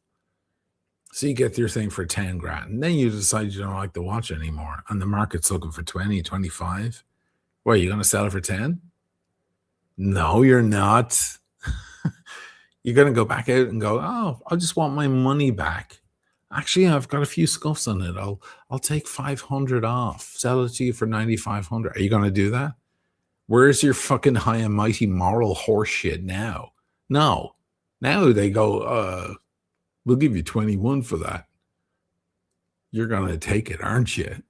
So you get your thing for 10 grand, and then you decide you don't like the watch anymore, and the market's looking for 20, 25. What, are you going to sell it for 10? No, you're not. You're going to go back out and go, oh, I just want my money back. Actually, I've got a few scuffs on it. I'll take 500 off. Sell it to you for 9,500. Are you going to do that? Where's your fucking high and mighty moral horse shit now? No. Now they go, we'll give you 21 for that. You're going to take it, aren't you?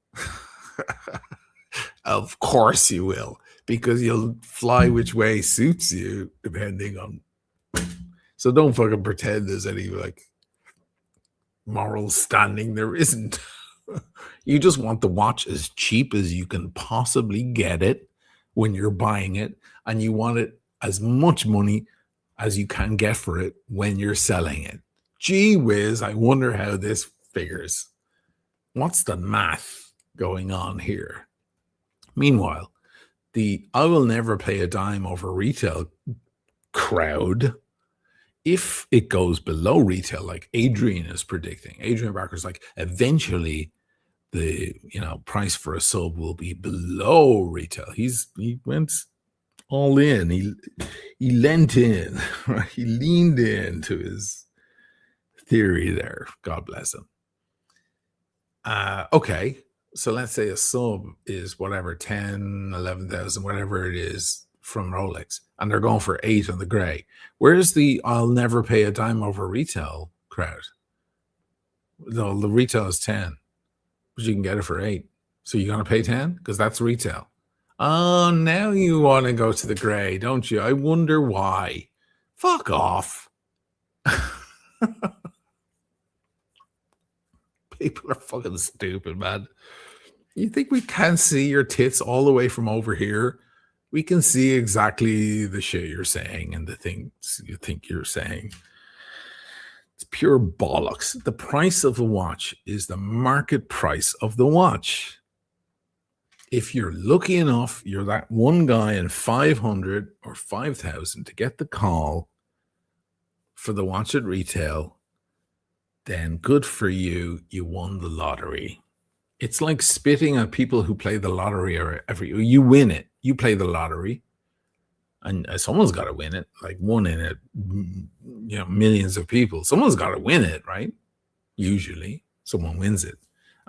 Of course you will, because you'll fly which way suits you, depending on. So don't fucking pretend there's any like moral standing. There isn't. You just want the watch as cheap as you can possibly get it when you're buying it, and you want it as much money as you can get for it when you're selling it. Gee whiz, I wonder how this figures. What's the math going on here? Meanwhile, the I will never pay a dime over retail crowd, if it goes below retail, like Adrian is predicting, Adrian Barker's like, eventually the price for a sub will be below retail. He went all in. He lent in, right? He leaned into his theory there. God bless him. Okay, so let's say a sub is whatever, 10, 11,000, whatever it is from Rolex, and they're going for 8 on the gray. Where's the I'll never pay a dime over retail crowd? No, the retail is 10, but you can get it for 8. So you're going to pay 10 because that's retail. Oh, now you want to go to the gray, don't you? I wonder why. Fuck off. People are fucking stupid, man. You think we can't see your tits all the way from over here? We can see exactly the shit you're saying and the things you think you're saying. It's pure bollocks. The price of a watch is the market price of the watch. If you're lucky enough, you're that one guy in 500 or 5,000 to get the call for the watch at retail, then good for you. You won the lottery. It's like spitting at people who play the lottery you win it. You play the lottery and someone's got to win it, like one in it, millions of people. Someone's got to win it, right? Usually someone wins it.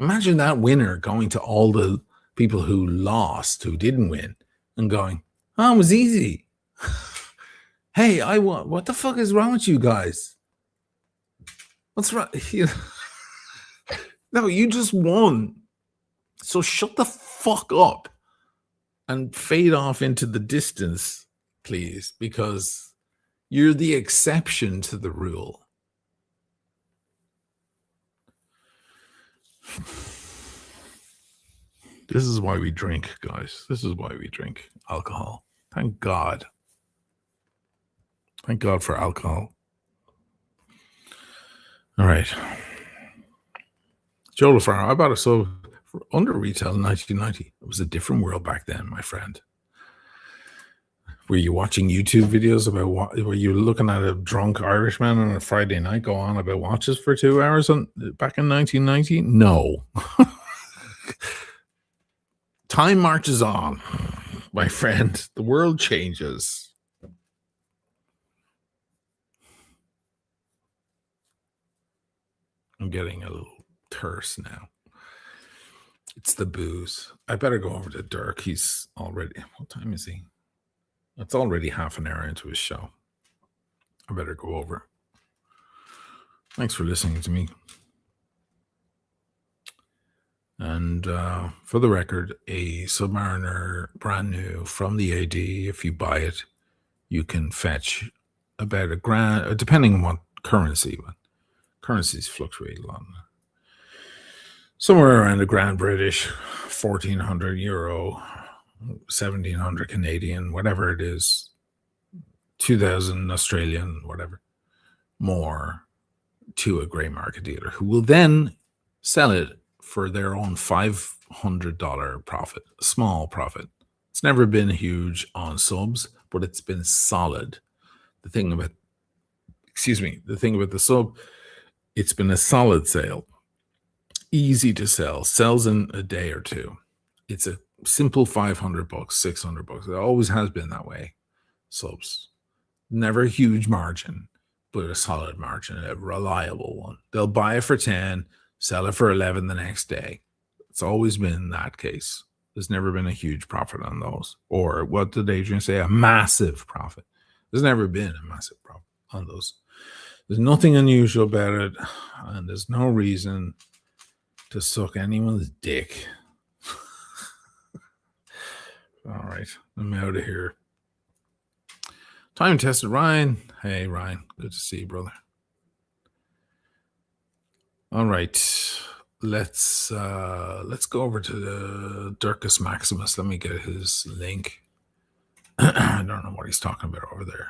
Imagine that winner going to all the people who lost, who didn't win, and going, oh, it was easy. Hey, I won. What the fuck is wrong with you guys? What's wrong? No, you just won. So shut the fuck up and fade off into the distance, please, because you're the exception to the rule. This is why we drink, guys. This is why we drink alcohol. Thank God. Thank God for alcohol. All right. Joe LaFaro, I bought a sub for under retail in 1990. It was a different world back then, my friend. Were you watching YouTube videos about what? Were you looking at a drunk Irishman on a Friday night go on about watches for 2 hours back in 1990? No. Time marches on, my friend. The world changes. I'm getting a little terse now. It's the booze. I better go over to Dirk. He's already, what time is he? It's already half an hour into his show. I better go over. Thanks for listening to me. And for the record, a Submariner brand new from the AD, if you buy it, you can fetch about $1,000, depending on what currency. But currencies fluctuate a lot. Somewhere around $1,000 British, 1,400 euro, 1,700 Canadian, whatever it is, 2,000 Australian, whatever, more to a grey market dealer who will then sell it for their own $500 profit, a small profit. It's never been huge on subs, but it's been solid. The thing about the sub, it's been a solid sale. Easy to sell, sells in a day or two. It's a simple $500, $600. It always has been that way. Subs. Never a huge margin, but a solid margin, a reliable one. They'll buy it for 10, sell it for 11 the next day. It's always been that case. There's never been a huge profit on those. Or what did Adrian say? A massive profit. There's never been a massive profit on those. There's nothing unusual about it, and there's no reason to suck anyone's dick. All right, I'm out of here. Time tested, Ryan. Hey, Ryan, good to see you, brother. All right, let's go over to the Dirkus Maximus. Let me get his link. I don't know what he's talking about over there.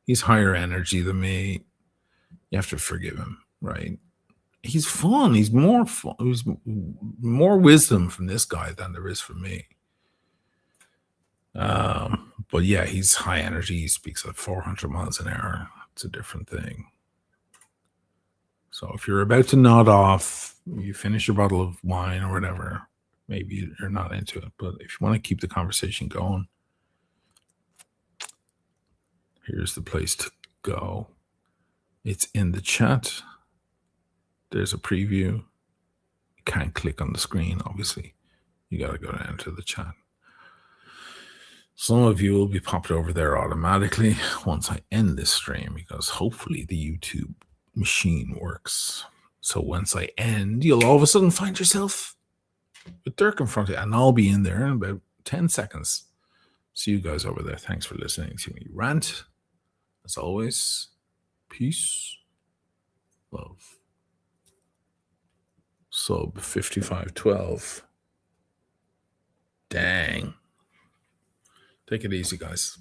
He's higher energy than me. You have to forgive him, right? He's fun. He's more fun. There's more wisdom from this guy than there is from me. But yeah, he's high energy. He speaks at 400 miles an hour. It's a different thing. So if you're about to nod off, you finish your bottle of wine or whatever, maybe you're not into it. But if you want to keep the conversation going, here's the place to go. It's in the chat. There's a preview. You can't click on the screen, obviously. You got to go down to the chat. Some of you will be popped over there automatically once I end this stream, because hopefully the YouTube machine works. So once I end, you'll all of a sudden find yourself with Dirk in front of you, and I'll be in there in about 10 seconds. See you guys over there. Thanks for listening to me rant. As always, peace, love, Sub 5512. Dang. Take it easy, guys.